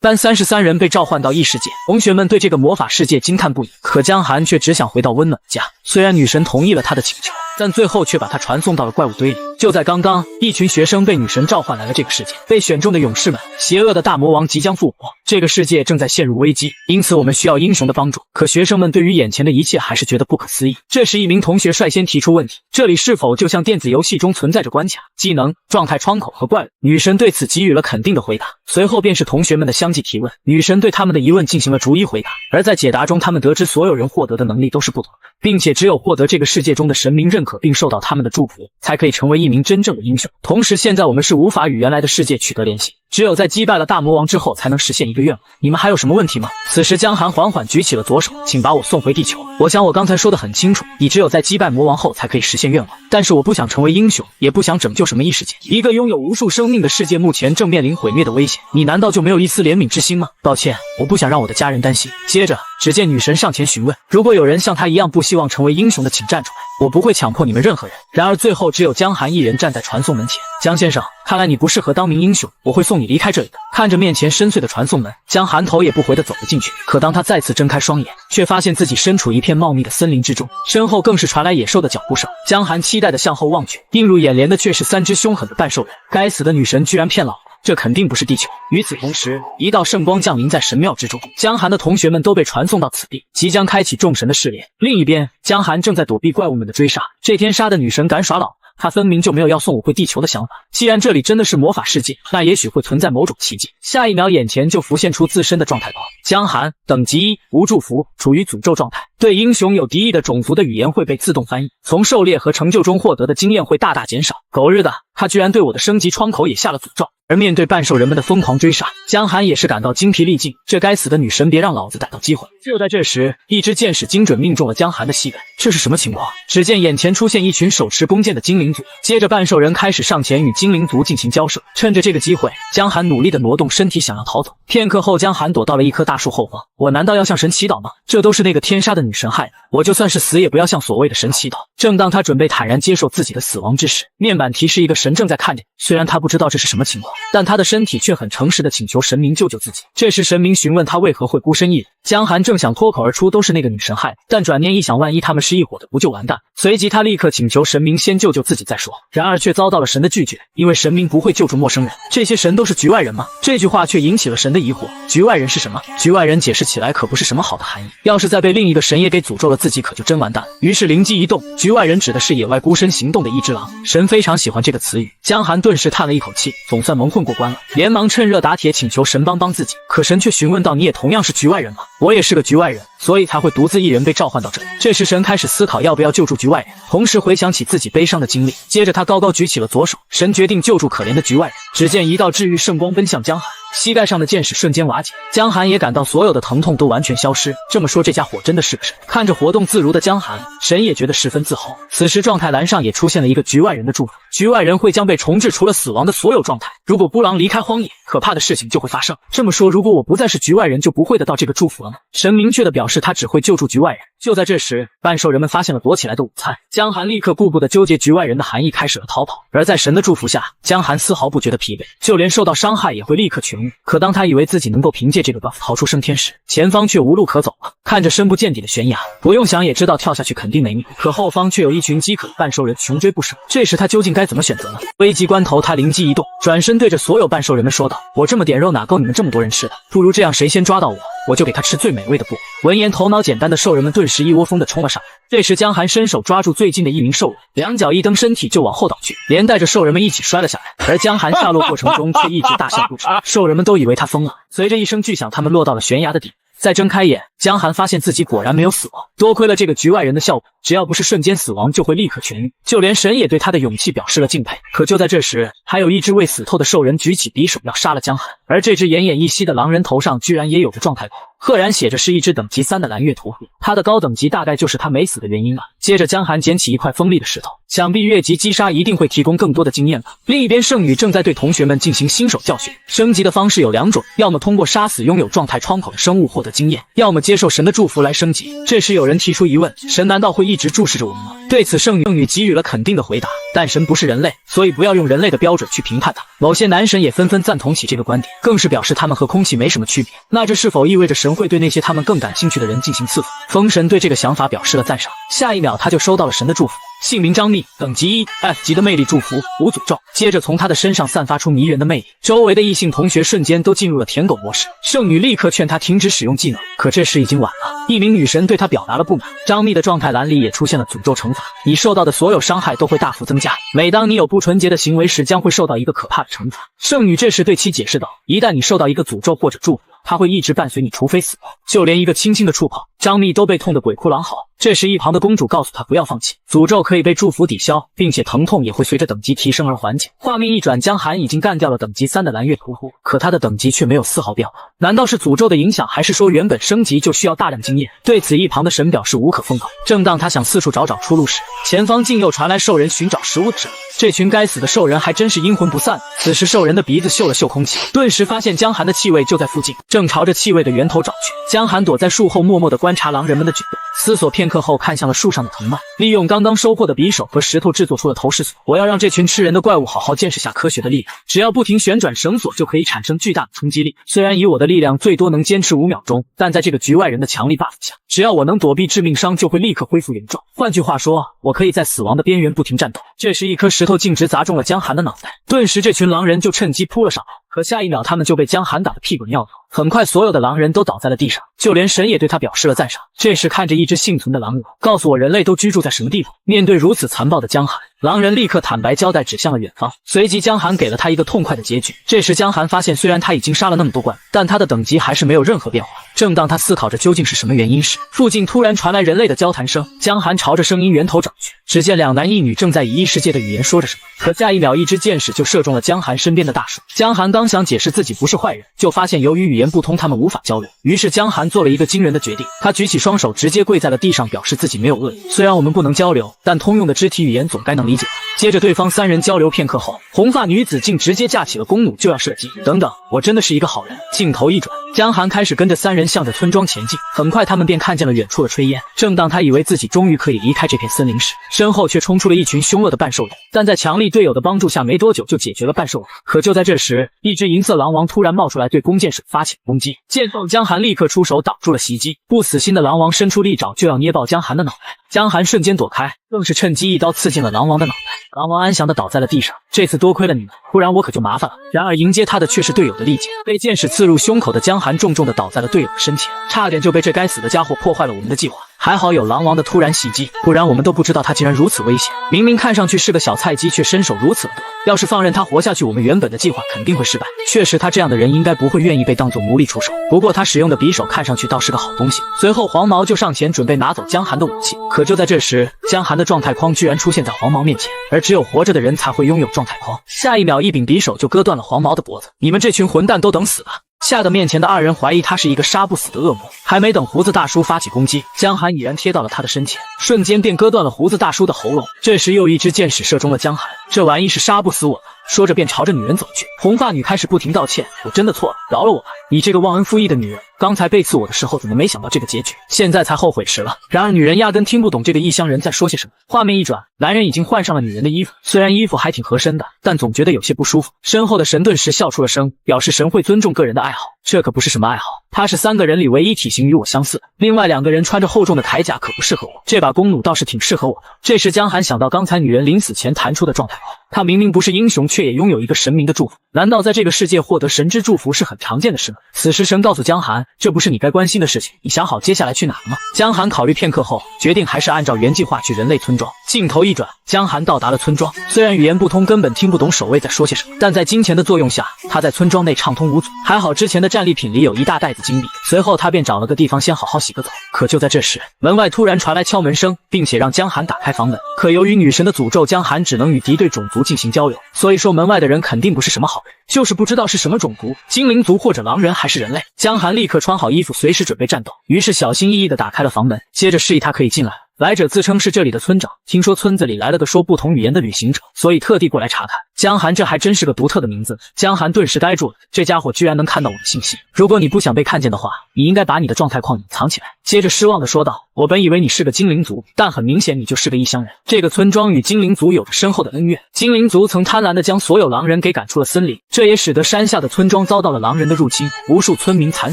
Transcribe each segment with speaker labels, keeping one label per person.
Speaker 1: 班33人被召唤到异世界，同学们对这个魔法世界惊叹不已，可江寒却只想回到温暖的家。虽然女神同意了他的请求，但最后却把他传送到了怪物堆里。就在刚刚，一群学生被女神召唤来了这个世界，被选中的勇士们，邪恶的大魔王即将复活，这个世界正在陷入危机，因此我们需要英雄的帮助。可学生们对于眼前的一切还是觉得不可思议。这时，一名同学率先提出问题：这里是否就像电子游戏中存在着关卡、技能、状态窗口和怪物？女神对此给予了肯定的回答。随后便是同学们的相继提问，女神对他们的疑问进行了逐一回答。而在解答中，他们得知所有人获得的能力都是不同的，并且只有获得这个世界中的神明认可并受到他们的祝福，才可以成为一名真正的英雄。同时，现在我们是无法与原来的世界取得联系，只有在击败了大魔王之后才能实现一个愿望。你们还有什么问题吗？此时江寒缓缓举起了左手，请把我送回地球。我想我刚才说的很清楚，你只有在击败魔王后才可以实现愿望。但是我不想成为英雄，也不想拯救什么异世界。一个拥有无数生命的世界目前正面临毁灭的危险，你难道就没有一丝怜悯之心吗？抱歉，我不想让我的家人担心。接着，只见女神上前询问，如果有人像她一样不希望成为英雄的，请站出来，我不会强迫你们任何人。然而最后只有江寒一人站在传送门前。江先生，看来你不适合当名英雄，我会送你离开这里的。看着面前深邃的传送门，江寒头也不回地走了进去。可当他再次睁开双眼，却发现自己身处一片茂密的森林之中，身后更是传来野兽的脚步声。江寒期待地向后望去，映入眼帘的却是3只凶狠的半兽人。该死的女神居然骗老子，这肯定不是地球。与此同时，一道圣光降临在神庙之中，江寒的同学们都被传送到此地，即将开启众神的试炼。另一边，江寒正在躲避怪物们的追杀。这天杀的女神敢耍老，他分明就没有要送我回地球的想法。既然这里真的是魔法世界，那也许会存在某种奇迹。下一秒，眼前就浮现出自身的状态包。江寒，等级1，无祝福，处于诅咒状态。对英雄有敌意的种族的语言会被自动翻译。从狩猎和成就中获得的经验会大大减少。狗日的，他居然对我的升级窗口也下了诅咒。而面对半兽人们的疯狂追杀，江寒也是感到精疲力尽。这该死的女神，别让老子逮到机会！就在这时，一支箭矢精准命中了江寒的膝盖。这是什么情况？只见眼前出现一群手持弓箭的精灵族，接着半兽人开始上前与精灵族进行交涉。趁着这个机会，江寒努力地挪动身体，想要逃走。片刻后，江寒躲到了一棵大树后方。我难道要向神祈祷吗？这都是那个天杀的女神害的，我就算是死也不要向所谓的神祈祷。正当他准备坦然接受自己的死亡之时，面板提示一个神正在看见。虽然他不知道这是什么情况，但他的身体却很诚实地请求神明救救自己。这时神明询问他为何会孤身一人，江寒正想脱口而出都是那个女神害的，但转念一想，万一他们是一伙的，不就完蛋？随即他立刻请求神明先救救自己再说，然而却遭到了神的拒绝，因为神明不会救助陌生人。这些神都是局外人吗？这句话却引起了神的疑惑。局外人是什么？局外人解释起来可不是什么好的含义，要是再被另一个神也给诅咒了自己，可就真完蛋。于是灵机一动，局外人指的是野外孤身行动的一只狼。神非常喜欢这个词语，江寒顿时叹了一口气，总算蒙混过关了，连忙趁热打铁请求神帮自己。可神却询问道，你也同样是局外人吗？我也是个局外人，所以才会独自一人被召唤到这里。这时神开始思考要不要救助局外人，同时回想起自己悲伤的经历。接着他高高举起了左手，神决定救助可怜的局外人。只见一道治愈圣光奔向江寒，膝盖上的箭矢瞬间瓦解，江寒也感到所有的疼痛都完全消失。这么说这家伙真的是个神。看着活动自如的江寒，神也觉得十分自豪。此时状态栏上也出现了一个局外人的祝福，局外人会将被重置除了死亡的所有状态，如果孤狼离开荒野，可怕的事情就会发生。这么说，如果我不再是局外人，就不会得到这个祝福了吗？神明确地表示他只会救助局外人。就在这时，半兽人们发现了躲起来的午餐，江寒立刻顾不得纠结局外人的含义，开始了逃跑。而在神的祝福下，江寒丝毫不觉得疲惫，就连受到伤害也会立刻痊愈。可当他以为自己能够凭借这个 buff 逃出升天时，前方却无路可走了。看着深不见底的悬崖，不用想也知道跳下去肯定没命，可后方却有一群饥渴的半兽人穷追不舍。这时他究竟该怎么选择呢？危急关头，他灵机一动，转身对着所有半兽人们说道，我这么点肉哪够你们这么多人吃的，不如这样，谁先抓到我就给他吃最美味的布。闻言，头脑简单的兽人们顿时一窝蜂地冲了上来。这时江寒伸手抓住最近的一名兽人，两脚一蹬，身体就往后倒去，连带着兽人们一起摔了下来。而江寒下落过程中却一直大笑不止，兽人们都以为他疯了。随着一声巨响，他们落到了悬崖的底。再睁开眼，江寒发现自己果然没有死亡，多亏了这个局外人的效果，只要不是瞬间死亡就会立刻痊愈，就连神也对他的勇气表示了敬佩。可就在这时，还有一只未死透的兽人举起匕首要杀了江寒，而这只奄奄一息的狼人头上居然也有着状态包，赫然写着是一只等级3的蓝月图，他的高等级大概就是他没死的原因吧。接着江寒捡起一块锋利的石头，想必越级击杀一定会提供更多的经验吧。另一边圣女正在对同学们进行新手教学，升级的方式有2种，要么通过杀死拥有状态窗口的生物获得经验，要么接受神的祝福来升级。这时有人提出疑问，神难道会一直注视着我们吗？对此圣女给予了肯定的回答，但神不是人类，所以不要用人类的标准去评判他。某些男神也纷纷赞同起这个观点，更是表示他们和空气没什么区别。那这是否意味着神会对那些他们更感兴趣的人进行赐福？风神对这个想法表示了赞赏，下一秒他就收到了神的祝福。姓名张密，等级1 F 级的魅力祝福，无诅咒。接着从他的身上散发出迷人的魅力，周围的异性同学瞬间都进入了舔狗模式。圣女立刻劝他停止使用技能，可这时已经晚了。一名女神对他表达了不满，张密的状态栏里也出现了诅咒惩罚，你受到的所有伤害都会大幅增加，每当你有不纯洁的行为时，将会受到一个可怕的惩罚。圣女这时对其解释道，一旦你受到一个诅咒或者祝福，它会一直伴随你，除非死亡。就连一个轻轻的触碰，张密都被痛得鬼哭狼嚎。这时一旁的公主告诉他不要放弃，诅咒可以被祝福抵消，并且疼痛也会随着等级提升而缓解。画面一转，江寒已经干掉了等级3的蓝月屠夫，可他的等级却没有丝毫变化。难道是诅咒的影响，还是说原本升级就需要大量经验？对此一旁的神表示无可奉告。正当他想四处找出路时，前方竟又传来兽人寻找食物的声音。这群该死的兽人还真是阴魂不散。此时兽人的鼻子嗅了嗅空气，顿时发现江寒的气味就在附近，正朝着气味的源头找去。江寒躲在树后默默地观察狼人们的举动，思索片刻后看向了树上的藤蔓，利用刚刚收获的匕首和石头制作出了投石索。我要让这群吃人的怪物好好见识下科学的力量，只要不停旋转绳索就可以产生巨大的冲击力。虽然以我的力量最多能坚持5秒钟，但在这个局外人的强力 buff 下，只要我能躲避致命伤就会立刻恢复原状。换句话说，我可以在死亡的边缘不停战斗。这时一颗石头径直砸中了江寒的脑袋，顿时这群狼人就趁机扑了上来，可下一秒他们就被江寒打得屁滚尿流。很快所有的狼人都倒在了地上，就连神也对他表示了赞赏。这时看着一只幸存的狼鹅，告诉我人类都居住在什么地方。面对如此残暴的江寒，狼人立刻坦白交代，指向了远方。随即江寒给了他一个痛快的结局。这时江寒发现，虽然他已经杀了那么多怪物，但他的等级还是没有任何变化。正当他思考着究竟是什么原因时，附近突然传来人类的交谈声。江寒朝着声音源头找去，只见2男1女正在以异世界的语言说着什么，可下一秒一支箭矢就射中了江寒身边的大树。江寒刚想解释自己不是坏人，就发现由于语言不通，他们无法交流。于是江寒做了一个惊人的决定，他举起双手直接跪在了地上，表示自己没有恶意。虽然我们不能交流，但通用的肢体语言总该能理解吧。接着对方3人交流片刻后，红发女子竟直接架起了弓弩就要射击。等等，我真的是一个好人。镜头一转，江寒开始跟着3人向着村庄前进。很快他们便看见了远处的炊烟。正当他以为自己终于可以离开这片森林时，身后却冲出了一群凶恶的半兽人，但在强力队友的帮助下，没多久就解决了半兽人。可就在这时，一只银色狼王突然冒出来，对弓箭手发起了攻击。见状，江寒立刻出手挡住了袭击。不死心的狼王伸出利爪就要捏爆江寒的脑袋，江寒瞬间躲开，更是趁机一刀刺进了狼王的脑袋。狼王安详地倒在了地上。这次多亏了你们，不然我可就麻烦了。然而迎接他的却是队友的利剑，被箭矢刺入胸口的江寒重重地倒在了队友的身前，差点就被这该死的家伙破坏了我们的计划。还好有狼王的突然袭击，不然我们都不知道他竟然如此危险。明明看上去是个小菜鸡，却身手如此的多。要是放任他活下去，我们原本的计划肯定会失败。确实他这样的人应该不会愿意被当作奴隶出手，不过他使用的匕首看上去倒是个好东西。随后黄毛就上前准备拿走江寒的武器，可就在这时，江寒的状态框居然出现在黄毛面前，而只有活着的人才会拥有状态框。下一秒一柄匕首就割断了黄毛的脖子。你们这群混蛋都等死吧！吓得面前的2人怀疑他是一个杀不死的恶魔。还没等胡子大叔发起攻击，江寒已然贴到了他的身前，瞬间便割断了胡子大叔的喉咙。这时又一支箭矢射中了江寒，这玩意是杀不死我的。说着便朝着女人走去。红发女开始不停道歉，我真的错了，饶了我吧，你这个忘恩负义的女人，刚才背刺我的时候怎么没想到这个结局，现在才后悔时了。然而女人压根听不懂这个异乡人在说些什么。画面一转，男人已经换上了女人的衣服，虽然衣服还挺合身的，但总觉得有些不舒服。身后的神顿时笑出了声，表示神会尊重个人的爱好，这可不是什么爱好，他是3个人里唯一体型与我相似的，另外2个人穿着厚重的铠甲可不适合我，这把弓弩倒是挺适合我的。这时江寒想到刚才女人临死前弹出的状态包，他明明不是英雄，却也拥有一个神明的祝福，难道在这个世界获得神之祝福是很常见的事吗？此时神告诉江寒，这不是你该关心的事情，你想好接下来去哪了吗？江寒考虑片刻后，决定还是按照原计划去人类村庄。镜头一转，江寒到达了村庄，虽然语言不通，根本听不懂守卫在说些什么，但在金钱的作用下，他在村庄内畅通无阻。还好之前的战利品里有一大袋子金币，随后他便找了个地方先好好洗个澡。可就在这时，门外突然传来敲门声，并且让江寒打开房门。可由于女神的诅咒，江寒只能与敌对种族进行交流，所以说门外的人肯定不是什么好人，就是不知道是什么种族，精灵族或者狼人还是人类。江寒立刻穿好衣服，随时准备战斗，于是小心翼翼地打开了房门，接着示意他可以进来。来者自称是这里的村长，听说村子里来了个说不同语言的旅行者，所以特地过来查看。江寒这还真是个独特的名字，江寒顿时呆住了，这家伙居然能看到我的信息。如果你不想被看见的话，你应该把你的状态框隐藏起来。接着失望地说道，我本以为你是个精灵族，但很明显你就是个异乡人。这个村庄与精灵族有着深厚的恩怨，精灵族曾贪婪地将所有狼人给赶出了森林，这也使得山下的村庄遭到了狼人的入侵，无数村民惨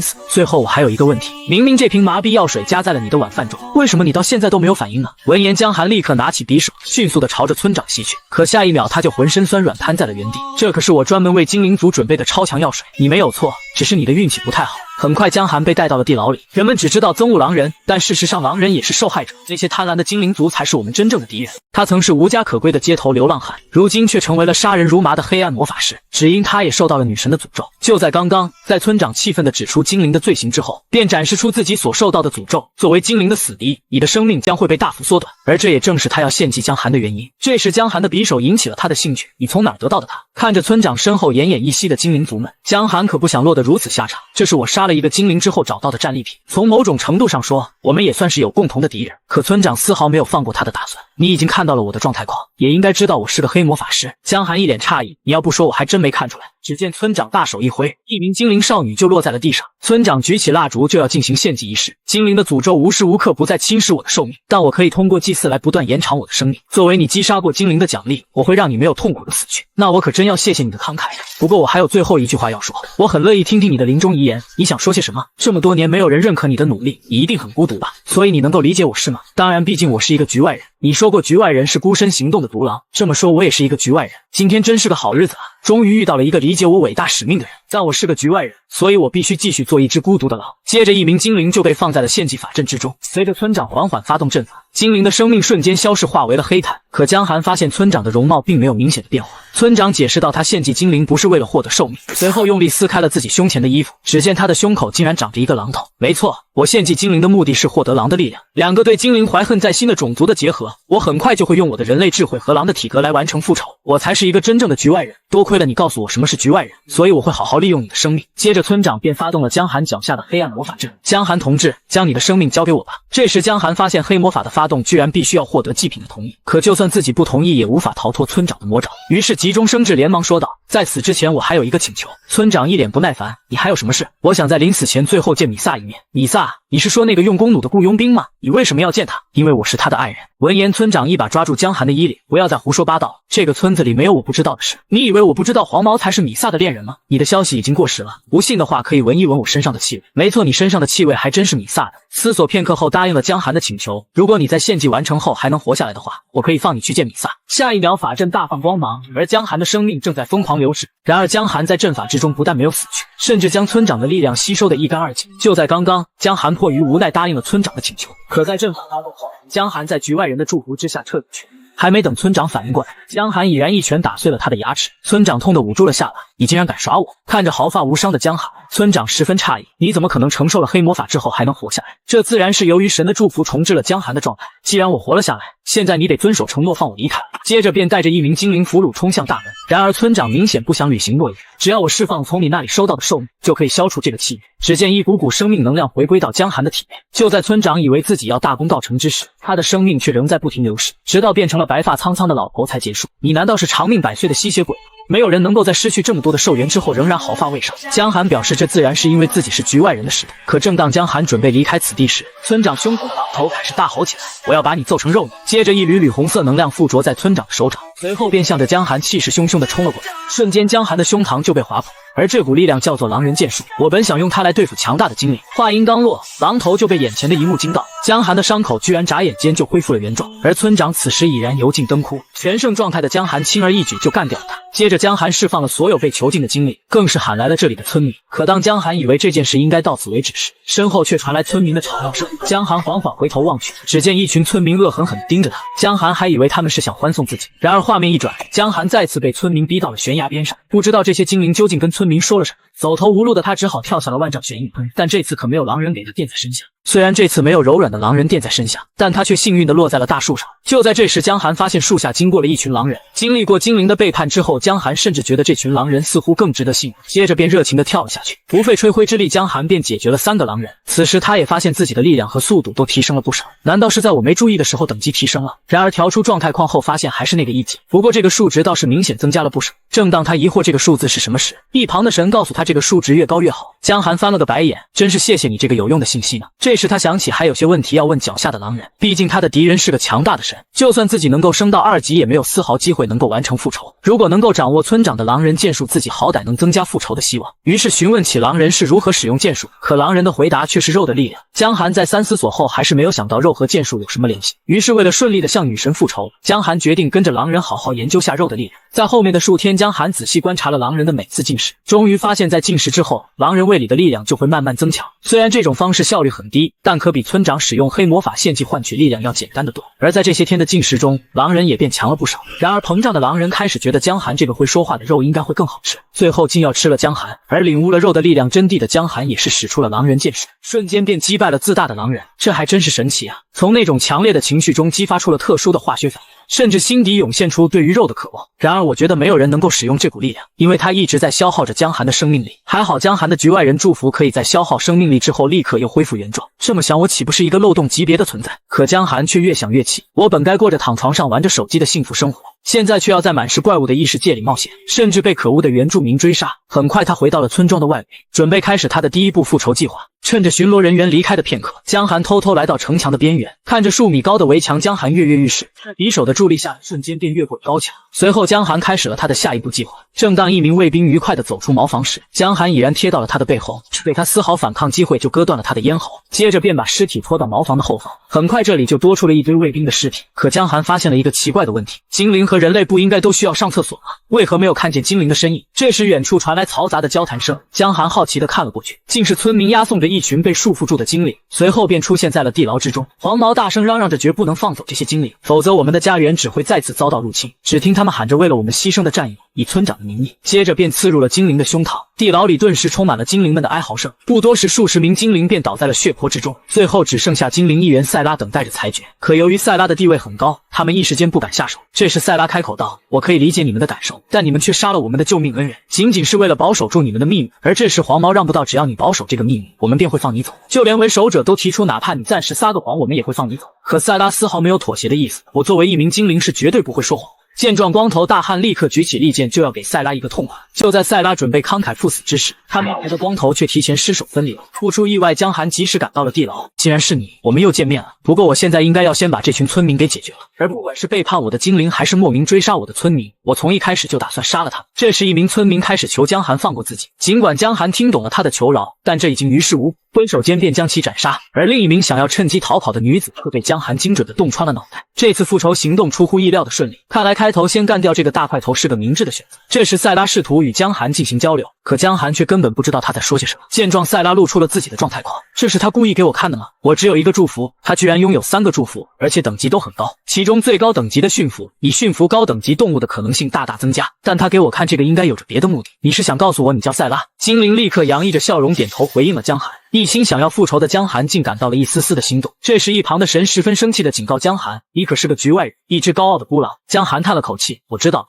Speaker 1: 死。最后我还有一个问题，明明这瓶麻痹药水加在了你的晚饭中，为什么你到现在都没有反应呢？闻言，江寒立刻拿起匕首，迅速地朝着村长袭去，可下一秒他就浑身酸软瘫在了原地。这可是我专门为精灵族准备的超强药水，你没有错，只是你的运气不太好。很快，江寒被带到了地牢里。人们只知道憎恶狼人，但事实上狼人也是受害者。那些贪婪的精灵族才是我们真正的敌人。他曾是无家可归的街头流浪汉，如今却成为了杀人如麻的黑暗魔法师。只因他也受到了女神的诅咒。就在刚刚，在村长气愤地指出精灵的罪行之后，便展示出自己所受到的诅咒。作为精灵的死敌，你的生命将会被大幅缩短，而这也正是他要献祭江寒的原因。这时，江寒的匕首引起了他的兴趣。你从哪儿得到的它？看着村长身后奄奄一息的精灵族们，江寒可不想落得如此下场。这是我杀了一个精灵之后找到的战利品。从某种程度上说，我们也算是有共同的敌人。可村长丝毫没有放过他的打算。你已经看到了我的状态框，也应该知道我是个黑魔法师。江寒一脸诧异，你要不说我还真没看出来。只见村长大手一挥，一名精灵少女就落在了地上。村长举起蜡烛就要进行献祭仪式。精灵的诅咒无时无刻不在侵蚀我的寿命，但我可以通过祭祀来不断延长我的生命。作为你击杀过精灵的奖励，我会让你没有痛苦的死去。那我可真要谢谢你的慷慨呀。不过我还有最后一句话要说，我很乐意听听你的临终遗言。你想说些什么？这么多年没有人认可你的努力，你一定很孤独吧？所以你能够理解我是吗？当然，毕竟我是一个局外人。你说过局外人是孤身行动的独狼，这么说我也是一个局外人。今天真是个好日子啊，终于遇到了一个理解我伟大使命的人。但我是个局外人，所以我必须继续做一只孤独的狼。接着一名精灵就被放在了献祭法阵之中。随着村长缓缓发动阵法，精灵的生命瞬间消逝，化为了黑炭。可江寒发现村长的容貌并没有明显的变化。村长解释道，他献祭精灵不是为了获得寿命。随后用力撕开了自己胸前的衣服，只见他的胸口竟然长着一个狼头。没错，我献祭精灵的目的是获得狼的力量，两个对精灵怀恨在心的种族的结合。我很快就会用我的人类智慧和狼的体格来完成复仇。我才是一个真正的局外人。多亏了你告诉我什么是局外人，所以我会好好利用你的生命。接着村长便发动了江寒脚下的黑暗魔法阵。江寒同志，将你的生命交给我吧。这时江寒发现黑魔法的发动居然必须要获得祭品的同意，可就算自己不同意也无法逃脱村长的魔爪。于是急中生智，连忙说道，在此之前我还有一个请求。村长一脸不耐烦，你还有什么事？我想在临死前最后见米萨一面。米萨？你是说那个用弓弩的雇佣兵吗？你为什么要见他？因为我是他的爱人。闻言，村长一把抓住江寒的衣领，不要再胡说八道，这个村子里没有我不知道的事。你以为我不知道黄毛才是米萨的恋人吗？你的消息已经过时了，不信的话可以闻一闻我身上的气味。没错，你身上的气味还真是米萨的。思索片刻后答应了江寒的请求，如果你在献祭完成后还能活下来的话，我可以放你去见米萨。下一秒法阵大放光芒，而江寒的生命正在疯狂流逝。然而江寒在阵法之中不但没有死去，甚至将村长的力量吸收得一干二净。就在刚刚，江寒迫于无奈答应了村长的请求，可在阵法发动后，江寒在局外人的祝福之下彻底痊愈。还没等村长反应过来，江寒已然一拳打碎了他的牙齿。村长痛得捂住了下巴，你竟然敢耍我！看着毫发无伤的江寒，村长十分诧异，你怎么可能承受了黑魔法之后还能活下来？这自然是由于神的祝福重置了江寒的状态。既然我活了下来，现在你得遵守承诺放我离开。接着便带着一名精灵俘虏冲向大门。然而村长明显不想履行诺言，只要我释放从你那里收到的寿命，就可以消除这个契约。只见一股股生命能量回归到江寒的体内。就在村长以为自己要大功告成之时，他的生命却仍在不停流逝，直到变成了白发苍苍的老头才结束。你难道是长命百岁的吸血鬼吗？没有人能够在失去这么多的寿元之后仍然毫发未伤。江寒表示这自然是因为自己是局外人的事。可正当江寒准备离开此地时，村长胸口的狼头开始大吼起来，我要把你揍成肉泥。接着一缕缕红色能量附着在村长的手掌，随后便向着江寒气势汹汹地冲了过来。瞬间江寒的胸膛就被划破，而这股力量叫做狼人剑术。我本想用它来对付强大的精灵，话音刚落，狼头就被眼前的一幕惊到，江寒的伤口居然眨眼间就恢复了原状。而村长此时已然油尽灯枯，全盛状态的江寒轻而易举就干掉了他。接着江寒释放了所有被囚禁的精灵，更是喊来了这里的村民。可当江寒以为这件事应该到此为止时，身后却传来村民的吵闹声。江寒缓缓回头望去，只见一群村民恶狠狠盯着他。江寒还以为他们是想欢送自己，然而画面一转，江寒再次被村民逼到了悬崖边上。不知道这些精灵究竟跟村民说了什么，走投无路的他只好跳下了万丈悬崖，但这次可没有狼人给他垫在身下。虽然这次没有柔软的狼人垫在身下，但他却幸运地落在了大树上。就在这时，江寒发现树下经过了一群狼人。经历过精灵的背叛之后，江寒甚至觉得这群狼人似乎更值得信任，接着便热情地跳了下去。不费吹灰之力，江寒便解决了3个狼人。此时他也发现自己的力量和速度都提升了不少。难道是在我没注意的时候等级提升了？然而调出状态框后，发现还是那个1级，不过这个数值倒是明显增加了不少。正当他疑惑这个数字是什么时，一旁的神告诉他这个数值越高越好。江寒翻了个白眼，真是谢谢你这个有用的信息呢。这时他想起还有些问题要问脚下的狼人，毕竟他的敌人是个强大的神，就算自己能够升到2级，也没有丝毫机会能够完成复仇。如果能够掌握村长的狼人剑术，自己好歹能增加复仇的希望。于是询问起狼人是如何使用剑术，可狼人的回答却是肉的力量。江寒再三思索后，还是没有想到肉和剑术有什么联系。于是为了顺利的向女神复仇，江寒决定跟着狼人好好研究下肉的力量。在后面的数天，江寒仔细观察了狼人的每次进食，终于发现在进食之后，狼人胃里的力量就会慢慢增强。虽然这种方式效率很低，但可比村长使用黑魔法献祭换取力量要简单得多。而在这些天的进食中，狼人也变强了不少。然而膨胀的狼人开始觉得江寒这个会说话的肉应该会更好吃，最后竟要吃了江寒。而领悟了肉的力量真谛的江寒也是使出了狼人剑术，瞬间便击败了自大的狼人。这还真是神奇啊！从那种强烈的情绪中激发出了特殊的化学反应，甚至心底涌现出对于肉的渴望。然而我觉得没有人能够使用这股力量，因为它一直在消耗着江寒的生命力。还好江寒的局外人祝福可以在消耗生命力之后立刻又恢复原状，这么想我岂不是一个漏洞级别的存在？可江寒却越想越气，我本该过着躺床上玩着手机的幸福生活，现在却要在满是怪物的异世界里冒险，甚至被可恶的原住民追杀。很快他回到了村庄的外围，准备开始他的第一步复仇计划。趁着巡逻人员离开的片刻，江寒偷偷来到城墙的边缘，看着数米高的围墙，江寒跃跃欲试，匕首的助力下瞬间便越过高墙。随后江寒开始了他的下一步计划。正当一名卫兵愉快地走出茅房时，江寒已然贴到了他的背后，给他丝毫反抗机会就割断了他的咽喉，接着便把尸体拖到茅房的后方。很快这里就多出了一堆卫兵的尸体。可江寒发现了一个奇怪的问题，精灵和人类不应该都需要上厕所吗？为何没有看见精灵的身影？这时远处传来嘈杂的交谈声，江寒好奇地看了过去，竟是村民押送着一群被束缚住的精灵，随后便出现在了地牢之中。黄毛大声嚷嚷着绝不能放走这些精灵，否则我们的家园只会再次遭到入侵。只听他们喊着为了我们牺牲的战友，以村长的名义，接着便刺入了精灵的胸膛。地牢里顿时充满了精灵们的哀嚎声，不多时数十名精灵便倒在了血泊之中，最后只剩下精灵议员塞拉等待着裁决。可由于塞拉的地位很高，他们一时间不敢下手。这时塞拉开口道，我可以理解你们的感受，但你们却杀了我们的救命恩人，仅仅是为了保守住你们的命运。而这时黄毛让步道，只要你保守这个秘密，我们便会放你走。就连为首者都提出，哪怕你暂时撒个谎，我们也会放你走。可塞拉丝毫没有妥协的意思，我作为一名精灵是绝对不会说谎。见状，光头大汉立刻举起利剑就要给塞拉一个痛快。就在塞拉准备慷慨赴死之时，他面前的光头却提前失手分离了。不出意外，江寒及时赶到了地牢。既然是你，我们又见面了。不过我现在应该要先把这群村民给解决了。而不管是背叛我的精灵，还是莫名追杀我的村民，我从一开始就打算杀了他。这时一名村民开始求江寒放过自己，尽管江寒听懂了他的求饶，但这已经于事无补。挥手间便将其斩杀，而另一名想要趁机逃跑的女子则被江寒精准地洞穿了脑袋。这次复仇行动出乎意料的顺利，看来开头先干掉这个大块头是个明智的选择。这时塞拉试图与江寒进行交流，可江寒却根本不知道他在说些什么。见状，塞拉露出了自己的状态框，这是他故意给我看的吗？我只有一个祝福，他居然拥有3个祝福，而且等级都很高，其中最高等级的驯服，以驯服高等级动物的可能性大大增加。但他给我看这个应该有着别的目的，你是想告诉我你叫塞拉？精灵立刻洋溢着笑容点头回应了江寒。一心想要复仇的江寒竟感到了一丝丝的心动。这时一旁的神十分生气地警告江寒，你可是个局外人，一只高傲的孤狼。江寒叹了口气，我知道，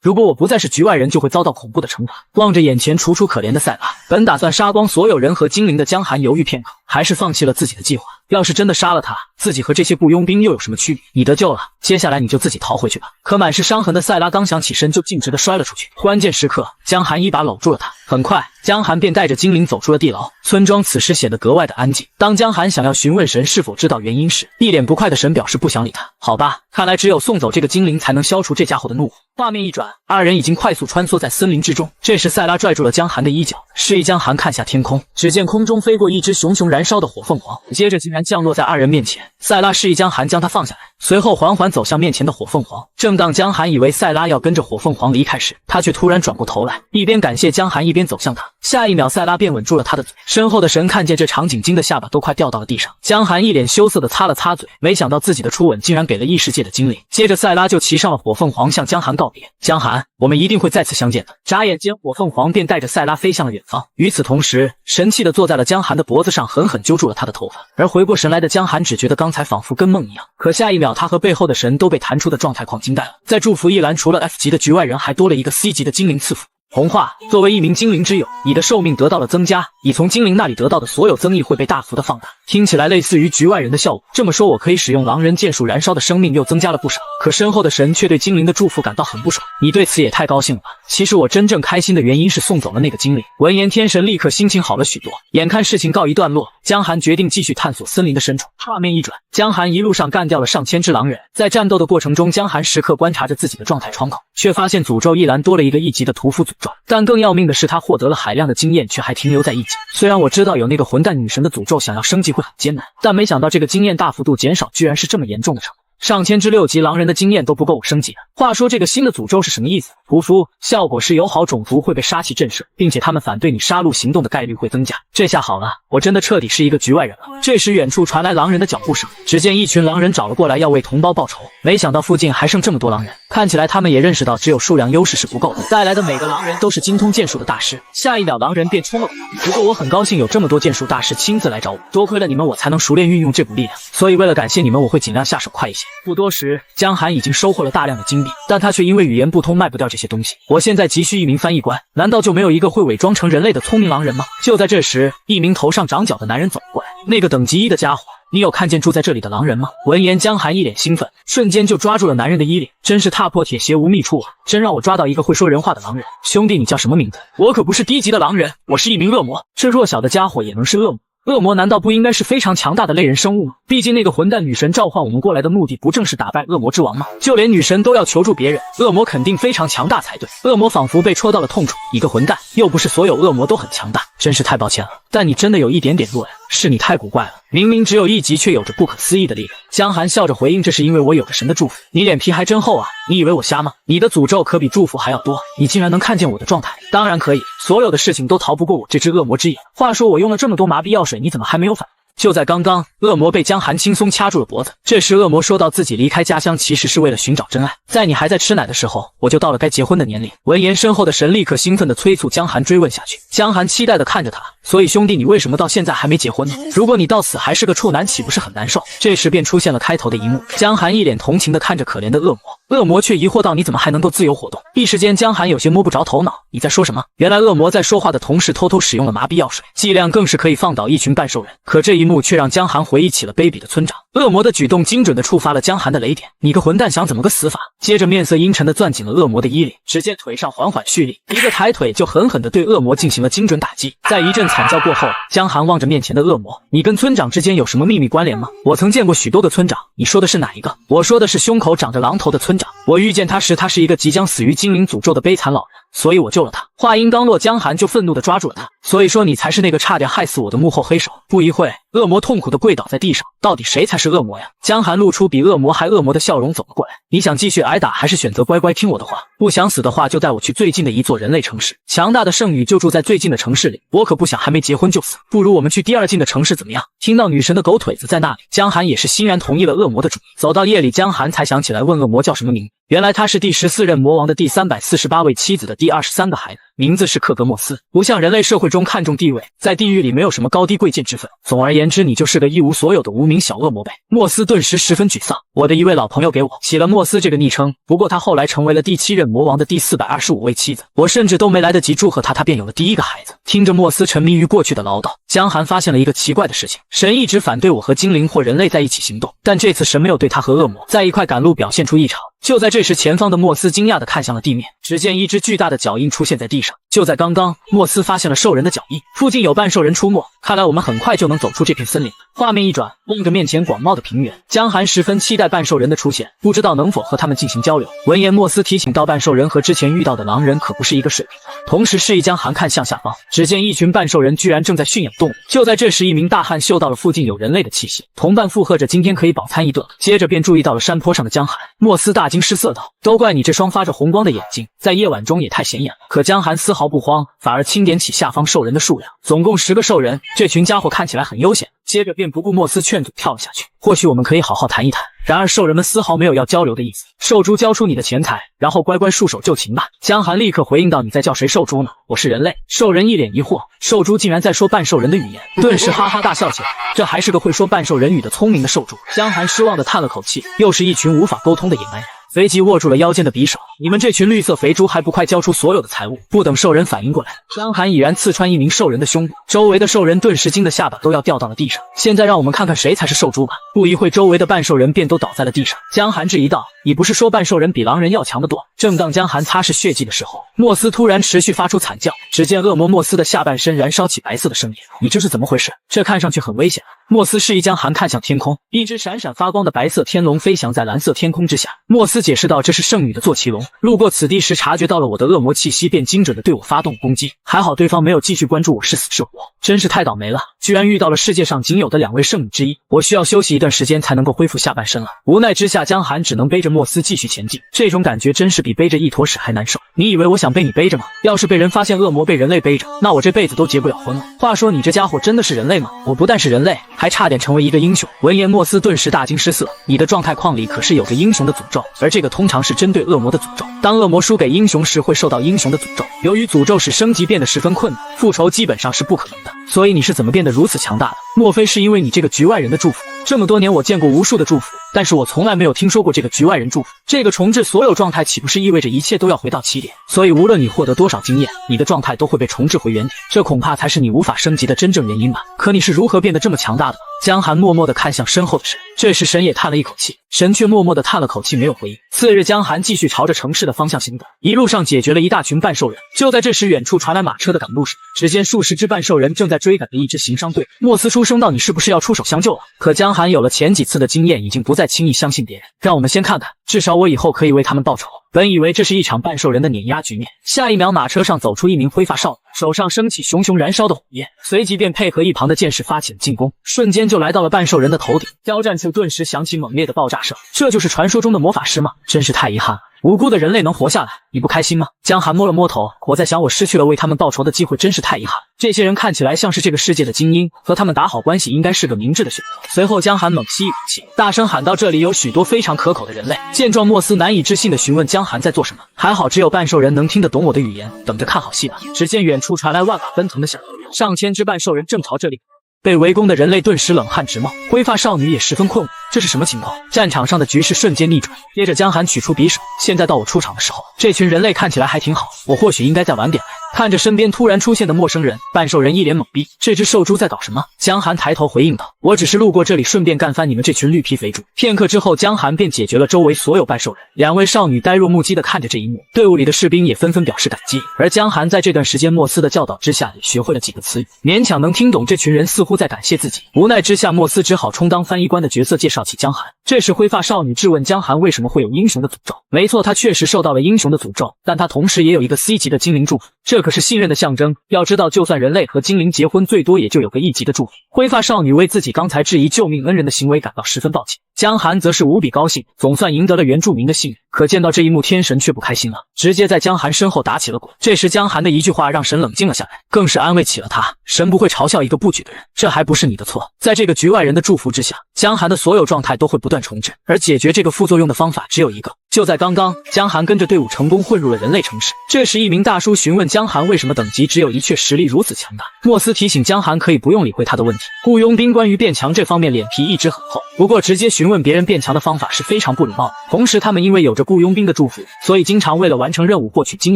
Speaker 1: 如果我不再是局外人，就会遭到恐怖的惩罚。望着眼前楚楚可怜的塞拉，本打算杀光所有人和精灵的江寒犹豫片刻，还是放弃了自己的计划。要是真的杀了他，自己和这些雇佣兵又有什么区别？你得救了，接下来你就自己逃回去吧。可满是伤痕的塞拉刚想起身，就径直地摔了出去。关键时刻，江寒一把搂住了他。很快，江寒便带着精灵走出了地牢。村庄此时显得格外的安静。当江寒想要询问神是否知道原因时，一脸不快的神表示不想理他。好吧，看来只有送走这个精灵才能消除这家伙的怒火。画面一转，二人已经快速穿梭在森林之中。这时塞拉拽住了江寒的衣角，示意江寒看下天空。只见空中飞过一只熊熊燃烧的火凤凰，接着竟然降落在二人面前。塞拉示意江寒将它放下来，随后缓缓走向面前的火凤凰。正当江寒以为塞拉要跟着火凤凰离开时，他却突然转过头来，一边感谢江寒一边走向他。下一秒，塞拉便吻住了他的嘴。身后的神看见这场景，惊的下巴都快掉到了地上。江寒一脸羞涩地擦了擦嘴，没想到自己的初吻竟然给了异世界的精灵。接着塞拉就骑上了火凤凰，向江寒告告别。江寒，我们一定会再次相见的。眨眼间，火凤凰便带着塞拉飞向了远方。与此同时，神气地坐在了江寒的脖子上，狠狠揪住了他的头发。而回过神来的江寒只觉得刚才仿佛跟梦一样，可下一秒他和背后的神都被弹出的状态框惊呆了。在祝福一栏，除了 F 级的局外人，还多了一个 C 级的精灵赐福。红话，作为一名精灵之友，你的寿命得到了增加，你从精灵那里得到的所有增益会被大幅的放大。听起来类似于局外人的效果，这么说我可以使用狼人剑术燃烧的生命又增加了不少。可身后的神却对精灵的祝福感到很不爽，你对此也太高兴了吧？其实我真正开心的原因是送走了那个精灵。闻言，天神立刻心情好了许多。眼看事情告一段落，江寒决定继续探索森林的深处。画面一转，江寒一路上干掉了上千只狼人。在战斗的过程中，江寒时刻观察着自己的状态窗口，却发现诅咒一栏多了一个1级的屠夫诅咒。但更要命的是，他获得了海量的经验，却还停留在1级。虽然我知道有那个混蛋女神的诅咒，想要升级会很艰难，但没想到这个经验大幅度减少居然是这么严重的程度。上千只6级狼人的经验都不够我升级的。话说这个新的诅咒是什么意思？屠夫效果是友好种族会被杀气震慑，并且他们反对你杀戮行动的概率会增加。这下好了，我真的彻底是一个局外人了。这时远处传来狼人的脚步声，只见一群狼人找了过来要为同胞报仇。没想到附近还剩这么多狼人，看起来他们也认识到只有数量优势是不够的，带来的每个狼人都是精通剑术的大师。下一秒狼人便冲了过来。不过我很高兴有这么多剑术大师亲自来找我，多亏了你们我才能熟练运用这股力量，所以为了感谢你们，我会尽量下手快一些。不多时，江寒已经收获了大量的金币，但他却因为语言不通卖不掉这些东西。我现在急需一名翻译官，难道就没有一个会伪装成人类的聪明狼人吗？就在这时，一名头上长角的男人走过来。那个等级1的家伙，你有看见住在这里的狼人吗？闻言，江寒一脸兴奋，瞬间就抓住了男人的衣领。真是踏破铁鞋无觅处啊，真让我抓到一个会说人话的狼人。兄弟，你叫什么名字？我可不是低级的狼人，我是一名恶魔。这弱小的家伙也能是恶魔？恶魔难道不应该是非常强大的类人生物吗？毕竟那个混蛋女神召唤我们过来的目的不正是打败恶魔之王吗？就连女神都要求助别人，恶魔肯定非常强大才对。恶魔仿佛被戳到了痛处，一个混蛋，又不是所有恶魔都很强大，真是太抱歉了。但你真的有一点点弱呀，是你太古怪了，明明只有1级，却有着不可思议的力量。江寒笑着回应，这是因为我有着神的祝福。你脸皮还真厚啊，你以为我瞎吗？你的诅咒可比祝福还要多，你竟然能看见我的状态？当然可以，所有的事情都逃不过我这只恶魔之眼。话说我用了这么多麻痹药水，你怎么还没有反应？就在刚刚，恶魔被江寒轻松掐住了脖子。这时恶魔说到自己离开家乡其实是为了寻找真爱，在你还在吃奶的时候，我就到了该结婚的年龄。闻言，身后的神立刻兴奋地催促江寒追问下去。江寒期待地看着他，所以兄弟，你为什么到现在还没结婚呢？如果你到死还是个处男，岂不是很难受？这时便出现了开头的一幕，江寒一脸同情地看着可怜的恶魔，恶魔却疑惑道，你怎么还能够自由活动？一时间江寒有些摸不着头脑，你在说什么？原来恶魔在说话的同时偷偷使用了麻痹药水，剂量更是可以放倒一群半兽人。可这一幕却让江寒回忆起了卑鄙的村长。恶魔的举动精准地触发了江寒的雷点，你个混蛋想怎么个死法？接着面色阴沉地攥紧了恶魔的衣领，只见腿上缓缓蓄力，一个抬腿就狠狠地对恶魔进行了精准打击。在一阵惨叫过后，江寒望着面前的恶魔，你跟村长之间有什么秘密关联吗？我曾见过许多个村长，你说的是哪一个？我说的是胸口长着狼头的村长。我遇见他时，他是一个即将死于精灵诅咒的悲惨老人，所以我救了他。话音刚落，江寒就愤怒地抓住了他，所以说你才是那个差点害死我的幕后黑手。不一会，恶魔痛苦地跪倒在地上，到底谁才是恶魔呀？江寒露出比恶魔还恶魔的笑容走了过来，你想继续挨打，还是选择乖乖听我的话？不想死的话，就带我去最近的一座人类城市，强大的圣女就住在最近的城市里，我可不想还没结婚就死，不如我们去第2近的城市怎么样？听到女神的狗腿子在那里，江寒也是欣然同意了恶魔的主意。走到夜里，江寒才想起来问恶魔叫什么名，原来他是第14任魔王的第348位妻子的第23个孩子，名字是克格莫斯。不像人类社会中看重地位，在地狱里没有什么高低贵贱之分。总而言之，你就是个一无所有的无名小恶魔呗。莫斯顿时十分沮丧，我的一位老朋友给我起了莫斯这个昵称，不过他后来成为了第7任魔王的第425位妻子，我甚至都没来得及祝贺他，他便有了第1个孩子。听着莫斯沉迷于过去的唠叨，江寒发现了一个奇怪的事情，神一直反对我和精灵或人类在一起行动，但这次神没有对他和恶魔在一块赶路表现出异常。就在这时，前方的莫斯惊讶地看向了地面，只见一只巨大的脚印出现在地上。就在刚刚，莫斯发现了兽人的脚印，附近有半兽人出没，看来我们很快就能走出这片森林。画面一转，望着面前广袤的平原，江寒十分期待半兽人的出现，不知道能否和他们进行交流。闻言，莫斯提醒到，半兽人和之前遇到的狼人可不是一个水平。同时示意江寒看向下方，只见一群半兽人居然正在驯养动物。就在这时，一名大汉嗅到了附近有人类的气息，同伴附和着今天可以饱餐一顿。接着便注意到了山坡上的江寒，莫斯大惊失色道，都怪你这双发着红光的眼睛，在夜晚中也太显眼了。可江寒丝毫不慌，反而清点起下方兽人的数量，总共10个兽人。这群家伙看起来很悠闲，接着便不顾莫斯劝阻跳了下去。或许我们可以好好谈一谈。然而兽人们丝毫没有要交流的意思。兽猪交出你的钱财，然后乖乖束手就擒吧。江寒立刻回应道：你在叫谁兽猪呢？我是人类。兽人一脸疑惑，兽猪竟然在说半兽人的语言，顿时哈哈大笑起来。这还是个会说半兽人语的聪明的兽猪。江寒失望地叹了口气，又是一群无法沟通的野蛮人。随即握住了腰间的匕首，你们这群绿色肥猪还不快交出所有的财物！不等兽人反应过来，江寒已然刺穿一名兽人的胸部，周围的兽人顿时惊得下巴都要掉到了地上。现在让我们看看谁才是兽猪吧！不一会，周围的半兽人便都倒在了地上。江寒质疑道：你不是说半兽人比狼人要强得多？正当江寒擦拭血迹的时候，莫斯突然持续发出惨叫，只见恶魔莫斯的下半身燃烧起白色的生烟。你这是怎么回事？这看上去很危险啊！莫斯示意江寒看向天空，一只闪闪发光的白色天龙飞翔在蓝色天空之下。莫斯解释道：这是圣女的坐骑龙，路过此地时察觉到了我的恶魔气息，便精准地对我发动攻击。还好对方没有继续关注我是死是活，真是太倒霉了，居然遇到了世界上仅有的2位圣女之一。我需要休息一段时间才能够恢复下半身了。无奈之下，江寒只能背着莫斯继续前进。这种感觉真是比背着一坨屎还难受。你以为我想被你背着吗？要是被人发现恶魔被人类背着，那我这辈子都结不了婚了。话说你这家伙真的是人类吗？我不但是人类，还差点成为一个英雄。闻言，莫斯顿时大惊失色，你的状态框里可是有着英雄的诅咒，而这个通常是针对恶魔的诅咒。当恶魔输给英雄时，会受到英雄的诅咒。由于诅咒使升级变得十分困难，复仇基本上是不可能的。所以你是怎么变得如此强大的？莫非是因为你这个局外人的祝福？这么多年我见过无数的祝福，但是我从来没有听说过这个局外人祝福。这个重置所有状态，岂不是意味着一切都要回到起点？所以无论你获得多少经验，你的状态都会被重置回原点，这恐怕才是你无法升级的真正原因吧。可你是如何变得这么强大的？江寒默默地看向身后的神，这时神也叹了一口气，神却默默地叹了口气，没有回应。次日，江寒继续朝着城市的方向行走，一路上解决了一大群半兽人。就在这时，远处传来马车的赶路声，只见数十只半兽人正在追赶着一支行商队。莫斯出声道：你是不是要出手相救了？可江寒有了前几次的经验，已经不再轻易相信别人。让我们先看看，至少我以后可以为他们报仇。本以为这是一场半兽人的碾压局面，下一秒马车上走出一名灰发少女，手上升起熊熊燃烧的火焰，随即便配合一旁的剑士发起了进攻，瞬间就来到了半兽人的头顶。交战处顿时响起猛烈的爆炸声，这就是传说中的魔法师吗？真是太遗憾了，无辜的人类能活下来，你不开心吗？江寒摸了摸头，我在想，我失去了为他们报仇的机会，真是太遗憾。这些人看起来像是这个世界的精英，和他们打好关系应该是个明智的选择。随后江寒猛吸一口气，大声喊道：这里有许多非常可口的人类。见状，莫斯难以置信地询问江寒在做什么。还好只有半兽人能听得懂我的语言，等着看好戏吧。只见远处传来万瓦奔腾的响声，上千只半兽人正朝这里。被围攻的人类顿时冷汗直冒，灰发少女也十分困惑，这是什么情况？战场上的局势瞬间逆转。接着江寒取出匕首，现在到我出场的时候，这群人类看起来还挺好，我或许应该再晚点来。看着身边突然出现的陌生人，半兽人一脸懵逼，这只兽猪在搞什么？江寒抬头回应道：我只是路过这里，顺便干翻你们这群绿皮肥猪。片刻之后，江寒便解决了周围所有半兽人。2位少女呆若木鸡地看着这一幕，队伍里的士兵也纷纷表示感激。而江寒在这段时间莫斯的教导之下，也学会了几个词语，勉强能听懂这群人似乎在感谢自己。无奈之下，莫斯只好充当翻译官的角色，介绍起江寒。这时灰发少女质问江寒为什么会有英雄的诅咒。没错，他确实受到了英雄的诅咒，但他同时也有一个 C 级的精灵祝福，这可是信任的象征。要知道，就算人类和精灵结婚，最多也就有个1级的祝福。灰发少女为自己刚才质疑救命恩人的行为感到十分抱歉，江寒则是无比高兴，总算赢得了原住民的信任。可见到这一幕，天神却不开心了，直接在江寒身后打起了滚。这时江寒的一句话让神冷静了下来，更是安慰起了他。神不会嘲笑一个不举的人，这还不是你的错。在这个局外人的祝福之下，江寒的所有状态都会不断重置，而解决这个副作用的方法只有一个。就在刚刚，江寒跟着队伍成功混入了人类城市。这时一名大叔询问江寒为什么等级只有1，却实力如此强大。莫斯提醒江寒可以不用理会他的问题，雇佣兵关于变强这方面脸皮一直很厚，不过直接询问别人变强的方法是非常不礼貌的。同时他们因为有着雇佣兵的祝福，所以经常为了完成任务获取经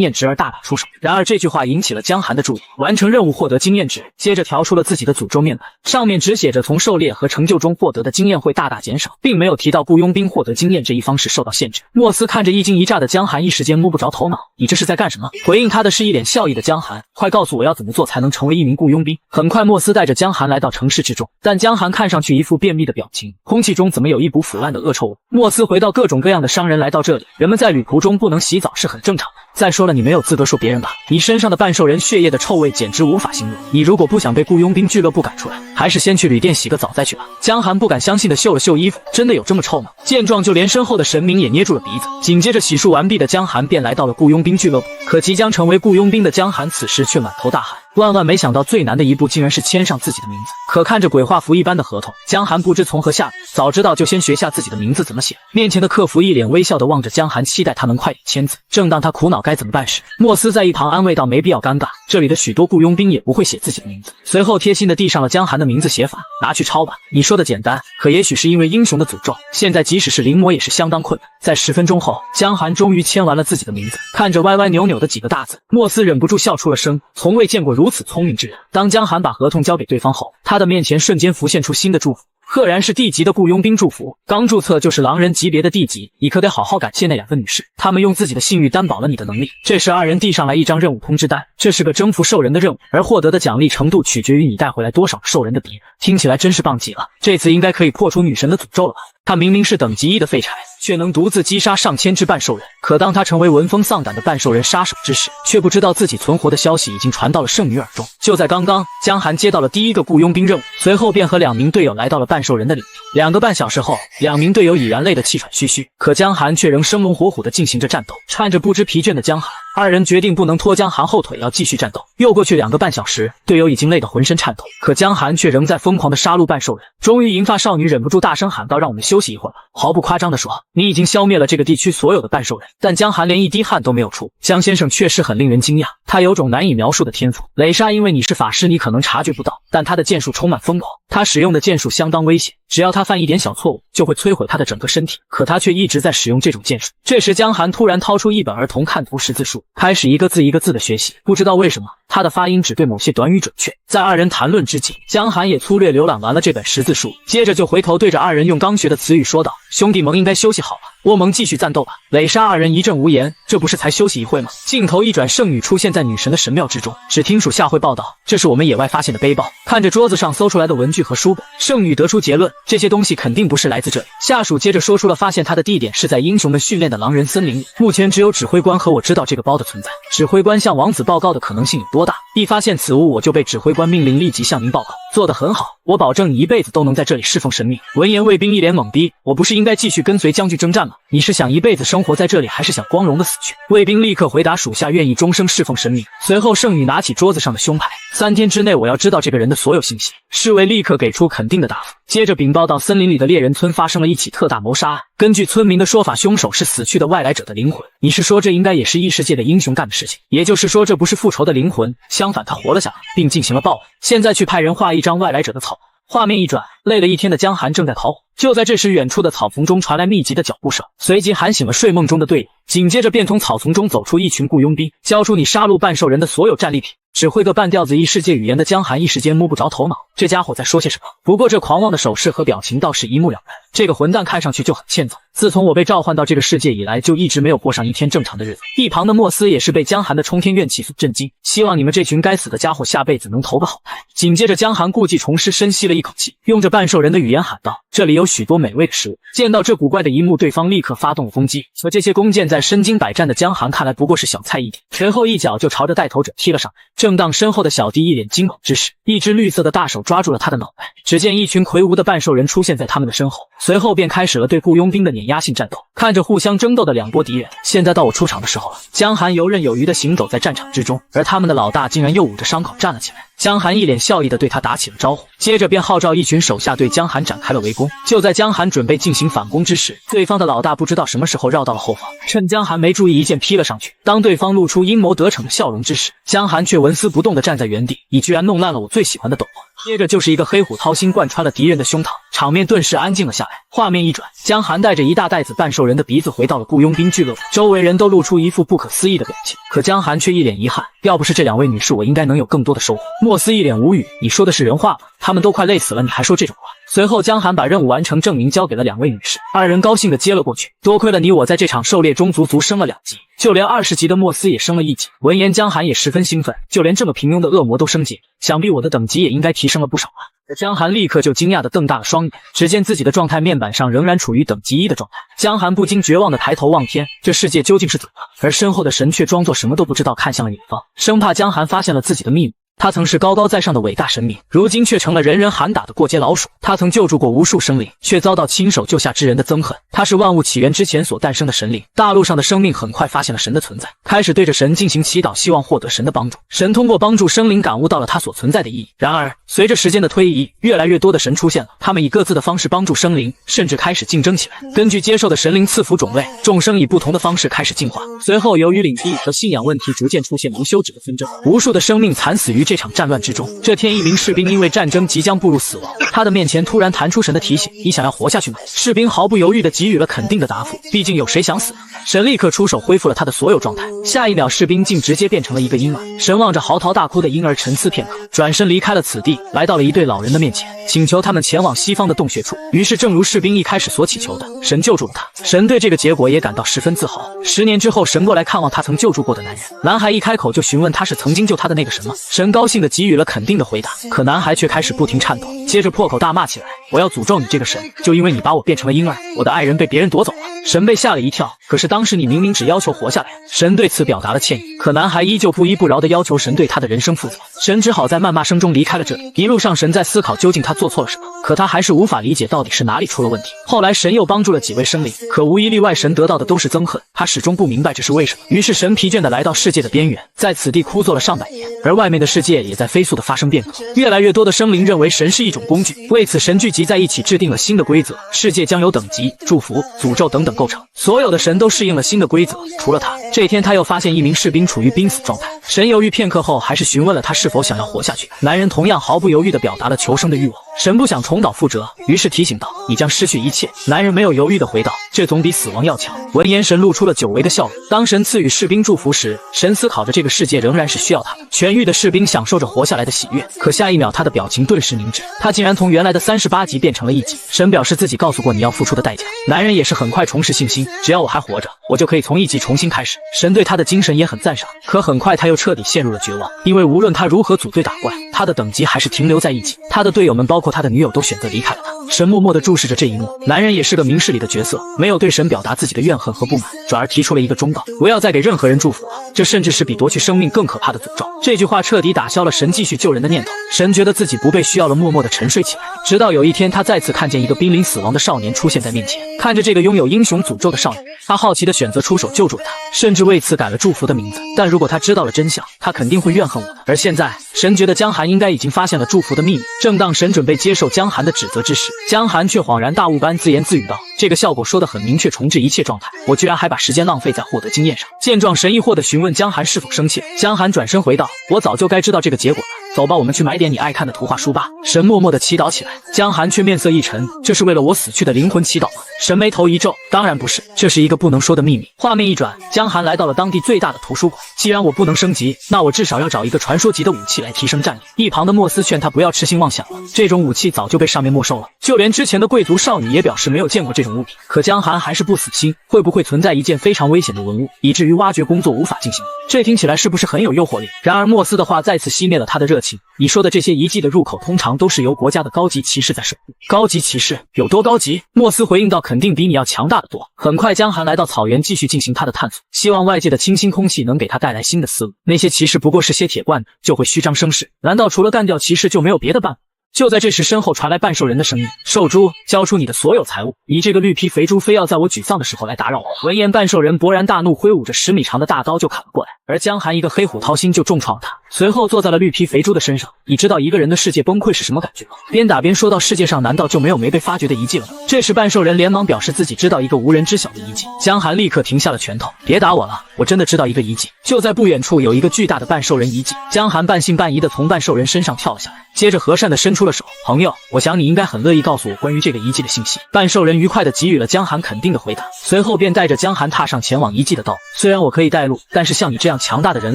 Speaker 1: 验值而大打出手。然而这句话引起了江寒的注意，完成任务获得经验值，接着调出了自己的诅咒面板，上面只写着从狩猎和成就中获得的经验会大大减少，并没有提到雇佣兵获得经验这一方式受到限制。莫斯看着一惊一乍的江寒，一时间摸不着头脑，你这是在干什么？回应他的是一脸笑意的江寒，快告诉我要怎么做才能成为一名雇佣兵。很快莫斯带着江寒来到城市之中，但江寒看上去一副便秘的表情，空气中怎么有一股腐烂的恶臭味？莫斯回到各种各样的商人来到这里，人们在旅途中不能洗澡是很正常的。再说了，你没有资格说别人吧，你身上的半兽人血液的臭味简直无法形容。你如果不想被雇佣兵俱乐部赶出来，还是先去旅店洗个澡再去吧。江寒不敢相信的嗅了嗅衣服，真的有这么臭吗？见状，就连身后的神明也捏住了鼻子。紧接着洗漱完毕的江寒便来到了雇佣兵俱乐部，可即将成为雇佣兵的江寒此时却满头大汗，万万没想到最难的一步竟然是签上自己的名字。可看着鬼画符一般的合同，江寒不知从何下笔，早知道就先学下自己的名字怎么写。面前的客服一脸微笑的望着江寒，期待他能快点签字。正当他苦恼该怎么办时，莫斯在一旁安慰道：“没必要尴尬，这里的许多雇佣兵也不会写自己的名字。”随后贴心的递上了江寒的名字写法，拿去抄吧。你说的简单，可也许是因为英雄的诅咒，现在即使是临摹也是相当困难。在10分钟后，江寒终于签完了自己的名字。看着歪歪扭扭的几个大字，莫斯忍不住笑出了声，从未见过如此聪明之人。当江寒把合同交给对方后，他的面前瞬间浮现出新的祝福。赫然是地级的雇佣兵祝福，刚注册就是狼人级别的地级，你可得好好感谢那2个女士，她们用自己的信誉担保了你的能力。这时二人递上来一张任务通知单，这是个征服兽人的任务，而获得的奖励程度取决于你带回来多少兽人的敌人。听起来真是棒极了，这次应该可以破除女神的诅咒了吧？他明明是等级1的废柴，却能独自击杀上千只半兽人。可当他成为闻风丧胆的半兽人杀手之时，却不知道自己存活的消息已经传到了圣女耳中。就在刚刚，江寒接到了第1个雇佣兵任务，随后便和2名队友来到了半兽人的领地。2个半小时后，2名队友已然累得气喘吁吁，可江寒却仍生龙活虎地进行着战斗。看着不知疲倦的江寒，二人决定不能拖江寒后腿，要继续战斗。又过去2个半小时，队友已经累得浑身颤抖，可江寒却仍在疯狂地杀戮半兽人。终于，银发少女忍不住大声喊道：“让我们休息一会儿吧。”毫不夸张地说：“你已经消灭了这个地区所有的半兽人。”但江寒连一滴汗都没有出。江先生确实很令人惊讶，他有种难以描述的天赋。雷莎因为你是法师，你可能察觉不到，但他的剑术充满疯狂，他使用的剑术相当危险，只要他犯一点小错误，就会摧毁他的整个身体。可他却一直在使用这种剑术。这时江寒突然掏出一本儿童看图识字书，开始一个字一个字的学习。不知道为什么，他的发音只对某些短语准确。在二人谈论之际，江寒也粗略浏览完了这本识字书，接着就回头对着二人用刚学的词语说道：“兄弟们应该休息好了，我们继续战斗吧。”雷莎二人一阵无言，这不是才休息一会吗？镜头一转，圣女出现在女神的神庙之中。只听属下会报道，这是我们野外发现的背包。看着桌子上搜出来的文具和书本，圣女得出结论，这些东西肯定不是来自这里。下属接着说出了发现它的地点是在英雄们训练的狼人森林里，目前只有指挥官和我知道这个包的存在。指挥官向王子报告的可能性有多大？一发现此物，我就被指挥官命令立即向您报告。做得很好，我保证你一辈子都能在这里侍奉神明。闻言，卫兵一脸懵逼，我不是应该继续跟随将军征战吗？你是想一辈子生活在这里，还是想光荣的死去？卫兵立刻回答，属下愿意终生侍奉神明。随后圣女拿起桌子上的胸牌，3天之内我要知道这个人的所有信息。侍卫立刻给出肯定的答复，接着禀报到森林里的猎人村发生了一起特大谋杀案，根据村民的说法，凶手是死去的外来者的灵魂。你是说这应该也是异世界的英雄干的事情？也就是说这不是复仇的灵魂，相反他活了下来，并进行了报复。现在去派人画一张外来者的草。画面一转，累了一天的江寒正在逃火。就在这时，远处的草丛中传来密集的脚步声，随即喊醒了睡梦中的队友。紧接着便从草丛中走出一群雇佣兵，交出你杀戮半兽人的所有战利品。只会个半吊子异世界语言的江寒一时间摸不着头脑，这家伙在说些什么？不过这狂妄的手势和表情倒是一目了然，这个混蛋看上去就很欠揍。自从我被召唤到这个世界以来，就一直没有过上一天正常的日子。一旁的莫斯也是被江寒的冲天怨气所震惊，希望你们这群该死的家伙下辈子能投个好胎。紧接着江寒故技重施，深吸了一口气，用着半兽人的语言喊道：“这里有许多美味的食物。”见到这古怪的一幕，对方立刻发动了攻击，可这些弓箭在身经百战的江寒看来不过是小菜一碟，随后一脚就朝着带头者踢了上来。正当身后的小弟一脸惊恐之时，一只绿色的大手抓住了他的脑袋。只见一群魁梧的半兽人出现在他们的身后，随后便开始了对雇佣兵的碾压性战斗。看着互相争斗的两波敌人，现在到我出场的时候了。江寒游刃有余地行走在战场之中，而他们的老大竟然又捂着伤口站了起来。江寒一脸笑意地对他打起了招呼，接着便号召一群手下对江寒展开了围攻。就在江寒准备进行反攻之时，对方的老大不知道什么时候绕到了后方，趁江寒没注意，一剑劈了上去。当对方露出阴谋得逞的笑容之时，江寒却纹丝不动地站在原地。你居然弄烂了我最喜欢的斗篷！接着就是一个黑虎掏心贯穿了敌人的胸膛，场面顿时安静了下来。画面一转，江寒带着一大袋子半兽人的鼻子回到了雇佣兵俱乐部，周围人都露出一副不可思议的表情，可江寒却一脸遗憾，要不是这两位女士，我应该能有更多的收获。莫斯一脸无语，你说的是人话吗？他们都快累死了，你还说这种话？随后江寒把任务完成证明交给了两位女士，二人高兴地接了过去。多亏了你我在这场狩猎中足升了2级，就连20级的莫斯也升了1级。闻言江寒也十分兴奋，就连这么平庸的恶魔都升级，想必我的等级也应该提升了不少啊。江寒立刻就惊讶地瞪大了双眼，只见自己的状态面板上仍然处于等级1的状态。江寒不禁绝望地抬头望天，这世界究竟是怎么了？而身后的神却装作什么都不知道，看向了远方，生怕江寒发现了自己的秘密。他曾是高高在上的伟大神明，如今却成了人人喊打的过街老鼠。他曾救助过无数生灵，却遭到亲手救下之人的憎恨。他是万物起源之前所诞生的神灵。大陆上的生命很快发现了神的存在，开始对着神进行祈祷，希望获得神的帮助。神通过帮助生灵感悟到了他所存在的意义。然而，随着时间的推移，越来越多的神出现了，他们以各自的方式帮助生灵，甚至开始竞争起来。根据接受的神灵赐福种类，众生以不同的方式开始进化。随后，由于领地和信仰问题，逐渐出现无休止的纷争，无数的生命惨死于这场战乱之中。这天，一名士兵因为战争即将步入死亡，他的面前突然弹出神的提醒：“你想要活下去吗？”士兵毫不犹豫地给予了肯定的答复，毕竟有谁想死呢？神立刻出手恢复了他的所有状态，下一秒，士兵竟直接变成了一个婴儿。神望着嚎啕大哭的婴儿，沉思片刻，转身离开了此地，来到了一对老人的面前，请求他们前往西方的洞穴处。于是，正如士兵一开始所祈求的，神救助了他。神对这个结果也感到十分自豪。10年之后，神过来看望他曾救助过的男人，男孩一开口就询问他是曾经救他的那个神吗？神高兴地给予了肯定的回答，可男孩却开始不停颤抖，接着破口大骂起来：“我要诅咒你这个神，就因为你把我变成了婴儿，我的爱人被别人夺走了。”神被吓了一跳，可是当时你明明只要求活下来。神对此表达了歉意，可男孩依旧不依不饶地要求神对他的人生负责。神只好在谩骂声中离开了这里。一路上，神在思考究竟他做错了什么，可他还是无法理解到底是哪里出了问题。后来，神又帮助了几位生灵，可无一例外，神得到的都是憎恨。他始终不明白这是为什么。于是，神疲倦地来到世界的边缘，在此地枯坐了上百年，而外面的世界也在飞速地发生变革。越来越多的生灵认为神是一种工具，为此，神聚集在一起制定了新的规则，世界将由等级、祝福、诅咒等等构成。所有的神都适应了新的规则，除了他。这天，他又发现一名士兵处于濒死状态。神犹豫片刻后，还是询问了他是否想要活下去。男人同样毫不犹豫地表达了求生的欲望。神不想重蹈覆辙，于是提醒道：“你将失去一切。”男人没有犹豫地回道：“这总比死亡要强。”闻言，神露出了久违的笑容。当神赐予士兵祝福时，神思考着这个世界仍然是需要他们。痊愈的士兵享受着活下来的喜悦，可下一秒，他的表情顿时凝滞，他竟然从原来的38级变成了1级。神表示自己告诉过你要付出的代价。男人也是很快重拾信心，只要我还活着，我就可以从1级重新开始。神对他的精神也很赞赏，可很快他又彻底陷入了绝望，因为无论他如何组队打怪，他的等级还是停留在1级。他的队友们包括他的女友都选择离开了他。神默默地注视着这一幕。男人也是个明事理的角色，没有对神表达自己的怨恨和不满，转而提出了一个忠告：不要再给任何人祝福了，这甚至是比夺去生命更可怕的诅咒。这句话彻底打消了神继续救人的念头。神觉得自己不被需要了，默默地沉睡起来。直到有一天，他再次看见一个濒临死亡的少年出现在面前。看着这个拥有英雄诅咒的少年，他好奇地选择出手救助了他，甚至为此改了祝福的名字。但如果他知道了真相，他肯定会怨恨我的。而现在，神觉得江寒应该已经发现了祝福的秘密。正当神准备接受江寒的指责之时，江寒却恍然大悟般自言自语道：“这个效果说得很明确，重置一切状态，我居然还把时间浪费在获得经验上。”见状，神疑惑地询问江寒是否生气。江寒转身回道：“我早就该知道这个结果了。走吧，我们去买点你爱看的图画书吧。”神默默地祈祷起来，江寒却面色一沉：“这是为了我死去的灵魂祈祷吗？”神眉头一皱：“当然不是，这是一个不能说的秘密。”画面一转，江寒来到了当地最大的图书馆。既然我不能升级，那我至少要找一个传说级的武器来提升战力。一旁的莫斯劝他不要痴心妄想了，这种武器早就被上面没收了，就连之前的贵族少女也表示没有见过这种物品。可江寒还是不死心，会不会存在一件非常危险的文物，以至于挖掘工作无法进行？这听起来是不是很有诱惑力？然而莫斯的话再次熄灭了他的热情。你说的这些遗迹的入口通常都是由国家的高级骑士在守护。高级骑士有多高级？莫斯回应道：“肯定比你要强大的多。”很快，江寒来到草原，继续进行他的探索，希望外界的清新空气能给他带来新的思路。那些骑士不过是些铁罐子，就会虚张声势，难道除了干掉骑士就没有别的办法？就在这时，身后传来半兽人的声音：“兽猪，交出你的所有财物！你这个绿皮肥猪，非要在我沮丧的时候来打扰我！”闻言，半兽人勃然大怒，挥舞着10米长的大刀就砍了过来，而江寒一个黑虎掏心就重创了他，随后坐在了绿皮肥猪的身上。你知道一个人的世界崩溃是什么感觉吗？边打边说道：“世界上难道就没有没被发掘的遗迹了吗？”这时，半兽人连忙表示自己知道一个无人知晓的遗迹。江寒立刻停下了拳头：“别打我了，我真的知道一个遗迹。”就在不远处有一个巨大的半兽人遗迹。江寒半信半疑地从半兽人身上跳了下来，接着和善地伸出了手：“朋友，我想你应该很乐意告诉我关于这个遗迹的信息。”半兽人愉快地给予了江寒肯定的回答，随后便带着江寒踏上前往遗迹的道路。虽然我可以带路，但是像你这样强大的人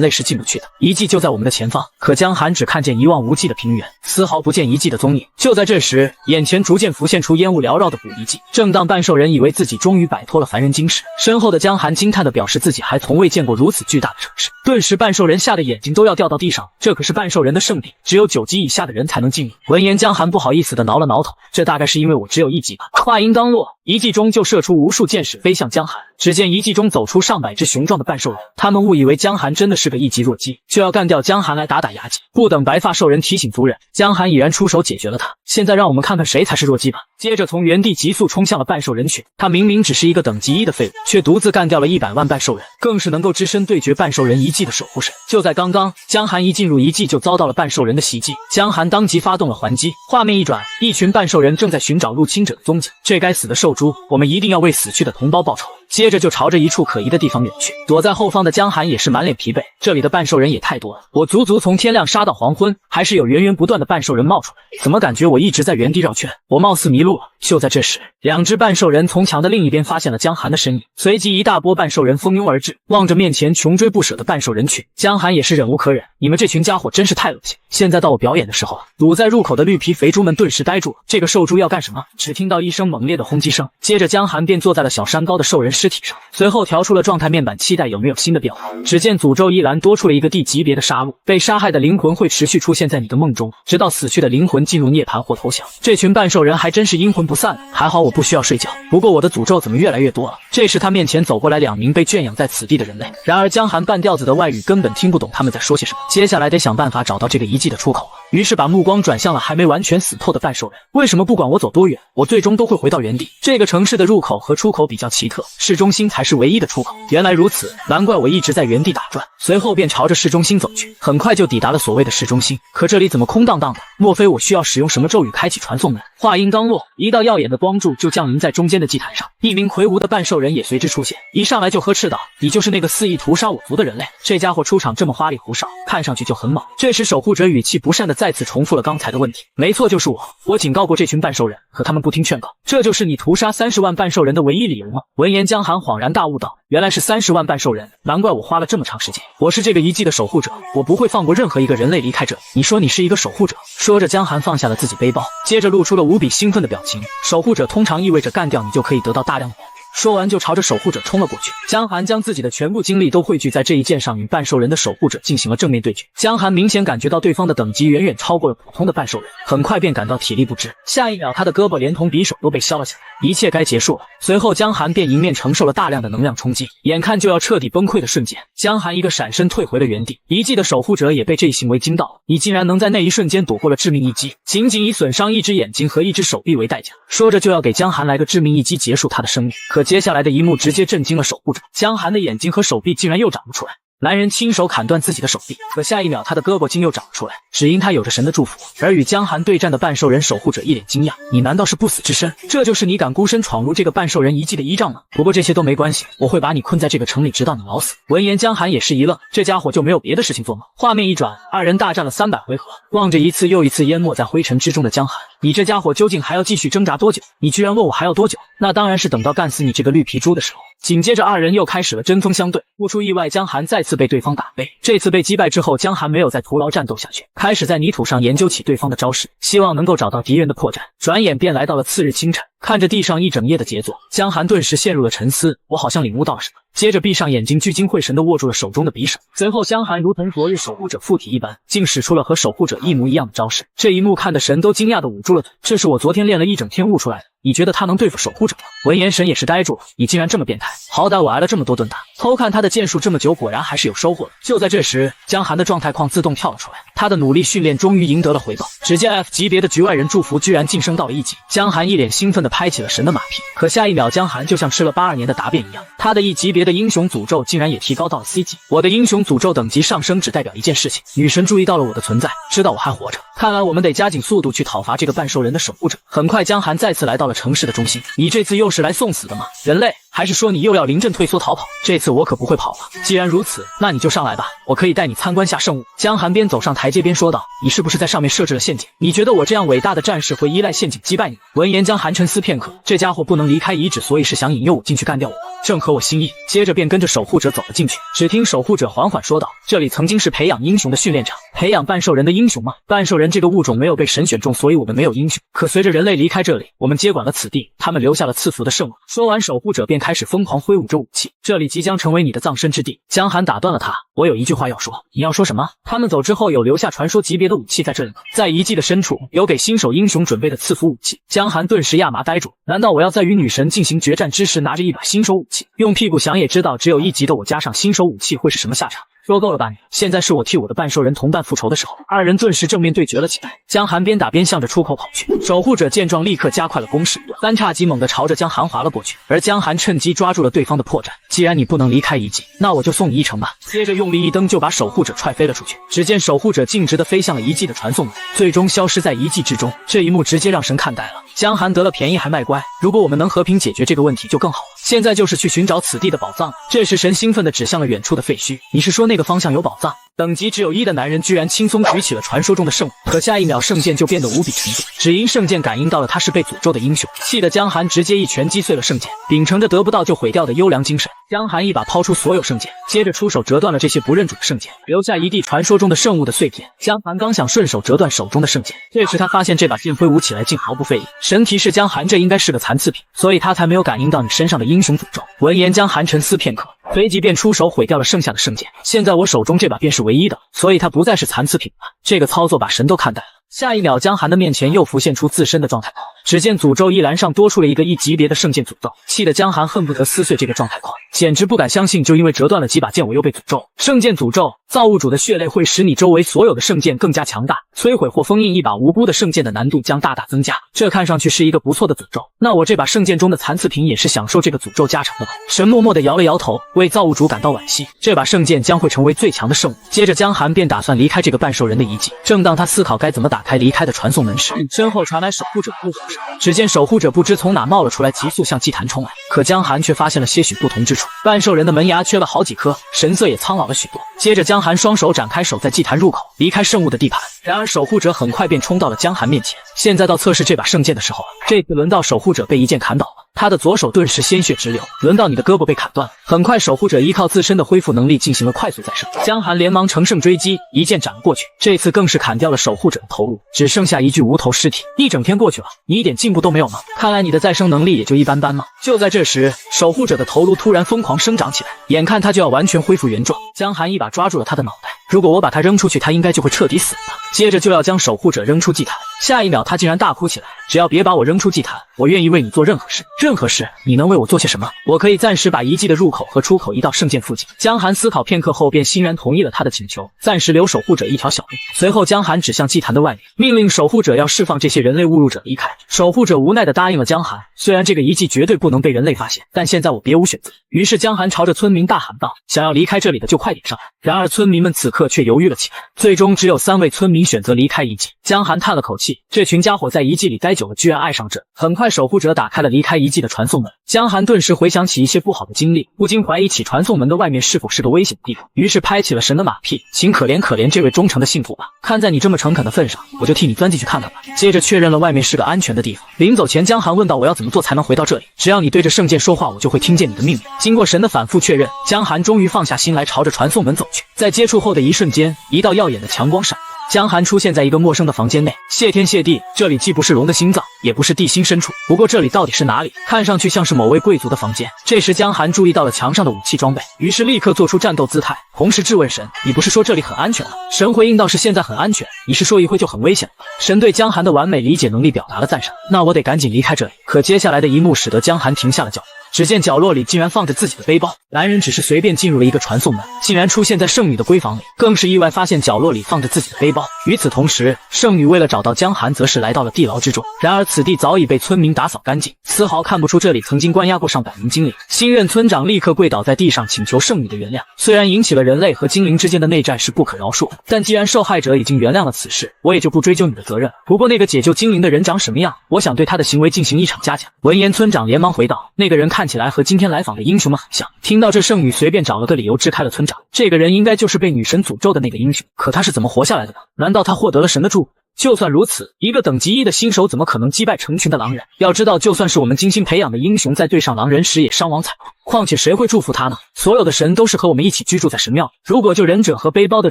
Speaker 1: 类是进不去的。遗迹就在我们的前方。可江寒只看见一望无际的平原，丝毫不见遗迹的踪影。就在这时，眼前逐渐浮现出烟雾缭绕的古遗迹。正当半兽人以为自己终于摆脱了凡人今世，身后的江寒惊叹地表示自己还从未见过如此巨大的城市。顿时，半兽人吓得眼睛都要掉到地上。这可是半兽人的圣地，只有9级以下的人才能进入。闻言，江寒不好意思地挠了挠头：“这大概是因为我只有1级吧。”话音刚落，一记中就射出无数箭矢飞向江寒。只见一记中走出上百只雄壮的半兽人，他们误以为江寒真的是个一级弱鸡，就要干掉江寒来打打牙祭。不等白发兽人提醒族人，江寒已然出手解决了他。现在让我们看看谁才是弱鸡吧。接着从原地急速冲向了半兽人群，他明明只是一个等级1的废物，却独自干掉了100万半兽人，更是能够只身对决半兽人遗迹的守护神。就在刚刚，江寒一进入遗迹就遭到了半兽人的袭击，江寒当即发动了还击。画面一转，一群半兽人正在寻找入侵者的踪迹。这该死的兽猪，我们一定要为死去的同胞报仇。接着就朝着一处可疑的地方远去，躲在后方的江寒也是满脸疲惫，这里的半兽人也太多了，我足足从天亮杀到黄昏，还是有源源不断的半兽人冒出来，怎么感觉我一直在原地绕圈？我貌似迷路了。就在这时，2只半兽人从墙的另一边发现了江寒的身影，随即一大波半兽人蜂拥而至，望着面前穷追不舍的半兽人群，江寒也是忍无可忍，你们这群家伙真是太恶心，现在到我表演的时候了。堵在入口的绿皮肥猪们顿时呆住了，这个兽猪要干什么？只听到一声猛烈的轰击声，接着江寒便坐在了小山高的兽人尸体上，随后调出了状态面板，期待有没有新的变化。只见诅咒一栏多出了一个D级别的杀戮，被杀害的灵魂会持续出现在你的梦中，直到死去的灵魂进入涅槃或投降。这群半兽人还真是阴魂不散，还好我不需要睡觉。不过我的诅咒怎么越来越多了？这时他面前走过来2名被圈养在此地的人类，然而江寒半吊子的外语根本听不懂他们在说些什么，接下来得想办法找到这个遗迹的出口了。于是把目光转向了还没完全死透的半兽人。为什么不管我走多远，我最终都会回到原地？这个城市的入口和出口比较奇特，市中心才是唯一的出口。原来如此，难怪我一直在原地打转。随后便朝着市中心走去，很快就抵达了所谓的市中心。可这里怎么空荡荡的？莫非我需要使用什么咒语开启传送门？话音刚落，一道耀眼的光柱就降临在中间的祭坛上，一名魁梧的半兽人也随之出现，一上来就呵斥道：“你就是那个肆意屠杀我族的人类？”这家伙出场这么花里胡哨，看上去就很猛。这时守护者语气不善的再次重复了刚才的问题：“没错，就是我。我警告过这群半兽人，可他们不听劝告，这就是你屠杀30万半兽人的唯一理由吗？”闻言，江寒恍然大悟道：“原来是30万半兽人，难怪我花了这么长时间。我是这个遗迹的守护者，我不会放过任何一个人类离开这里。你说你是一个守护者？”说着，江寒放下了自己背包，接着露出了无比兴奋的表情。守护者通常意味着干掉你就可以得到大量的火。说完就朝着守护者冲了过去。江寒将自己的全部精力都汇聚在这一剑上，与半兽人的守护者进行了正面对决。江寒明显感觉到对方的等级远远超过了普通的半兽人，很快便感到体力不支，下一秒他的胳膊连同匕首都被削了下来，一切该结束了。随后江寒便迎面承受了大量的能量冲击，眼看就要彻底崩溃的瞬间，江寒一个闪身退回了原地。遗迹的守护者也被这一行为惊到了，你竟然能在那一瞬间躲过了致命一击，仅仅以损伤1只眼睛和1只手臂为代价。说着就要给江寒来个致命一击结束他的生命，可接下来的一幕直接震惊了守护者，江寒的眼睛和手臂竟然又长不出来。男人亲手砍断自己的手臂，可下一秒他的胳膊竟又长了出来，只因他有着神的祝福。而与江寒对战的半兽人守护者一脸惊讶：“你难道是不死之身？这就是你敢孤身闯入这个半兽人遗迹的依仗吗？不过这些都没关系，我会把你困在这个城里直到你老死。”闻言江寒也是一愣，这家伙就没有别的事情做吗？画面一转，2人大战了300回合，望着一次又一次淹没在灰尘之中的江寒，你这家伙究竟还要继续挣扎多久？你居然问我还要多久？那当然是等到干死你这个绿皮猪的时候。紧接着2人又开始了针锋相对，不出意外，江寒再次被对方打飞。这次被击败之后，江寒没有再徒劳战斗下去，开始在泥土上研究起对方的招式，希望能够找到敌人的破绽。转眼便来到了次日清晨，看着地上一整夜的杰作，江寒顿时陷入了沉思。我好像领悟到了什么，接着闭上眼睛，聚精会神地握住了手中的匕首。随后江寒如同昨日守护者附体一般，竟使出了和守护者一模一样的招式。这一幕看得神都惊讶地捂住了嘴，这是我昨天练了一整天悟出来的。你觉得他能对付守护者吗？闻言神也是呆住了，你竟然这么变态，好歹我挨了这么多顿打，偷看他的剑术这么久，果然还是有收获的。就在这时，江寒的状态框自动跳了出来，他的努力训练终于赢得了回报。只见 F 级别的局外人祝福居然晋升到了1级，江寒一脸兴奋地拍起了神的马屁。可下一秒，江寒就像吃了82年的答辩一样，他的1级别的英雄诅咒竟然也提高到了 C 级。我的英雄诅咒等级上升只代表一件事情，女神注意到了我的存在，知道我还活着。看来我们得加紧速度去讨伐这个半兽人的守护者。很快江寒再次来到了城市的中心，你这次又是来送死的吗？人类，还是说你又要临阵退缩逃跑？这次我可不会跑了。既然如此，那你就上来吧，我可以带你参观下圣物。江寒边走上台阶边说道，你是不是在上面设置了陷阱？你觉得我这样伟大的战士会依赖陷阱击败你？闻言江寒沉思片刻，这家伙不能离开遗址，所以是想引诱我进去干掉我，正合我心意。接着便跟着守护者走了进去。只听守护者缓缓说道，这里曾经是培养英雄的训练场，培养半兽人的英雄吗？半兽人这个物种没有被神选中，所以我们没有英雄。可随着人类离开这里，我们接管了此地，他们留下了赐福的圣物。说完，守护者便开始疯狂挥舞着武器，这里即将成为你的葬身之地。江寒打断了他，我有一句话要说。你要说什么？他们走之后有留下传说级别的武器在这里吗？在遗迹的深处有给新手英雄准备的赐福武器。江寒顿时亚麻呆住，难道我要在与女神进行决战之时拿着一把新手武器？用屁股想也知道，只有1级的我加上新手武器会是什么下场。说够了吧你！现在是我替我的半兽人同伴复仇的时候。二人顿时正面对决了起来。江寒边打边向着出口跑去，守护者见状立刻加快了攻势，三叉戟猛地朝着江寒划了过去，而江寒趁机抓住了对方的破绽。既然你不能离开遗迹，那我就送你一程吧。接着用力一蹬，就把守护者踹飞了出去。只见守护者径直地飞向了遗迹的传送门，最终消失在遗迹之中。这一幕直接让神看呆了。江寒得了便宜还卖乖，如果我们能和平解决这个问题就更好了。现在就是去寻找此地的宝藏。这时神兴奋地指向了远处的废墟，你是说那个方向有宝藏？等级只有1的男人居然轻松举起了传说中的圣物，可下一秒圣剑就变得无比沉重，只因圣剑感应到了他是被诅咒的英雄，气得江寒直接一拳击碎了圣剑，秉承着得不到就毁掉的优良精神，江寒一把抛出所有圣剑，接着出手折断了这些不认主的圣剑，留下一地传说中的圣物的碎片。江寒刚想顺手折断手中的圣剑，这时他发现这把剑挥舞起来竟毫不费力，神提示江寒这应该是个残次品，所以他才没有感应到你身上的英雄诅咒。闻言江寒沉思片刻，随即便出手毁掉了剩下的圣剑。现在我手中这把便是唯一的，所以它不再是残次品了。这个操作把神都看呆了。下一秒，江寒的面前又浮现出自身的状态框，只见诅咒一栏上多出了一个1级别的圣剑诅咒，气得江寒恨不得撕碎这个状态框，简直不敢相信，就因为折断了几把剑，我又被诅咒。圣剑诅咒，造物主的血泪会使你周围所有的圣剑更加强大，摧毁或封印一把无辜的圣剑的难度将大大增加。这看上去是一个不错的诅咒，那我这把圣剑中的残次品也是享受这个诅咒加成的吧？神默默地摇了摇头，为造物主感到惋惜。这把圣剑将会成为最强的圣物。接着江寒便打算离开这个半兽人的遗迹。正当他思考该怎么打开离开的传送门时，身后传来守护者的怒吼声。只见守护者不知从哪冒了出来，急速向祭坛冲来。可江寒却发现了些许不同之处，半兽人的门牙缺了好几颗，神色也苍老了许多。接着江寒双手展开，守在祭坛入口，离开圣物的地盘。然而守护者很快便冲到了江寒面前。现在到测试这把圣剑的时候了，这次轮到守护者被一剑砍倒了，他的左手顿时鲜血直流。轮到你的胳膊被砍断了。很快守护者依靠自身的恢复能力进行了快速再生，江寒连忙乘胜追击，一剑斩了过去，这次更是砍掉了守护者的头颅，只剩下一具无头尸体。一整天过去了，你一点进步都没有吗？看来你的再生能力也就一般般嘛。就在这时，守护者的头颅突然疯狂生长起来，眼看他就要完全恢复原状。江寒一把抓住了他的脑袋，如果我把他扔出去，他应该就会彻底死了吧。接着就要将守护者扔出祭坛，下一秒他竟然大哭起来，只要别把我扔出祭坛，我愿意为你做任何事。任何事？你能为我做些什么？我可以暂时把遗迹的入口和出口移到圣剑附近。江寒思考片刻后便欣然同意了他的请求，暂时留守护者一条小命。随后江寒指向祭坛的外面，命令守护者要释放这些人类误入者离开。守护者无奈地答应了江寒，虽然这个遗迹绝对不能被人类发现，但现在我别无选择。于是江寒朝着村民大喊道，想要离开这里的就快点上来。然而村民们此刻却犹豫了起来，最终只有3位村民选择离开遗迹。江寒叹了口气，这群家伙在遗迹里待久了，居然爱上这。很快守护者打开了离开遗迹的传送门，江寒顿时回想起一些不好的经历，不禁怀疑起传送门的外面是否是个危险的地方，于是拍起了神的马屁，请可怜可怜这位忠诚的信徒吧，看在你这么诚恳的份上，我就替你钻进去看看吧。接着确认了外面是个安全的地方，临走前江寒问道，我要怎么做才能回到这里？只要你对着圣剑说话，我就会听见你的命令。经过神的反复确认，江寒终于放下心来，朝着传送门走去。在接触后的一瞬间，一道耀眼的强光闪过，江寒出现在一个陌生的房间内。谢天谢地，这里既不是龙的心脏，也不是地心深处，不过这里到底是哪里？看上去像是某位贵族的房间。这时江寒注意到了墙上的武器装备，于是立刻做出战斗姿态，同时质问神，你不是说这里很安全吗？神回应道，是现在很安全，你是说一会就很危险了。神对江寒的完美理解能力表达了赞赏，那我得赶紧离开这里。可接下来的一幕使得江寒停下了脚步，只见角落里竟然放着自己的背包。男人只是随便进入了一个传送门，竟然出现在圣女的闺房里，更是意外发现角落里放着自己的背包。与此同时，圣女为了找到江寒，则是来到了地牢之中。然而此地早已被村民打扫干净，丝毫看不出这里曾经关押过上百名精灵。新任村长立刻跪倒在地上，请求圣女的原谅。虽然引起了人类和精灵之间的内战是不可饶恕的，但既然受害者已经原谅了此事，我也就不追究你的责任。不过那个解救精灵的人长什么样，我想对他的行为进行一场嘉奖。闻言，村长连忙回道，那个人看起来和今天来访的英雄们很像。听到这，圣女随便找了个理由支开了村长。这个人应该就是被女神诅咒的那个英雄，可他是怎么活下来的呢？难道他获得了神的祝福？就算如此，一个等级1的新手怎么可能击败成群的狼人？要知道，就算是我们精心培养的英雄，在对上狼人时也伤亡惨痛。况且谁会祝福他呢？所有的神都是和我们一起居住在神庙里。如果救忍者和背包的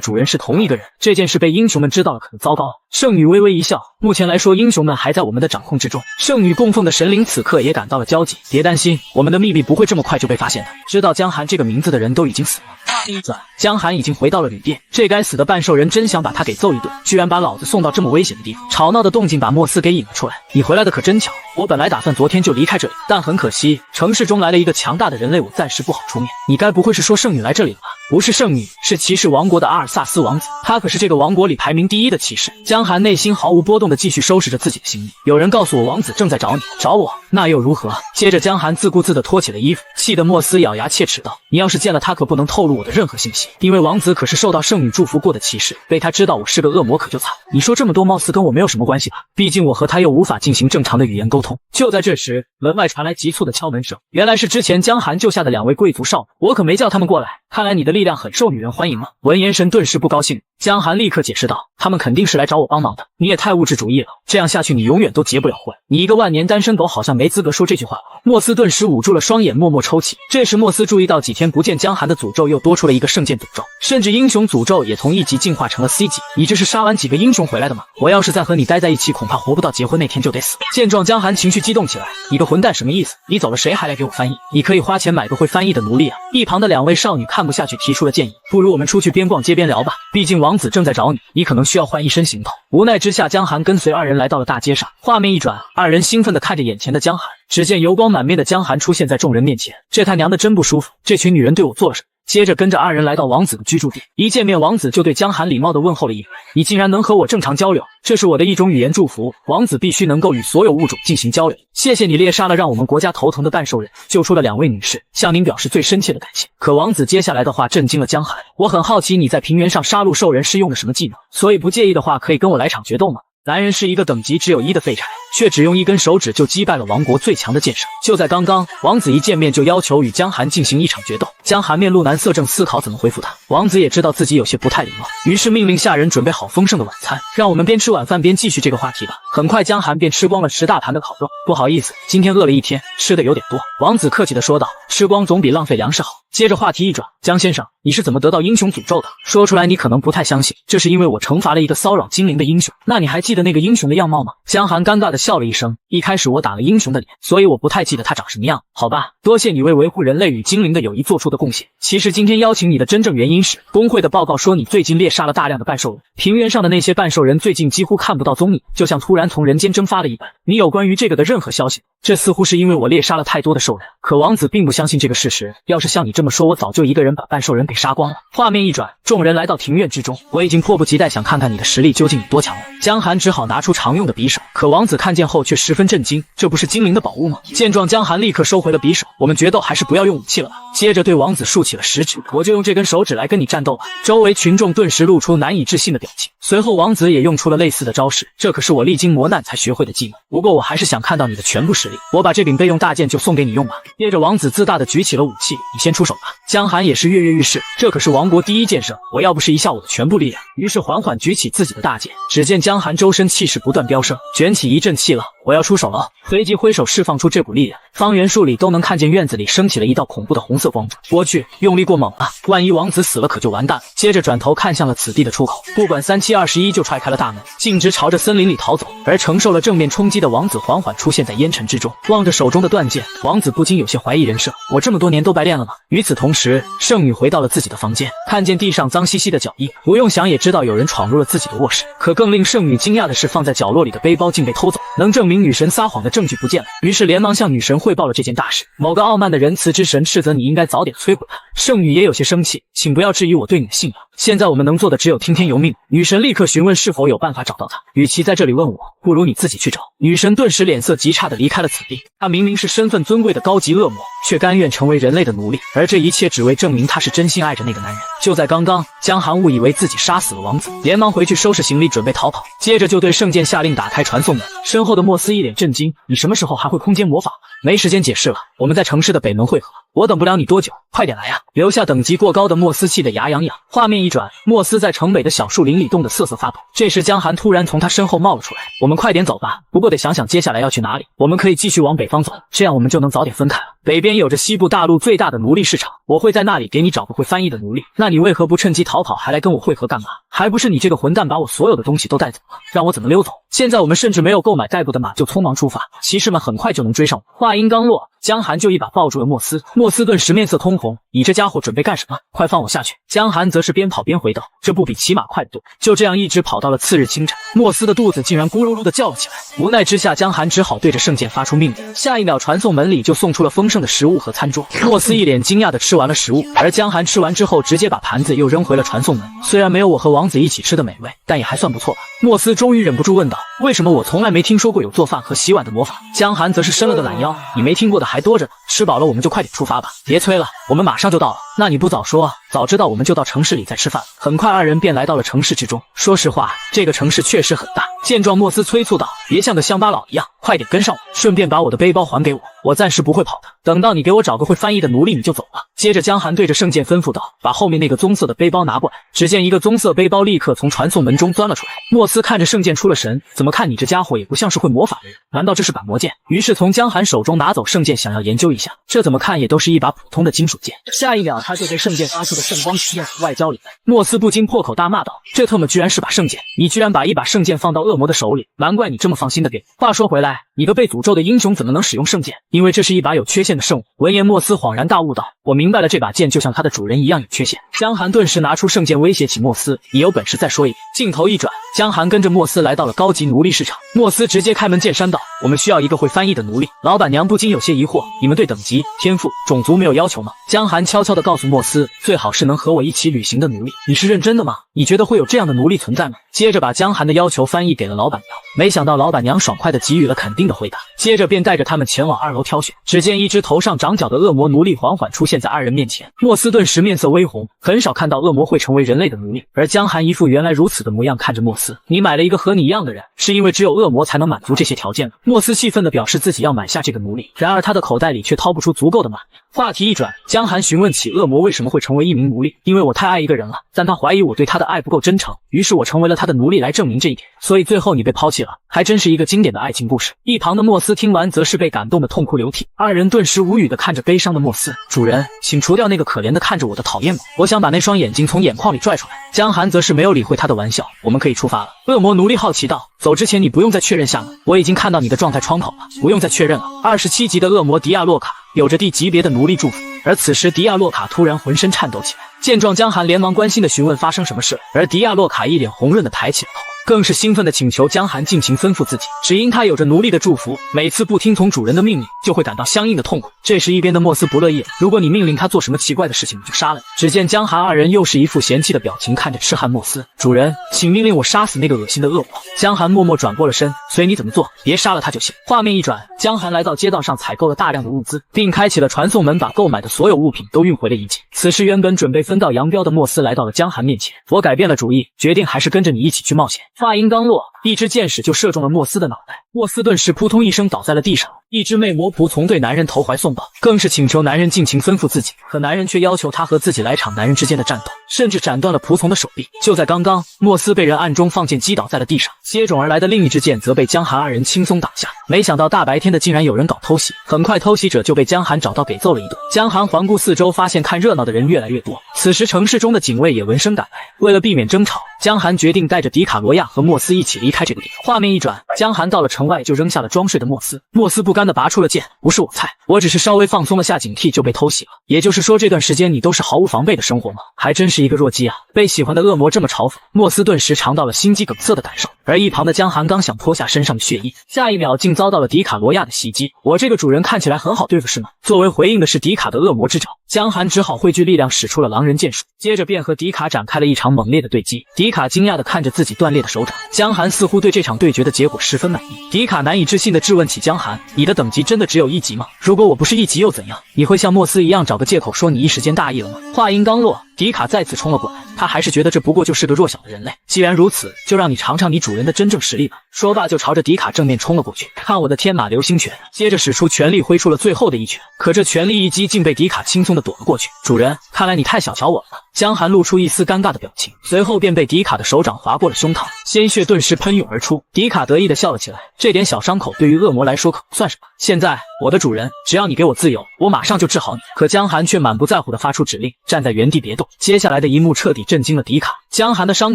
Speaker 1: 主人是同一个人，这件事被英雄们知道了，可就糟糕了。圣女微微一笑，目前来说，英雄们还在我们的掌控之中。圣女供奉的神灵此刻也感到了焦急。别担心，我们的秘密不会这么快就被发现的。知道江寒这个名字的人都已经死了。一转，江寒已经回到了旅店。这该死的半兽人真想把他给揍一顿，居然把老子送到这么危险的地方。吵闹的动静把莫斯给引了出来。你回来的可真巧，我本来打算昨天就离开这里，但很可惜，城市中来了一个强大的人类，我暂时不好出面。你该不会是说圣女来这里了吧？不是圣女，是骑士王国的阿尔萨斯王子，他可是这个王国里排名第1的骑士。江寒内心毫无波动地继续收拾着自己的行李。有人告诉我王子正在找你，找我，那又如何？接着江寒自顾自地脱起了衣服，气得莫斯咬牙切齿道：你要是见了他，可不能透露我的任何信息，因为王子可是受到圣女祝福过的骑士，被他知道我是个恶魔可就惨。你说这么多貌似跟我没有什么关系吧，毕竟我和他又无法进行正常的语言沟通。就在这时，门外传来急促的敲门声，原来是之前江寒救下的2位贵族少女，我可没叫他们过来，看来你的力量很受女人欢迎了。闻言神顿时不高兴，江寒立刻解释道：他们肯定是来找我帮忙的，你也太物质主义了，这样下去你永远都结不了婚，你一个万年单身狗好像没资格说这句话吧。莫斯顿时捂住了双眼，默默抽泣。这时莫斯注意到几天不见江寒的诅咒又多出了一个圣剑诅咒，甚至英雄诅咒也从1级进化成了 C 级。你这是杀完几个英雄回来的吗？我要是再和你待在一起，恐怕活不到结婚那天就得死。见状江寒情绪激动起来，你个混蛋什么意思？你走了谁还来给我翻译？你可以花钱买个会翻译的奴隶啊。一旁的2位少女看不下去，提出了建议，不如我们出去边逛街边聊吧，毕竟王子正在找你，你可能需要换一身行头。无奈之下，江寒跟随2人来到了大街上。画面一转，2人兴奋地看着眼前的江寒，只见油光满面的江寒出现在众人面前。这他娘的真不舒服，这群女人对我做了什么？接着跟着2人来到王子的居住地，一见面王子就对江寒礼貌地问候了一番。你竟然能和我正常交流，这是我的一种语言祝福，王子必须能够与所有物种进行交流。谢谢你猎杀了让我们国家头疼的半兽人，救出了2位女士，向您表示最深切的感谢。可王子接下来的话震惊了江寒，我很好奇你在平原上杀戮兽人是用的什么技能，所以不介意的话可以跟我来场决斗吗？男人是一个等级只有1的废柴，却只用1根手指就击败了王国最强的剑圣。就在刚刚，王子一见面就要求与江寒进行一场决斗。江寒面露难色，正思考怎么回复他。王子也知道自己有些不太礼貌，于是命令下人准备好丰盛的晚餐，让我们边吃晚饭边继续这个话题吧。很快江寒便吃光了10大盘的烤肉。不好意思，今天饿了一天，吃的有点多。王子客气地说道，吃光总比浪费粮食好。接着话题一转，江先生，你是怎么得到英雄诅咒的？说出来你可能不太相信，这是因为我惩罚了一个骚扰精灵的英雄。那你还记得那个英雄的样貌吗？江寒尴尬地笑了一声，一开始我打了英雄的脸，所以我不太记得他长什么样。好吧，多谢你为维护人类与精灵的友谊做出的贡献。其实今天邀请你的真正原因是，工会的报告说你最近猎杀了大量的半兽人，平原上的那些半兽人最近几乎看不到踪影，就像突然从人间蒸发了一般。你有关于这个的任何消息？这似乎是因为我猎杀了太多的兽人。可王子并不相信这个事实，要是像你这么说，我早就一个人把半兽人给杀光了。画面一转，众人来到庭院之中，我已经迫不及待想看看你的实力究竟有多强了。江寒只好拿出常用的匕首，可王子看见后却十分震惊，这不是精灵的宝物吗？见状，江寒立刻收回了匕首，我们决斗还是不要用武器了吧。接着对王子竖起了食指，我就用这根手指来跟你战斗吧。周围群众顿时露出难以置信的表情，随后王子也用出了类似的招式，这可是我历经磨难才学会的技能。不过我还是想看到你的全部实力，我把这柄备用大剑就送给你用吧。接着王子自大地举起了武器，你先出手吧。江寒也是跃跃欲试，这可是王国第一剑圣，我要不是一下我的全部力量。于是缓缓举起自己的大剑，只见江寒周身气势不断飙升，卷起一阵气浪，我要出手了。随即挥手释放出这股力量，方圆数里都能看见院子里升起了一道恐怖的红色光柱。我去，用力过猛了，万一王子死了可就完蛋了。接着转头看向了此地的出口，不管3721就踹开了大门，径直朝着森林里逃走。而承受了正面冲击的王子缓缓出现在烟尘之中，望着手中的断剑，王子不禁有些怀疑人生，我这么多年都白练了吗？与此同时，圣女回到了自己的房间，看见地上脏兮兮的脚印，不用想也知道有人闯入了自己的卧室。可更令圣女惊讶的是，放在角落里的背包竟被偷走，能证明女神撒谎的证据不见了。于是连忙向女神汇报了这件大事。某个傲慢的仁慈之神斥责你应该早点摧毁他。圣女也有些生气，请不要质疑我对你的信仰，现在我们能做的只有听天由命。女神立刻询问是否有办法找到他，与其在这里问我，不如你自己去找。女神顿时脸色极差地离开了此地。她明明是身份尊贵的高级恶魔，却甘愿成为人类的奴隶，而这一切只为证明她是真心爱着那个男人。就在刚刚，江寒误以为自己杀死了王子，连忙回去收拾行李准备逃跑，接着就对圣剑下令打开传送门。身后的莫斯一脸震惊，你什么时候还会空间魔法？没时间解释了，我们在城市的北门汇合，我等不了你多久，快点来啊！留下等级过高的莫斯气得牙痒痒。画面一转，莫斯在城北的小树林里冻得瑟瑟发抖。这时江寒突然从他身后冒了出来，我们快点走吧，不过得想想接下来要去哪里，我们可以继续往北方走，这样我们就能早点分开了。北边有着西部大陆最大的奴隶市场，我会在那里给你找个会翻译的奴隶。那你为何不趁机逃跑，还来跟我会合干嘛？还不是你这个混蛋把我所有的东西都带走了，让我怎么溜走？现在我们甚至没有购买代步的马，就匆忙出发，骑士们很快就能追上我。话音刚落，江寒就一把抱住了莫斯，莫斯顿时面色通红，你这家伙准备干什么？快放我下去！江寒则是边跑边回道，这不比骑马快得多。就这样一直跑到了次日清晨，莫斯的肚子竟然咕噜噜的叫了起来。无奈之下，江寒只好对着圣剑发出命令，下一秒传送门里就送出了丰盛的食物和餐桌。莫斯一脸惊讶的吃完了食物，而江寒吃完之后直接把盘子又扔回了传送门。虽然没有我和王子一起吃的美味，但也还算不错吧。莫斯终于忍不住问道，为什么我从来没听说过有做饭和洗碗的魔法？江寒则是伸了个懒腰，你没听过的还多着呢，吃饱了我们就快点出发吧，别催了，我们马上就到了。那你不早说啊，早知道我们就到城市里再吃饭。很快二人便来到了城市之中，说实话，这个城市确实很大。见状，莫斯催促道，别像个乡巴佬一样，快点跟上我，顺便把我的背包还给我，我暂时不会跑的，等到你给我找个会翻译的奴隶你就走了。接着江寒对着圣剑吩咐道，把后面那个棕色的背包拿过来。只见一个棕色背包立刻从传送门中钻了出来。莫斯看着圣剑出了神，怎么看你这家伙也不像是会魔法的人，难道这是板魔剑？于是从江寒手中拿走圣剑，想要研究一下，这怎么看也都是一把普通的金属剑。下一秒他就被圣剑发出的圣光吸引外焦里嫩。莫斯不禁破口大骂道，这特么居然是把圣剑，你居然把一把圣剑放到恶魔的手里，难怪你这么放心的给。话说回来，你个被诅咒的英雄怎么能使用圣剑？因为这是一把有缺陷的圣物。闻言莫斯恍然大悟道，我明白了，这把剑就像它的主人一样有缺陷。江寒顿时拿出圣剑威胁起莫斯，你有本事再说一遍。镜头一转，江寒跟着莫斯来到了高级奴隶市场。莫斯直接开门见山道，我们需要一个会翻译的奴隶。老板娘不禁有些疑惑，你们对等级、天赋、种族没有要求吗？江寒悄悄地告诉莫斯，最好是能和我一起旅行的奴隶。你是认真的吗？你觉得会有这样的奴隶存在吗？接着把江寒的要求翻译给了老板娘，没想到老板娘爽快地给予了肯定的回答，接着便带着他们前往2楼挑选。只见一只头上长角的恶魔奴隶缓缓出现在二人面前，莫斯顿时面色微红，很少看到恶魔会成为人类的奴隶。而江寒一副原来如此的模样看着莫斯，你买了一个和你一样的人，是因为只有恶魔才能满足这些条件吗？莫斯气愤地表示自己要买下这个奴隶，然而他的口袋里却掏不出足够的马。话题一转，江寒询问起恶魔为什么会成为一名奴隶，因为我太爱一个人了，但他怀疑我对他的爱不够真诚，于是我成为了他的奴隶来证明这一点，所以最后你被抛弃了，还真是一个经典的爱情故事。一旁的莫斯听完则是被感动的痛哭流涕，二人顿时无语的看着悲伤的莫斯。主人，请除掉那个可怜的看着我的讨厌鬼，我想把那双眼睛从眼眶里拽出来。江寒则是没有理会他的玩笑，我们可以出发了。恶魔奴隶好奇道，走之前你不用再确认下吗？我已经看到你的状态窗口了，不用再确认了。27级的恶魔迪亚洛卡有着D级别的奴隶祝福，而此时迪亚洛卡突然浑身颤抖起来。见状，江寒连忙关心的询问发生什么事，而迪亚洛卡一脸红润的抬起了头，更是兴奋的请求江寒尽情吩咐自己，只因他有着奴隶的祝福，每次不听从主人的命令就会感到相应的痛苦。这时一边的莫斯不乐意了，如果你命令他做什么奇怪的事情，你就杀了你。只见江寒二人又是一副嫌弃的表情看着痴汉莫斯，主人，请命令我杀死那个恶心的恶魔。江寒默默转过了身，随你怎么做，别杀了他就行。画面一转，江寒来到街道上采购了大量的物资，并开启了传送门，把购买的所有物品都运回了遗迹。此时原本准备分道扬镳的莫斯来到了江寒面前，我改变了主意，决定还是跟着你一起去冒险。话音刚落，一支箭矢就射中了莫斯的脑袋，莫斯顿时扑通一声倒在了地上。一只魅魔仆从对男人投怀送抱，更是请求男人尽情吩咐自己，可男人却要求他和自己来场男人之间的战斗，甚至斩断了仆从的手臂。就在刚刚，莫斯被人暗中放箭击倒在了地上，接踵而来的另一支箭则被江寒二人轻松挡下。没想到大白天的竟然有人搞偷袭，很快偷袭者就被江寒找到给揍了一顿。江寒环顾四周，发现看热闹的人越来越多，此时城市中的警卫也闻声赶来。为了避免争吵，江寒决定带着迪卡罗亚和莫斯一起离开这个地方。画面一转，江寒到了城外就扔下了装睡的莫斯，莫斯不甘地拔出了剑，不是我菜，我只是稍微放松了下警惕就被偷袭了。也就是说这段时间你都是毫无防备的生活吗？还真是一个弱鸡啊！被喜欢的恶魔这么嘲讽，莫斯顿时尝到了心肌梗塞的感受。而一旁的江寒刚想脱下身上的血衣，下一秒竟遭到了迪卡罗亚的袭击。我这个主人看起来很好对付是吗？作为回应的是迪卡的恶魔之爪，江寒只好汇聚力量使出了狼人剑术，接着便和迪卡展开了一场猛烈的对击。迪卡惊讶地看着自己断裂的手掌，江寒似乎对这场对决的结果十分满意。迪卡难以置信地质问起江寒，你的等级真的只有1级吗？如果我不是1级又怎样？你会像莫斯一样找个借口说你一时间大意了吗？话音刚落，迪卡再次冲了过来，他还是觉得这不过就是个弱小的人类。既然如此，就让你尝尝你主人的真正实力吧。说罢就朝着迪卡正面冲了过去。看我的天马流星拳！接着使出全力挥出了最后的一拳，可这全力一击竟被迪卡轻松的躲了过去。主人，看来你太小瞧我了。江寒露出一丝尴尬的表情，随后便被迪卡的手掌划过了胸膛，鲜血顿时喷涌而出。迪卡得意的笑了起来，这点小伤口对于恶魔来说可不算什么。现在，我的主人，只要你给我自由，我马上就治好你。可江寒却满不在乎的发出指令，站在原地别动。接下来的一幕彻底震惊了迪卡，江寒的伤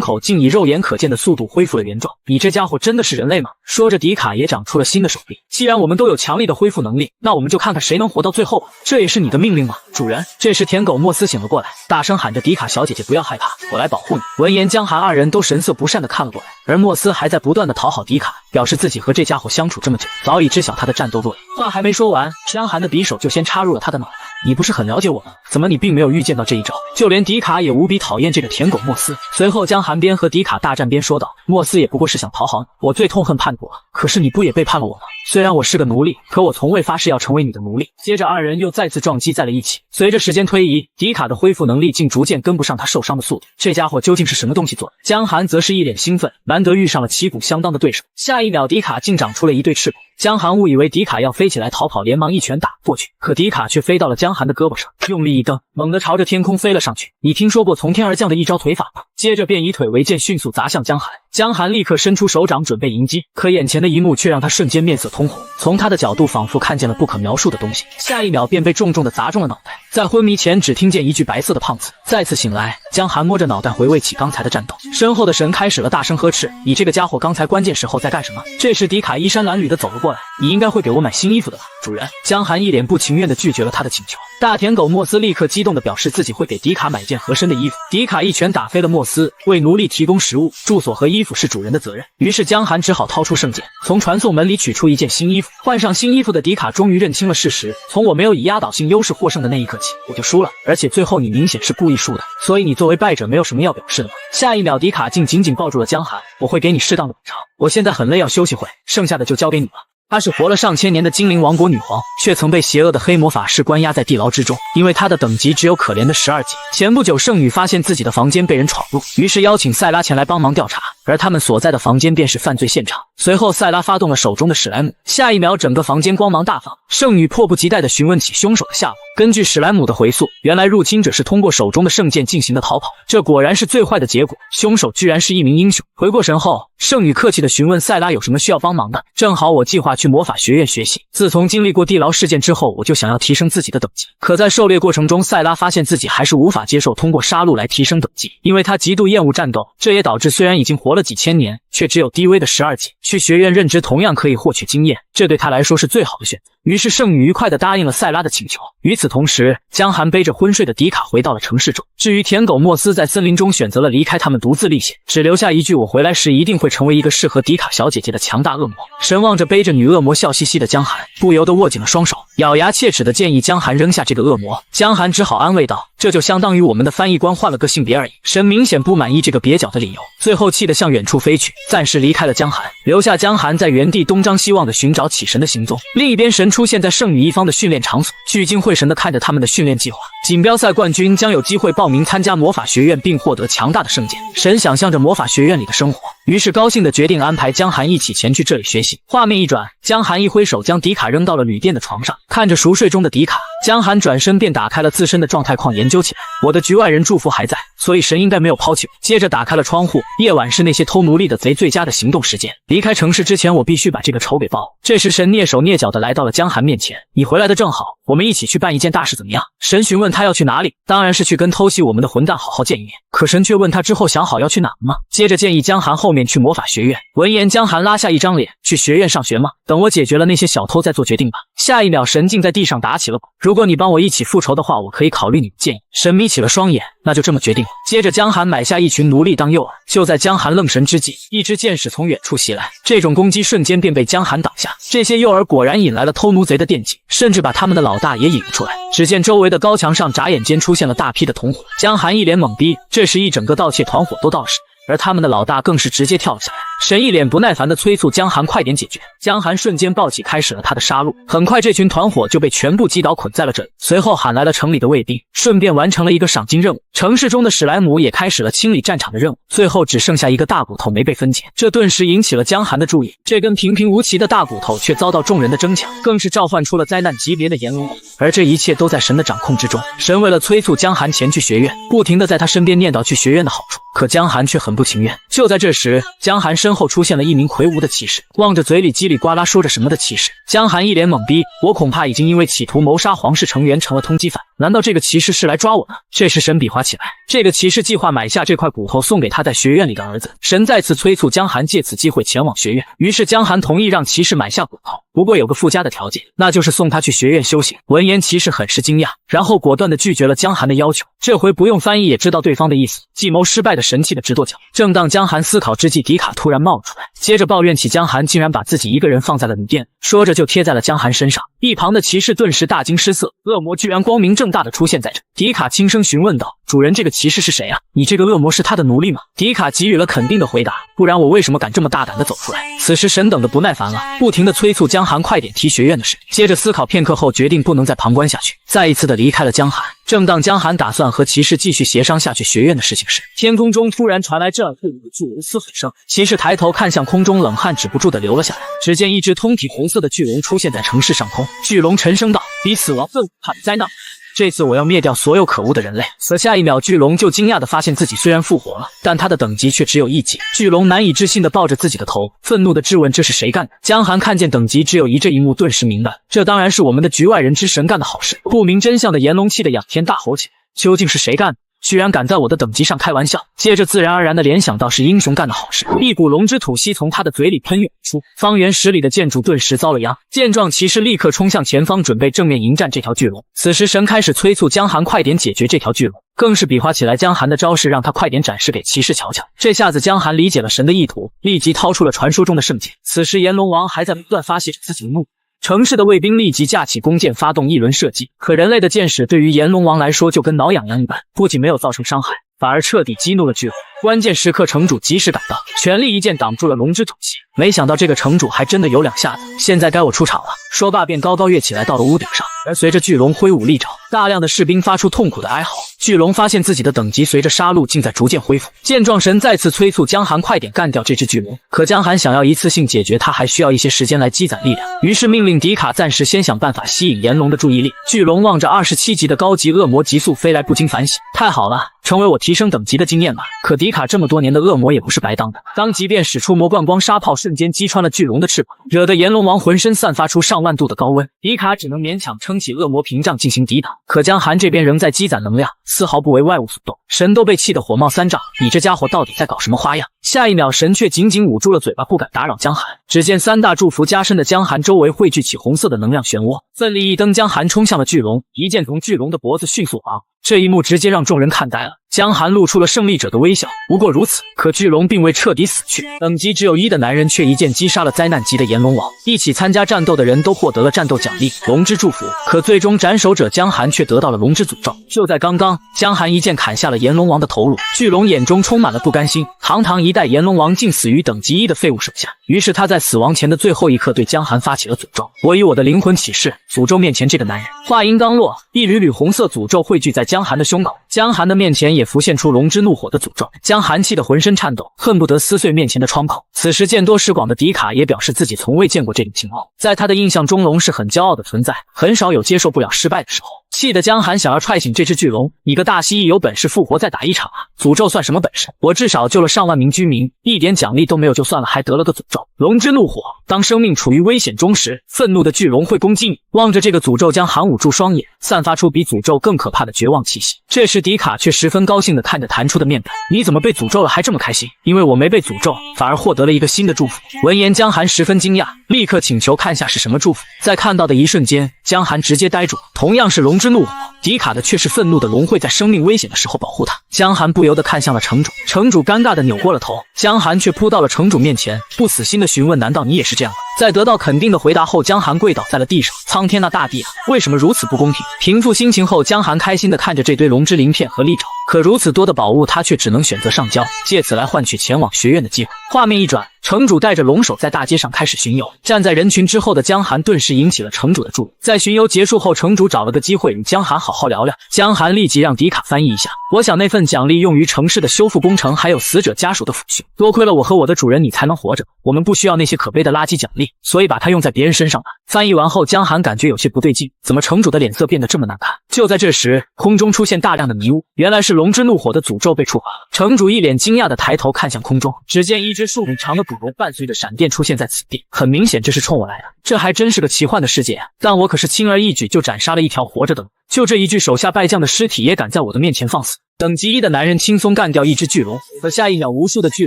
Speaker 1: 口竟以肉眼可见的速度恢复了原状。你这家伙真的是人类吗？说着，迪卡也长出了新的手臂。既然我们都有强力的恢复能力，那我们就看看谁能活到最后吧。这也是你的命令吗，主人？这时舔狗莫斯醒了过来，大声喊着：“迪卡小姐姐，不要害怕，我来保护你。”闻言，江寒二人都神色不善的看了过来，而莫斯还在不断的讨好迪卡，表示自己和这家伙相处这么久，早已知晓他的战斗弱点。话还没说完，江寒的匕首就先插入了他的脑袋。你不是很了解我吗？怎么你并没有预见到这一招？就连迪卡也无比讨厌这个舔狗莫斯。随后江寒边和迪卡大战边说道：“莫斯也不过是想讨好你，我最痛恨叛国，可是你不也背叛了我吗？虽然我是个奴隶，可我从未发誓要成为你的奴隶。”接着二人又再次撞击在了一起。随着时间推移，迪卡的恢复能力竟逐渐跟不上他受伤的速度。这家伙究竟是什么东西做的？江寒则是一脸兴奋，难得遇上了旗鼓相当的对手。下一秒，迪卡竟长出了一对翅膀。江寒误以为迪卡要飞起来逃跑，连忙一拳打过去，可迪卡却飞到了江寒的胳膊上，用力一蹬，猛地朝着天空飞了上去。你听说过从天而降的一招腿法吗？接着便以腿为剑，迅速砸向江寒。江寒立刻伸出手掌准备迎击，可眼前的一幕却让他瞬间面色通红。从他的角度仿佛看见了不可描述的东西，下一秒便被重重的砸中了脑袋。在昏迷前只听见一句白色的胖子。再次醒来，江寒摸着脑袋回味起刚才的战斗，身后的神开始了大声呵斥：“你这个家伙刚才关键时候在干什么？”这时迪卡衣衫褴褛的走了过来：“你应该会给我买新衣服的吧，主人？”江寒一脸不情愿的拒绝了他的请求。大舔狗莫斯立刻激动的表示自己会给迪卡买件合身的衣服。迪卡一拳打飞了莫斯，为奴隶提供食物、住所和衣服是主人的责任。于是江寒只好掏出圣剑，从传送门里取出一件新衣服。换上新衣服的迪卡终于认清了事实，从我没有以压倒性优势获胜的那一刻起，我就输了，而且最后你明显是故意输的，所以你作为败者没有什么要表示的吗？下一秒，迪卡竟紧紧抱住了江寒，我会给你适当的补偿，我现在很累要休息会，剩下的就交给你了。她是活了上千年的精灵王国女皇，却曾被邪恶的黑魔法师关押在地牢之中，因为她的等级只有可怜的12级。前不久，圣女发现自己的房间被人闯入，于是邀请塞拉前来帮忙调查，而他们所在的房间便是犯罪现场。随后，塞拉发动了手中的史莱姆，下一秒，整个房间光芒大放。圣女迫不及待地询问起凶手的下落。根据史莱姆的回溯，原来入侵者是通过手中的圣剑进行的逃跑，这果然是最坏的结果。凶手居然是一名英雄。回过神后，圣女客气地询问塞拉有什么需要帮忙的。正好我计划去魔法学院学习。自从经历过地牢事件之后，我就想要提升自己的等级。可在狩猎过程中，塞拉发现自己还是无法接受通过杀戮来提升等级，因为他极度厌恶战斗。这也导致虽然已经活了几千年，却只有低微的12级。去学院任职同样可以获取经验，这对他来说是最好的选择。于是圣女愉快地答应了塞拉的请求。与此同时，江寒背着昏睡的迪卡回到了城市中。至于舔狗莫斯在森林中选择了离开，他们独自历险，只留下一句：“我回来时一定会成为一个适合迪卡小姐姐的强大恶魔。”神望着背着女恶魔笑嘻嘻的江寒，不由得握紧了双手，咬牙切齿地建议江寒扔下这个恶魔。江寒只好安慰道：“这就相当于我们的翻译官换了个性别而已。”神明显不满意这个蹩脚的理由，最后气得向远处飞去，暂时离开了江寒，留下江寒在原地东张西望地寻找起神的行踪。另一边，神出现在圣女一方的训练场所，聚精会神地看着他们的训练计划。锦标赛冠军将有机会报名参加魔法学院，并获得强大的圣剑。神想象着魔法学院里的生活，于是高兴地决定安排江寒一起前去这里学习。画面一转，江寒一挥手将迪卡扔到了旅店的床上，看着熟睡中的迪卡，江寒转身便打开了自身的状态矿研究起来。我的局外人祝福还在，所以神应该没有抛弃我。接着打开了窗户，夜晚是那些偷奴隶的贼最佳的行动时间。离开城市之前，我必须把这个仇给报。这时神蹑手蹑脚地来到了江寒面前，你回来的正好，我们一起去办一件大事怎么样？神询问他要去哪里，当然是去跟偷袭我们的混蛋好好见一面。可神却问他之后想好要去哪吗？接着建议江寒后面去魔法学院。闻言，江寒拉下一张脸，去学院上学吗？等我解决了那些小偷再做决定吧。下一秒，神竟在地上打起了鼓。如果你帮我一起复仇的话，我可以考虑你的建议。神眯起了双眼，那就这么决定了。接着江寒买下一群奴隶当诱饵，就在江寒愣神之际，一支箭矢从远处袭来，这种攻击瞬间便被江寒挡下。这些诱饵果然引来了偷奴贼的惦记，甚至把他们的老大也引了出来。只见周围的高墙上眨眼间出现了大批的同伙，江寒一脸懵逼。这时一整个盗窃团伙都到了。而他们的老大更是直接跳了下来。神一脸不耐烦地催促江寒快点解决。江寒瞬间暴起，开始了他的杀戮。很快，这群团伙就被全部击倒，捆在了这里。随后喊来了城里的卫兵，顺便完成了一个赏金任务。城市中的史莱姆也开始了清理战场的任务。最后只剩下一个大骨头没被分解，这顿时引起了江寒的注意。这根平平无奇的大骨头却遭到众人的争抢，更是召唤出了灾难级别的炎龙王。而这一切都在神的掌控之中。神为了催促江寒前去学院，不停地在他身边念叨去学院的好处。可江寒却很不情愿。就在这时，江寒身后出现了一名魁梧的骑士，望着嘴里叽里呱啦说着什么的骑士，江寒一脸懵逼。我恐怕已经因为企图谋杀皇室成员成了通缉犯，难道这个骑士是来抓我呢？这时神比划起来，这个骑士计划买下这块骨头送给他在学院里的儿子。神再次催促江寒借此机会前往学院，于是江寒同意让骑士买下骨头，不过有个附加的条件，那就是送他去学院修行。闻言，骑士很是惊讶，然后果断地拒绝了江寒的要求。这回不用翻译也知道对方的意思，计谋失败的神气的直跺脚。正当江寒思考之际，迪卡突然冒了出来，接着抱怨起江寒竟然把自己一个人放在了旅店，说着就贴在了江寒身上。一旁的骑士顿时大惊失色，恶魔居然光明正大的出现在这。迪卡轻声询问道：“主人，这个骑士是谁啊？你这个恶魔是他的奴隶吗？”迪卡给予了肯定的回答，不然我为什么敢这么大胆的走出来？此时神等的不耐烦了，不停的催促江寒快点提学院的事。接着思考片刻后，决定不能再旁观下去，再一次的离开了江寒。正当江寒打算和骑士继续协商下去学院的事情时，天空中突然传来震耳欲聋的巨龙嘶吼声。骑士抬头看向空中，冷汗止不住的流了下来。只见一只通体红色的巨龙出现在城市上空。巨龙沉声道：“比死亡更可怕的灾难。这次我要灭掉所有可恶的人类。”可下一秒，巨龙就惊讶地发现自己虽然复活了，但他的等级却只有1级。巨龙难以置信地抱着自己的头，愤怒地质问：“这是谁干的？”江寒看见等级只有1这一幕，顿时明白，这当然是我们的局外人之神干的好事。不明真相的炎龙气得仰天大吼起来：“究竟是谁干的？居然敢在我的等级上开玩笑！”接着自然而然地联想到是英雄干的好事，一股龙之吐息从他的嘴里喷涌出，方圆10里的建筑顿时遭了殃。见状，骑士立刻冲向前方，准备正面迎战这条巨龙。此时神开始催促江寒快点解决这条巨龙，更是比划起来江寒的招式，让他快点展示给骑士瞧瞧。这下子江寒理解了神的意图，立即掏出了传说中的圣剑。此时炎龙王还在不断发泄着自己的怒火。城市的卫兵立即架起弓箭发动一轮射击，可人类的箭矢对于炎龙王来说就跟挠痒痒一般，不仅没有造成伤害，反而彻底激怒了巨龙。关键时刻，城主及时赶到，全力一剑挡住了龙之吐息。没想到这个城主还真的有两下子，现在该我出场了。说罢便高高跃起来到了屋顶上，而随着巨龙挥舞利爪，大量的士兵发出痛苦的哀嚎。巨龙发现自己的等级随着杀戮竟在逐渐恢复，见状神再次催促江寒快点干掉这只巨龙。可江寒想要一次性解决它，还需要一些时间来积攒力量，于是命令迪卡暂时先想办法吸引炎龙的注意力。巨龙望着27级的高级恶魔急速飞来，不禁反省：太好了，成为我提升等级的经验吧。可迪卡这么多年的恶魔也不是白当的，当即便使出魔贯光沙炮，瞬间击穿了巨龙的翅膀，惹得炎龙王浑身散发出上万度的高温。迪卡只能勉强撑起恶魔屏障进行抵挡，可江寒这边仍在积攒能量，丝毫不为外物所动。神都被气得火冒三丈，你这家伙到底在搞什么花样？下一秒，神却紧紧捂住了嘴巴，不敢打扰江寒。只见3大祝福加身的江寒周围汇聚起红色的能量漩涡，奋力一蹬，江寒冲向了巨龙，一剑从巨龙的脖子迅速划过。这一幕直接让众人看呆了。江寒露出了胜利者的微笑，不过如此。可巨龙并未彻底死去，等级只有1的男人却一剑击杀了灾难级的炎龙王。一起参加战斗的人都获得了战斗奖励龙之祝福，可最终斩首者江寒却得到了龙之诅咒。就在刚刚，江寒一剑砍下了炎龙王的头颅，巨龙眼中充满了不甘心，堂堂一代炎龙王竟死于等级1的废物手下。于是他在死亡前的最后一刻对江寒发起了诅咒：我以我的灵魂起誓，诅咒面前这个男人。话音刚落，一缕缕红色诅咒汇聚在江寒的胸口，江寒的面前也浮现出龙之怒火的诅咒，江寒气得浑身颤抖，恨不得撕碎面前的窗口。此时见多识广的迪卡也表示自己从未见过这种情况，在他的印象中，龙是很骄傲的存在，很少有接受不了失败的时候。气得江寒想要踹醒这只巨龙，你个大蜥蜴有本事复活再打一场啊！诅咒算什么本事？我至少救了上万名居民，一点奖励都没有就算了，还得了个诅咒。龙之怒火，当生命处于危险中时，愤怒的巨龙会攻击你。望着这个诅咒，江寒捂住双眼，散发出比诅咒更可怕的绝望气息。这时迪卡却十分高兴地看着弹出的面板，你怎么被诅咒了还这么开心？因为我没被诅咒，反而获得了一个新的祝福。闻言江寒十分惊讶，立刻请求看下是什么祝福。在看到的一瞬间，江寒直接呆住了。同样是龙之怒火，迪卡的却是愤怒的龙会在生命危险的时候保护他。江寒不由得看向了城主，城主尴尬的扭过了头，江寒却扑到了城主面前，不死心的询问：难道你也是这样吗？在得到肯定的回答后，江寒跪倒在了地上。苍天啊，大地啊，为什么如此不公平？平复心情后，江寒开心的看着这堆龙之鳞片和利爪，可如此多的宝物，他却只能选择上交，借此来换取前往学院的机会。画面一转，城主带着龙首在大街上开始巡游，站在人群之后的江寒顿时引起了城主的注意。在巡游结束后，城主找了个机会与江寒好好聊聊。江寒立即让迪卡翻译一下，我想那份奖励用于城市的修复工程，还有死者家属的抚恤。多亏了我和我的主人你才能活着，我们不需要那些可悲的垃圾奖励，所以把它用在别人身上吧。翻译完后，江寒感觉有些不对劲，怎么城主的脸色变得这么难看？就在这时，空中出现大量的迷雾，原来是龙之怒火的诅咒被触发了。城主一脸惊讶的抬头看向空中，只见一只数米长的古龙伴随着闪电出现在此地，很明显这是冲我来的。这还真是个奇幻的世界啊！但我可是轻而易举就斩杀了一条活着的龙，就这一具手下败将的尸体也敢在我的面前放肆。等级1的男人轻松干掉一只巨龙，可下一秒无数的巨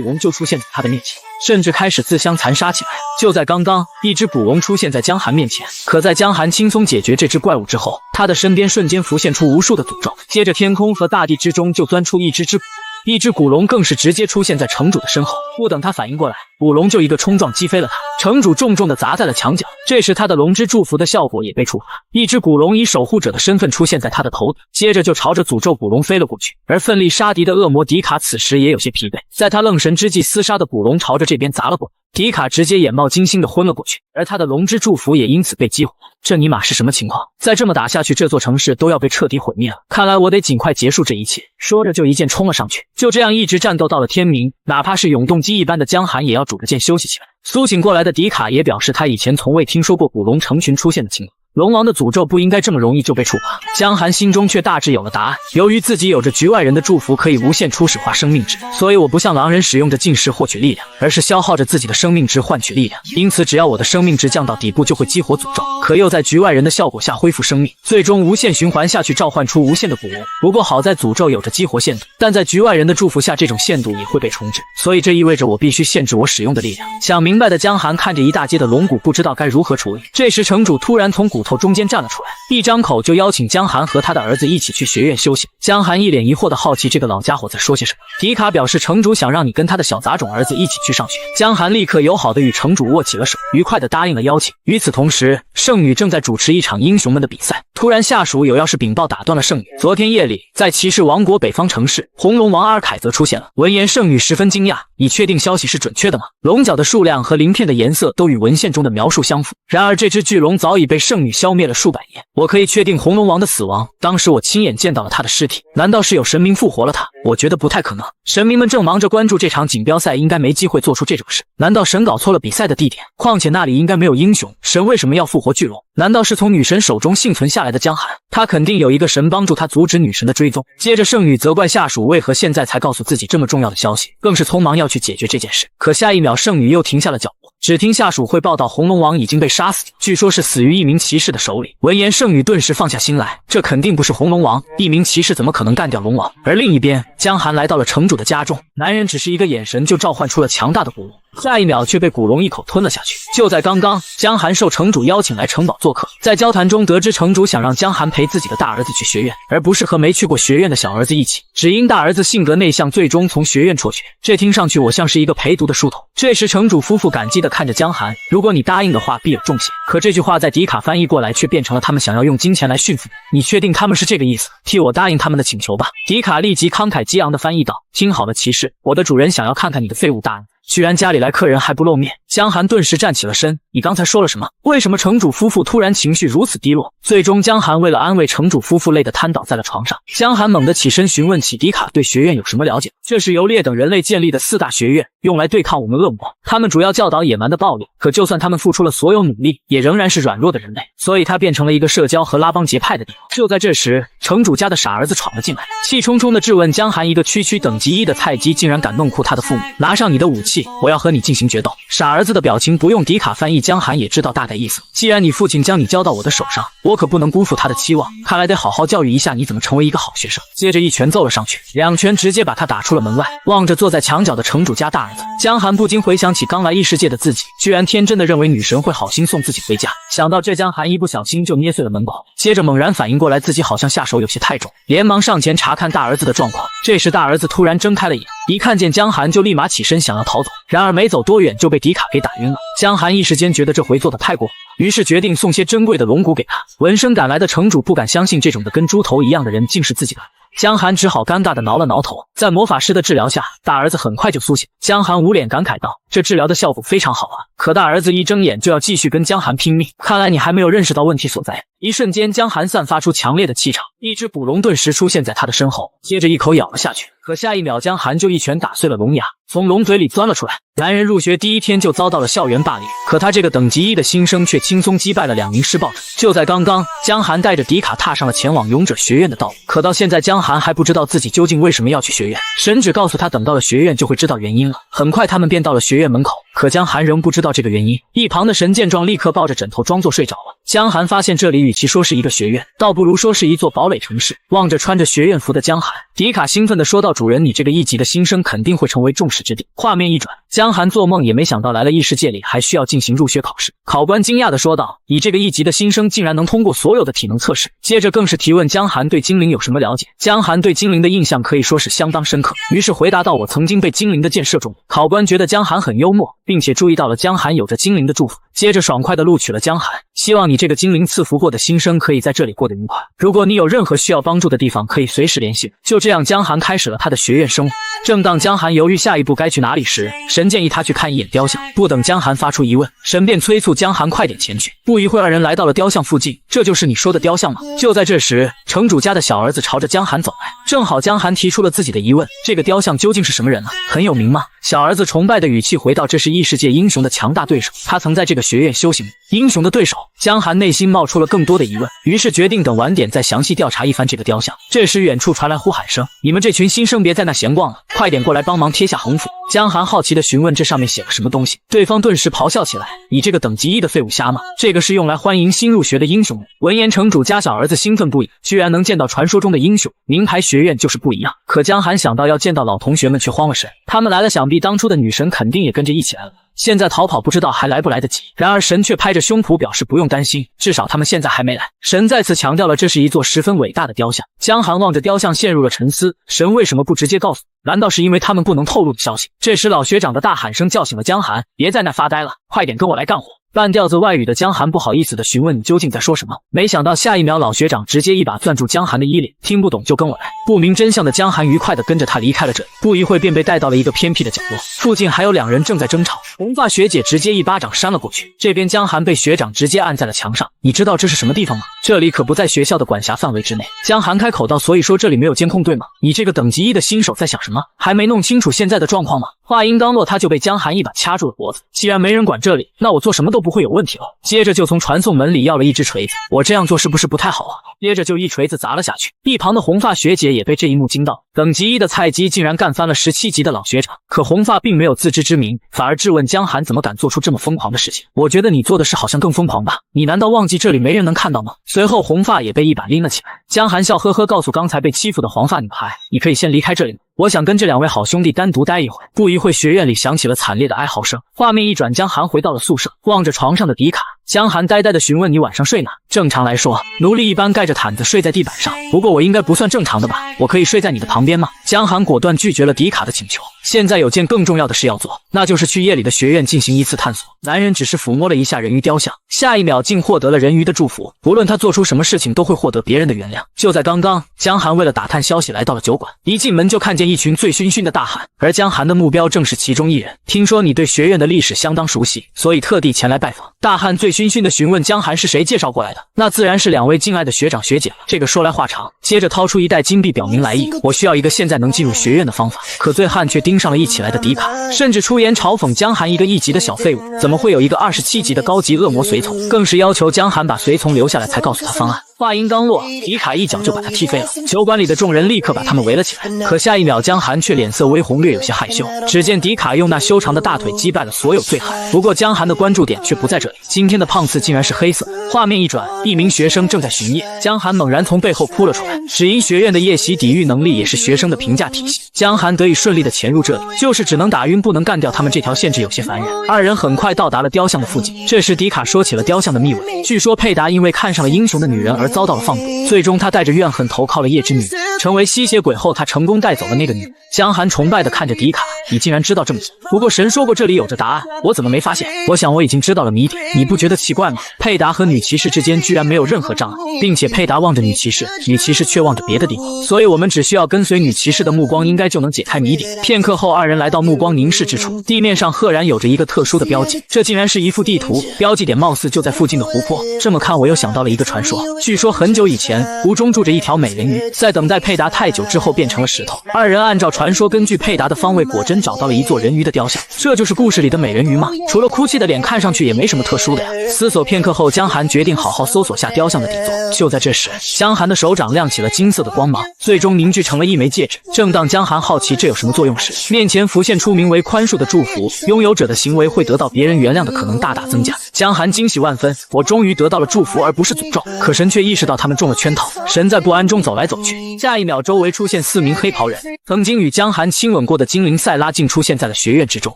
Speaker 1: 龙就出现在他的面前，甚至开始自相残杀起来。就在刚刚，一只古龙出现在江寒面前，可在江寒轻松解决这只怪物之后，他的身边瞬间浮现出无数的诅咒，接着天空和大地之中就钻出一只古龙，更是直接出现在城主的身后。不等他反应过来，古龙就一个冲撞击飞了他，城主重重的砸在了墙角。这时他的龙之祝福的效果也被触发，一只古龙以守护者的身份出现在他的头顶，接着就朝着诅咒古龙飞了过去。而奋力杀敌的恶魔迪卡此时也有些疲惫，在他愣神之际，厮杀的古龙朝着这边砸了过来，迪卡直接眼冒金星的昏了过去，而他的龙之祝福也因此被激活。这尼玛是什么情况？再这么打下去，这座城市都要被彻底毁灭了。看来我得尽快结束这一切。说着就一剑冲了上去，就这样一直战斗到了天明，哪怕是永动机一般的江寒也要拄着剑休息起来。苏醒过来的迪卡也表示，他以前从未听说过古龙成群出现的情况。龙王的诅咒不应该这么容易就被触发，江寒心中却大致有了答案。由于自己有着局外人的祝福，可以无限初始化生命值，所以我不像狼人使用着禁噬获取力量，而是消耗着自己的生命值换取力量。因此只要我的生命值降到底部，就会激活诅咒，可又在局外人的效果下恢复生命，最终无限循环下去，召唤出无限的古龙。不过好在诅咒有着激活限度，但在局外人的祝福下，这种限度也会被重置，所以这意味着我必须限制我使用的力量。想明白的江寒看着一大街的龙骨，不知道该如何处理。这时城主突然从骨头中间站了出来，一张口就邀请江寒和他的儿子一起去学院修行。江寒一脸疑惑的好奇这个老家伙在说些什么。迪卡表示城主想让你跟他的小杂种儿子一起去上学。江寒立刻友好的与城主握起了手，愉快的答应了邀请。与此同时，圣女正在主持一场英雄们的比赛，突然下属有要事禀报打断了圣女。昨天夜里，在骑士王国北方城市，红龙王阿尔凯泽出现了。闻言，圣女十分惊讶，你确定消息是准确的吗？龙角的数量和鳞片的颜色都与文献中的描述相符，然而这只巨龙早已被圣女消灭了数百年。我可以确定红龙王的死亡，当时我亲眼见到了他的尸体。难道是有神明复活了他？我觉得不太可能，神明们正忙着关注这场锦标赛，应该没机会做出这种事。难道神搞错了比赛的地点？况且那里应该没有英雄，神为什么要复活巨龙？难道是从女神手中幸存下来的江寒？他肯定有一个神帮助他阻止女神的追踪。接着圣女责怪下属为何现在才告诉自己这么重要的消息，更是匆忙要去解决这件事。可下一秒圣女又停下了脚步，只听下属会报道红龙王已经被杀死，据说是死于一名骑士的手里。闻言圣女顿时放下心来，这肯定不是红龙王，一名骑士怎么可能干掉龙王？而另一边，江寒来到了城主的家中，男人只是一个眼神就召唤出了强大的古龙，下一秒却被古龙一口吞了下去。就在刚刚，江寒受城主邀请来城堡做客，在交谈中得知城主想让江寒陪自己的大儿子去学院，而不是和没去过学院的小儿子一起，只因大儿子性格内向，最终从学院辍学。这听上去我像是一个陪读的书童。这时城主夫妇感激地看着江寒，如果你答应的话，必有重谢。可这句话在迪卡翻译过来却变成了他们想要用金钱来驯服你。你确定他们是这个意思？替我答应他们的请求吧。迪卡立即慷慨激昂地翻译道，听好了骑士，我的主人想要看看你的废物大恩。居然家里来客人还不露面。江寒顿时站起了身，你刚才说了什么？为什么城主夫妇突然情绪如此低落？最终江寒为了安慰城主夫妇累得瘫倒在了床上。江寒猛地起身询问起迪卡对学院有什么了解。这是由列等人类建立的4大学院，用来对抗我们恶魔。他们主要教导野蛮的暴力，可就算他们付出了所有努力，也仍然是软弱的人类，所以他变成了一个社交和拉帮结派的地方。就在这时，城主家的傻儿子闯了进来，气冲冲地质问江寒，一个区区等级1的菜鸡竟然敢弄哭他的父母，拿上你的武器气，我要和你进行决斗。傻儿子的表情不用迪卡翻译，江寒也知道大概意思。既然你父亲将你交到我的手上，我可不能辜负他的期望，看来得好好教育一下你怎么成为一个好学生。接着一拳揍了上去，2拳直接把他打出了门外。望着坐在墙角的城主家大儿子，江寒不禁回想起刚来异世界的自己，居然天真的认为女神会好心送自己回家。想到这，江寒一不小心就捏碎了门口，接着猛然反应过来自己好像下手有些太重，连忙上前查看大儿子的状况。这时大儿子突然睁开了眼，一看见江寒就立马起身想要逃走，然而没走多远就被迪卡给打晕了。江寒一时间觉得这回做的太过分，于是决定送些珍贵的龙骨给他。闻声赶来的城主不敢相信这种的跟猪头一样的人竟是自己的，江寒只好尴尬的挠了挠头。在魔法师的治疗下，大儿子很快就苏醒。江寒捂脸感慨道：“这治疗的效果非常好啊！”可大儿子一睁眼就要继续跟江寒拼命，看来你还没有认识到问题所在。一瞬间，江寒散发出强烈的气场，一只捕龙顿时出现在他的身后，接着一口咬了下去。可下一秒，江寒就一拳打碎了龙牙，从龙嘴里钻了出来。男人入学第一天就遭到了校园霸凌，可他这个等级1的新生却轻松击败了2名施暴者。就在刚刚，江寒带着迪卡踏上了前往勇者学院的道路，可到现在江寒还不知道自己究竟为什么要去学院。神只告诉他，等到了学院就会知道原因了。很快他们便到了学院门口，可江寒仍不知道这个原因。一旁的神见状，立刻抱着枕头装作睡着了。江寒发现这里与其说是一个学院，倒不如说是一座堡垒城市。望着穿着学院服的江寒，迪卡兴奋地说道：“主人，你这个1级的新生肯定会成为众矢之的。”画面一转，江寒做梦也没想到来了异世界里还需要进行入学考试。考官惊讶地说道：“你这个1级的新生竟然能通过所有的体能测试。”接着更是提问江寒对精灵有什么了解。江寒对精灵的印象可以说是相当深刻，于是回答道：“我曾经被精灵的箭射中。”考官觉得江寒很幽默，并且注意到了江寒有着精灵的祝福，接着爽快地录取了江寒，希望你这个精灵赐福过的新生可以在这里过得愉快。如果你有任何需要帮助的地方，可以随时联系。就这样，江寒开始了他的学院生活。正当江寒犹豫下一步该去哪里时，神建议他去看一眼雕像。不等江寒发出疑问，神便催促江寒快点前去。不一会儿，二人来到了雕像附近。这就是你说的雕像吗？就在这时，城主家的小儿子朝着江寒走来，正好江寒提出了自己的疑问：这个雕像究竟是什么人啊？很有名吗？小儿子崇拜的语气回道：这是异世界英雄的强大对手，他曾在这个学院修行。英雄的对手？江寒内心冒出了更多的疑问，于是决定等晚点再详细调查一番这个雕像。这时远处传来呼喊声：你们这群新生别在那闲逛了，快点过来帮忙贴下横幅。江寒好奇地询问这上面写了什么东西，对方顿时咆哮起来：你这个等级1的废物虾吗？这个是用来欢迎新入学的英雄的。闻言，城主家小儿子兴奋不已，居然能见到传说中的英雄，名牌学院就是不一样。可江寒想到要见到老同学们，却慌了神。他们来了，想必当初的女神肯定也跟着一起来了，现在逃跑不知道还来不来得及。然而神却拍着胸脯表示不用担心，至少他们现在还没来。神再次强调了这是一座十分伟大的雕像。江寒望着雕像陷入了沉思，神为什么不直接告诉？难道是因为他们不能透露的消息？这时老学长的大喊声叫醒了江寒，别在那发呆了，快点跟我来干活。半吊子外语的江寒不好意思地询问你究竟在说什么，没想到下一秒老学长直接一把攥住江寒的衣领，听不懂就跟我来。不明真相的江寒愉快地跟着他离开了这里，不一会便被带到了一个偏僻的角落，附近还有2人正在争吵。红发学姐直接一巴掌扇了过去，这边江寒被学长直接按在了墙上。你知道这是什么地方吗？这里可不在学校的管辖范围之内。江寒开口道：所以说这里没有监控对吗？你这个等级1的新手在想什么？还没弄清楚现在的状况吗？话音刚落，他就被江寒一把掐住了脖子。既然没人管这里，那我做什么都不会有问题了。接着就从传送门里要了一只锤子，我这样做是不是不太好啊？接着就一锤子砸了下去。一旁的红发学姐也被这一幕惊到，等级1的菜鸡竟然干翻了17级的老学长。可红发并没有自知之明，反而质问江寒怎么敢做出这么疯狂的事情。我觉得你做的事好像更疯狂吧？你难道忘记这里没人能看到吗？随后红发也被一把拎了起来。江寒笑呵呵告诉刚才被欺负的黄发女孩，你可以先离开这里，我想跟这2位好兄弟单独待一会。不一会，学院里响起了惨烈的哀嚎声。画面一转，江寒回到了宿舍，望着床上的迪卡，江寒呆呆地询问：你晚上睡哪？正常来说，奴隶一般盖着毯子睡在地板上，不过我应该不算正常的吧？我可以睡在你的旁边吗？江寒果断拒绝了迪卡的请求。现在有件更重要的事要做，那就是去夜里的学院进行一次探索。男人只是抚摸了一下人鱼雕像，下一秒竟获得了人鱼的祝福，无论他做出什么事情都会获得别人的原谅。就在刚刚，江寒为了打探消息来到了酒馆，一进门就看见一群醉醺醺的大汉，而江寒的目标正是其中一人。听说你对学院的历史相当熟悉，所以特地前来拜访。大汉醉醺醺地询问江寒是谁介绍过来的，那自然是2位敬爱的学长学姐了。这个说来话长，接着掏出一袋金币表明来意，我需要一个现在能进入学院的方法。可醉汉却盯上了一起来的迪卡，甚至出言嘲讽江寒一个1级的小废物，怎么会有一个27级的高级恶魔随从，更是要求江寒把随从留下来才告诉他方案。话音刚落，迪卡一脚就把他踢飞了。酒馆里的众人立刻把他们围了起来，可下一秒江寒却脸色微红，略有些害羞。只见迪卡用那修长的大腿击败了所有醉汉，不过江寒的关注点却不在这里，今天的胖次竟然是黑色。画面一转，一名学生正在巡夜，江寒猛然从背后扑了出来。只因学院的夜袭抵御能力也是学生的评价体系，江寒得以顺利的潜入这里，就是只能打晕不能干掉他们这条线，制有些烦人。二人很快到达了雕像的附近，这时迪卡说起了雕像的秘闻。据说佩达因为看上了英雄的女人而遭到了放逐，最终他带着怨恨投靠了夜之女，成为吸血鬼后，他成功带走了那个女人。江寒崇拜的看着迪卡，你竟然知道这么多，不过神说过这里有着答案，我怎么没发现？我想我已经知道了谜底，你不觉得奇怪吗？佩达和女骑士之间居然没有任何障碍，并且佩达望着女骑士，女骑士却望着别的地方，所以我们只需要跟随女骑士的目光，应该就能解开谜底。片刻后，二人来到目光凝视之处，地面上赫然有着一个特殊的标记，这竟然是一幅地图，标记点貌似就在附近的湖泊。这么看，我又想到了一个传说，据说很久以前，湖中住着一条美人鱼，在等待佩达太久之后变成了石头。二人按照传说，根据佩达的方位，果真找到了一座人鱼的雕像，这就是故事里的美人鱼吗？除了哭泣的脸，看上去也没什么特殊的呀。思索片刻后，江寒决定好好搜索下雕像的底座。就在这时，江寒的手掌亮起了金色的光芒，最终凝聚成了一枚戒指。正当江寒好奇这有什么作用时，面前浮现出名为宽恕的祝福，拥有者的行为会得到别人原谅的可能大大增加。江寒惊喜万分，我终于得到了祝福而不是诅咒。可神却意识到他们中了圈套，神在不安中走来走去。下一秒，周围出现4名黑袍人，曾经与江寒亲吻过的精灵塞拉竟出现在了学院之中，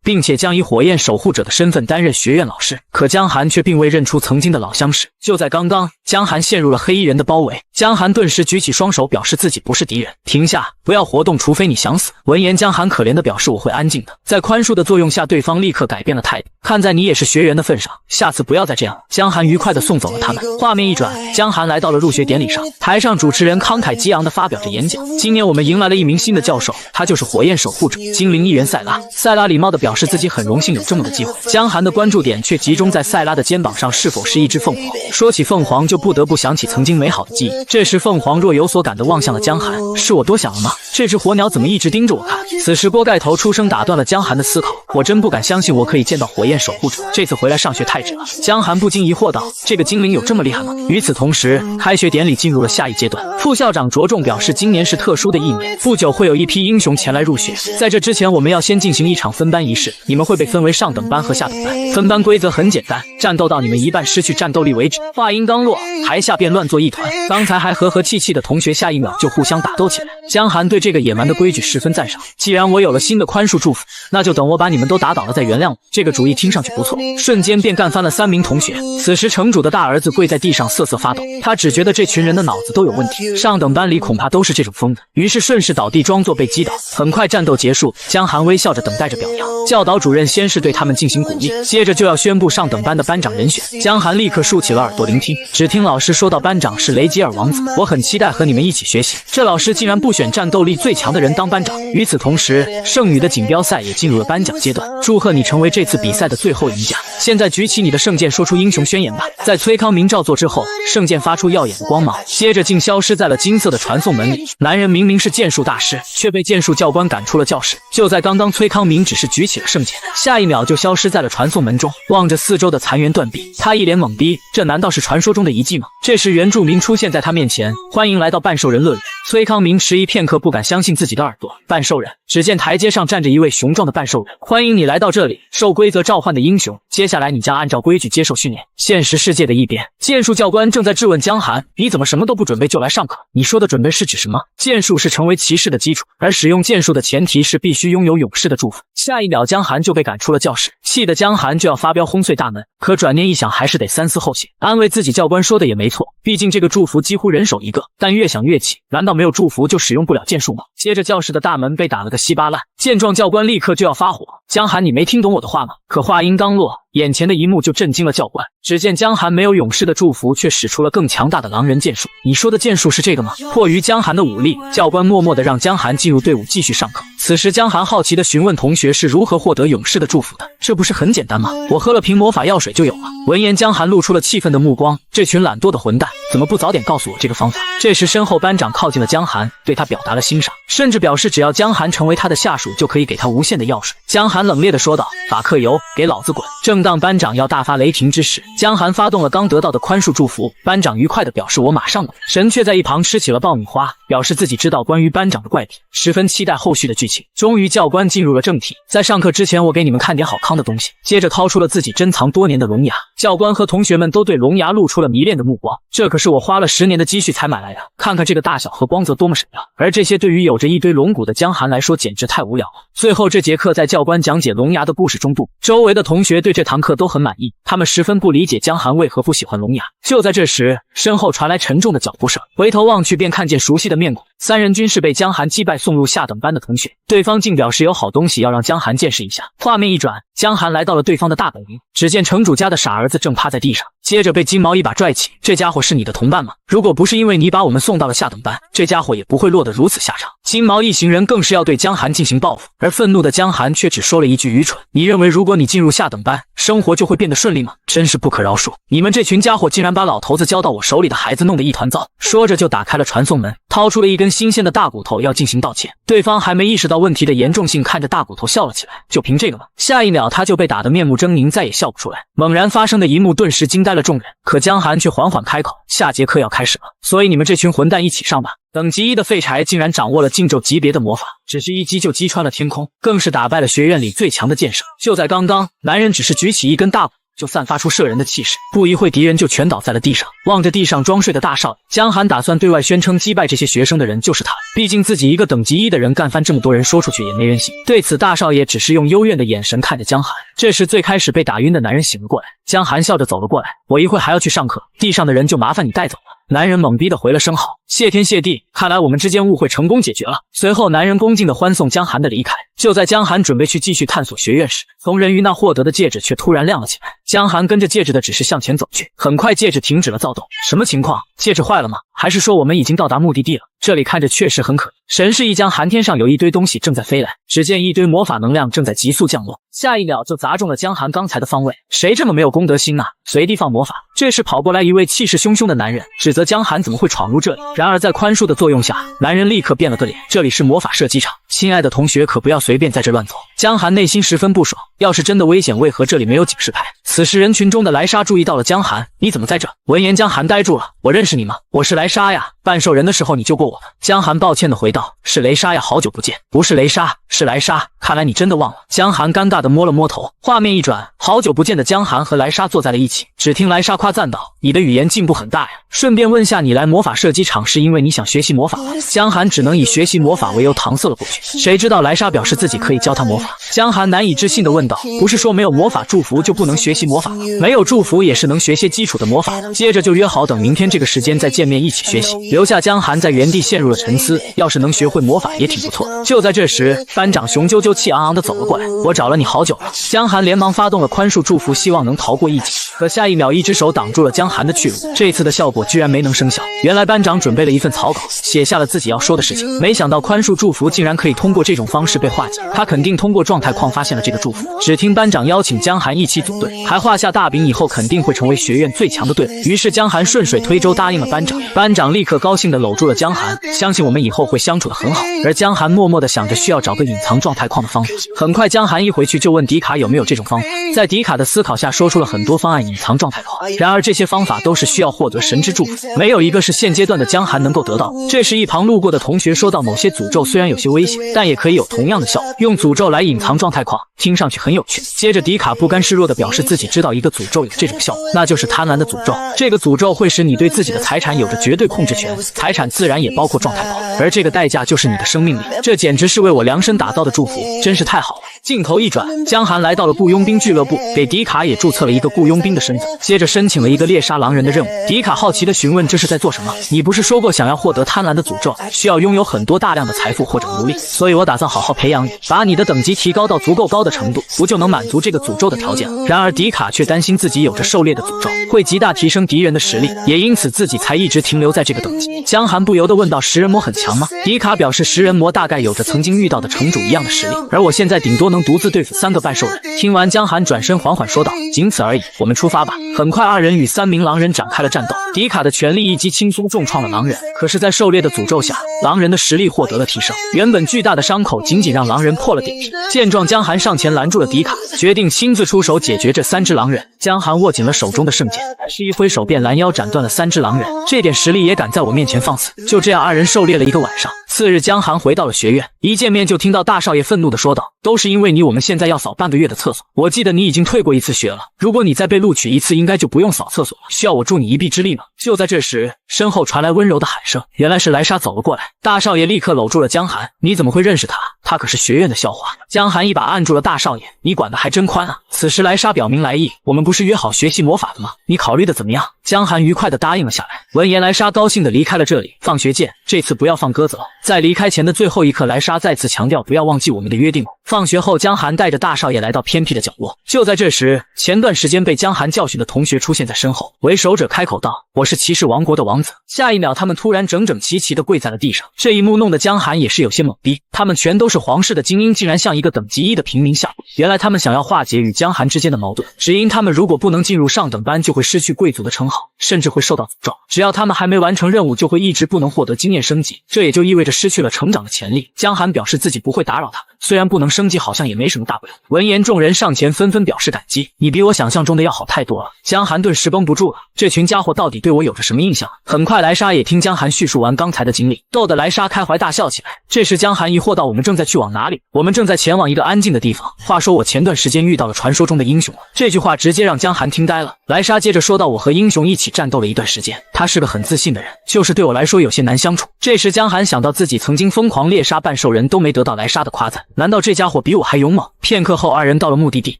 Speaker 1: 并且将以火焰守护者的身份担任学院老师。可江寒却并未认出曾经的老相识。就在刚刚，江寒陷入了黑衣人的包围，江寒顿时举起双手，表示自己不是敌人。停下，不要活动，除非你想死。闻言，江寒可怜地表示我会安静的。在宽恕的作用下，对方立刻改变了态度。看在你也是学员的份上，下次不要再这样了。江寒愉快地送走了他们。画面一转，江寒来到了入学典礼上，台上主持人慷慨激昂地发表着演讲。今年我们迎来了一名新的教授，他就是火焰守护者精灵议员塞拉。塞拉礼貌地表示自己很荣幸有这么个机会。江寒的关注点却集中在塞拉的肩膀上，是否是一只凤凰？说起凤凰，就不得不想起曾经美好的记忆。这时凤凰若有所感地望向了江寒，是我多想了吗？这只火鸟怎么一直盯着我看？此时锅盖头出声打断了江寒的思考，我真不敢相信我可以见到火焰守护者，这次回来上学太值了。江寒不禁疑惑道，这个精灵有这么厉害吗？与此同时，开学典礼进入了下一阶段，副校长着重表示今年是特殊的一年，不久会有一批英雄前来入学，在这之前我们要先进行一场分班仪式，你们会被分为上等班和下等班，分班规则很简单，战斗到你们一半失去战斗力为止。话音刚落，台下便乱作一团，刚才还和和气气的同学下一秒就互相打斗起来。江寒对这个野蛮的规矩十分赞赏，既然我有了新的宽恕祝福，那就等我把你们都打倒了再原谅我。这个主意听上去不错，瞬间便干翻了3名同学。此时城主的大儿子跪在地上瑟瑟发抖，他只觉得这群人的脑子都有问题，上等班里恐怕都是这种疯的，于是顺势倒地装作被击倒。很快战斗结束，江寒微笑着等待着表扬。教导主任先是对他们进行鼓励，接着就要宣布上等班的班长人选。江寒立刻竖起了耳朵聆听，只听老师说到班长是雷吉尔王子，我很期待和你们一起学习。这老师竟然不选战斗力最强的人当班长。与此同时，圣女的锦标赛也进入了颁奖阶段，祝贺你成为这次比赛的最后赢家。现在举起你的圣剑，说出英雄宣言吧。在崔康明照做之后，圣剑发出耀眼的光芒，接着竟消失在了金色的传送门里。男人明明是剑术大师，却被剑术教官赶出了教室。就在刚刚，崔康明只是举起了圣剑，下一秒就消失在了传送门中。望着四周的残垣断壁，他一脸懵逼，这难道是传说中的遗迹吗？这时原住民出现在他面前，欢迎来到半兽人乐园。崔康明迟疑片刻，不敢相信自己的耳朵。半兽人，只见台阶上站着一位雄壮的半兽人，欢迎你来到这里，受规则召唤的英雄，接下来你将按照规矩接受训练。现实世界的一边，剑术教官正在质问江寒，你怎么什么都不准备就来上课？你说的准备是指什么？剑术是成为骑士的基础，而使用剑术的前提是必须拥有勇士的祝福。下一秒，江寒就被赶出了教室，气得江寒就要发飙轰碎大门，可转念一想，还是得三思后行，安慰自己教官说的也没错，毕竟这个祝福几乎人手一个。但越想越气，难道没有祝福就使用不了剑术吗？接着教室的大门被打了个稀巴烂，见状教官立刻就要发火，江寒，你没听懂我的话吗？可话音刚落，眼前的一幕就震惊了教官。只见江寒没有勇士的祝福，却使出了更强大的狼人剑术。你说的剑术是这个吗？迫于江寒的武力，教官默默地让江寒进入队伍继续上课。此此时江寒好奇地询问同学是如何获得勇士的祝福的，这不是很简单吗？我喝了瓶魔法药水就有了。闻言江寒露出了气愤的目光，这群懒惰的混蛋，怎么不早点告诉我这个方法？这时身后班长靠近了江寒，对他表达了欣赏，甚至表示只要江寒成为他的下属，就可以给他无限的药水。江寒冷冽地说道：“法克尤，给老子滚！”正当班长要大发雷霆之时，江寒发动了刚得到的宽恕祝福。班长愉快地表示：“我马上滚。”神却在一旁吃起了爆米花，表示自己知道关于班长的怪癖，十分期待后续的剧情。终于教官进入了正题，在上课之前，我给你们看点好康的东西。接着掏出了自己珍藏多年的龙牙，教官和同学们都对龙牙露出了迷恋的目光。这可是我花了10年的积蓄才买来的，看看这个大小和光泽多么闪耀。而这些对于有着一堆龙骨的江寒来说简直太无聊了。最后这节课在教官讲解龙牙的故事中度，周围的同学对这堂课都很满意，他们十分不理解江寒为何不喜欢龙牙。就在这时，身后传来沉重的脚步声，回头望去便看见熟悉的面孔，三人均是被江寒击败送入下等班的同学，对方竟表示有好东西要让江寒见识一下。画面一转，江寒来到了对方的大本营，只见城主家的傻儿子正趴在地上，接着被金毛一把拽起。这家伙是你的同伴吗？如果不是因为你把我们送到了下等班，这家伙也不会落得如此下场。金毛一行人更是要对江寒进行报复，而愤怒的江寒却只说了一句愚蠢：你认为如果你进入下等班，生活就会变得顺利吗？真是不可饶恕！你们这群家伙竟然把老头子交到我手里的孩子弄得一团糟。说着就打开了传送门，掏出了一根新鲜的大骨头要进行道歉。对方还没意识到问题的严重性，看着大骨头笑了起来。就凭这个吗？下一秒他就被打得面目狰狞，再也笑不出来。猛然发生的一幕顿时惊呆了众人，可江寒却缓缓开口：下节课要开始了，所以你们这群混蛋一起上吧。等级1的废柴竟然掌握了禁咒级别的魔法，只是一击就击穿了天空，更是打败了学院里最强的剑圣。就在刚刚，男人只是举起一根大骨就散发出摄人的气势，不一会敌人就全倒在了地上。望着地上装睡的大少爷，江寒打算对外宣称击败这些学生的人就是他，毕竟自己一个等级1的人干翻这么多人，说出去也没人信。对此大少爷只是用幽怨的眼神看着江寒。这时最开始被打晕的男人醒了过来，江寒笑着走了过来：我一会还要去上课，地上的人就麻烦你带走了。男人懵逼的回了声好，谢天谢地，看来我们之间误会成功解决了。随后男人恭敬的欢送江寒的离开。就在江寒准备去继续探索学院时，从人鱼那获得的戒指却突然亮了起来。江寒跟着戒指的指示向前走去，很快戒指停止了躁动。什么情况？戒指坏了吗？还是说我们已经到达目的地了？这里看着确实很可疑。神示一江寒天上有一堆东西正在飞来，只见一堆魔法能量正在急速降落，下一秒就砸中了江寒刚才的方位。谁这么没有公德心啊？随地放魔法！这时跑过来一位气势汹汹的男人，指责江寒怎么会闯入这里。然而在宽恕的作用下，男人立刻变了个脸，这里是魔法射击场，亲爱的同学可不要随便在这乱走。江寒内心十分不爽，要是真的危险，为何这里没有警示牌？此时人群中的莱莎注意到了江寒，你怎么在这？闻言江寒呆住了，我认识你吗？我是莱莎呀，半兽人的时候你救过我的。江寒抱歉地回道，是雷莎呀，好久不见。不是雷莎，是莱莎，看来你真的忘了。江寒尴尬地摸了摸头。画面一转，好久不见的江寒和莱莎坐在了一起，只听莱莎夸赞道，你的语言进步很大呀，顺便问下你来魔法射击场是因为你想学习魔法吗？江寒只能以学习魔法为由搪塞了过去，谁知道莱莎表示自己可以教他魔法。江寒难以置信地问道，不是说没有魔法祝福就不能学习魔法吗？没有祝福也是能学些基础的魔法。接着就约好等明天这个时间再见面一起学习，留下江寒在原地陷入了沉思，要是能学会魔法也挺不错。就在这时，班长熊赳赳气昂昂地走了过来，我找了你好久了。江寒连忙发动了宽恕祝福，希望能逃过一劫，可下一秒一只手挡住了江寒的去路，这次的效果居然没能生效。原来班长准备了一份草稿，写下了自己要说的事情，没想到宽恕祝福竟然可以通过这种方式被化解，他肯定通过状态矿发现了这个祝福。只听班长邀请江寒一起组队，还画下大饼，以后肯定会成为学院最强的队伍。于是江寒顺水推舟答应了班长，班长立刻高兴地搂住了江寒，相信我们以后会相处得很好。而江寒默默地想着需要找个隐藏状态矿的方法。很快江寒一回去就问迪卡有没有这种方法，在迪卡的思考下说出了很多方案隐藏状态矿，然而这些方法都是需要获得神之祝福，没有一个是现阶段的江寒能够得到。这时一旁路过的同学说到，某些诅咒虽然有些危险，但也可以有同样的效果，用诅咒来隐藏状态矿，听上去很有趣。接着迪卡不甘示弱地表示自己知道一个诅咒有这种效果，那就是贪婪的诅咒。这个诅咒会使你对自己的财产有着绝对控制权，财产自然也包括状态矿，而这个代价就是你的生命力。这简直是为我量身打造的祝福，真是太好了。镜头一转，江寒来到了雇佣兵俱乐部，给迪卡也注册了一个雇佣兵的身份，接着申请了一个猎杀狼人的任务。迪卡好奇地询问这是在做什么？你不是说过想要获得贪婪的诅咒，需要拥有很多大量的财富或者奴隶，所以我打算好好培养你，把你的等级提高到足够高的程度，不就能满足这个诅咒的条件了？然而迪卡却担心自己有着狩猎的诅咒，会极大提升敌人的实力，也因此自己才一直停留在这个等级。江寒不由得问道：食人魔很强吗？迪卡表示食人魔大概有着曾经遇到的城主一样的实力，而我现在顶多能独自对付3个半兽人。听完，江寒转身缓缓说道：仅此而已，我们出发吧。很快2人与3名狼人展开了战斗，迪卡的全力一击轻松重创了狼人，可是在狩猎的诅咒下，狼人的实力获得了提升，原本巨大的伤口仅仅让狼人破了点皮。见状，江寒上前拦住了迪卡，决定亲自出手解决这3只狼人。江寒握紧了手中的圣剑，是一挥手便拦腰斩断了3只狼人，这点实力也敢在我面前放肆？就这样2人狩猎了一个晚上。次日，江寒回到了学院，一见面就听到大少爷愤怒地说道：都是因为你，我们现在要扫半个月的厕所。我记得你已经退过1次学了，如果你再被录取1次，应该就不用扫厕所了，需要我助你一臂之力吗？就在这时，身后传来温柔的喊声，原来是莱莎走了过来。大少爷立刻搂住了江寒，你怎么会认识他？他可是学院的校花。江寒一把按住了大少爷，你管得还真宽啊。此时莱莎表明来意，我们不是约好学习魔法的吗？你考虑的怎么样？江寒愉快地答应了下来。闻言，莱莎高兴地离开了这里。放学见，这次不要放鸽子了。在离开前的最后一刻，莱莎再次强调不要忘记我们的约定。放学后，江寒带着大少爷来到偏僻的角落。就在这时，前段时间被江寒教训的同学出现在身后。为首者开口道：我是骑士王国的王子。下一秒，他们突然整整齐齐地跪在了地上。这一幕弄得江寒也是有些懵逼，他们全都是皇室的精英，竟然向一个等级1的平民下跪。原来他们想要化解与江寒之间的矛盾，只因他们如果不能进入上等班，就会失去贵族的称号，甚至会受到诅咒。只要他们还没完成任务，就会一直不能获得经验升级，这也就意味着失去了成长的潜力。江寒表示自己不会打扰他们，虽然不能升级，好像也没什么大不了。闻言，众人上前纷纷表示感激，你比我想象中的要好太多了。江寒顿时绷不住了，这群家伙到底对我有着什么印象？很快，莱莎也听江寒叙述完刚才的经历，逗得莱莎开怀大笑起来。这时江寒疑惑道：我们正在去往哪里？我们正在前往一个安静的地方。话说我前段时间遇到了传说中的英雄了。这句话直接让江寒听呆了。莱莎接着说道：我和英雄一起战斗了一段时间，他是个很自信的人，就是对我来说有些难相处。这时江寒想到自己曾经疯狂猎杀半兽人都没得到莱莎的夸赞，难道这家伙比我还勇猛？片刻后，2人到了目的地，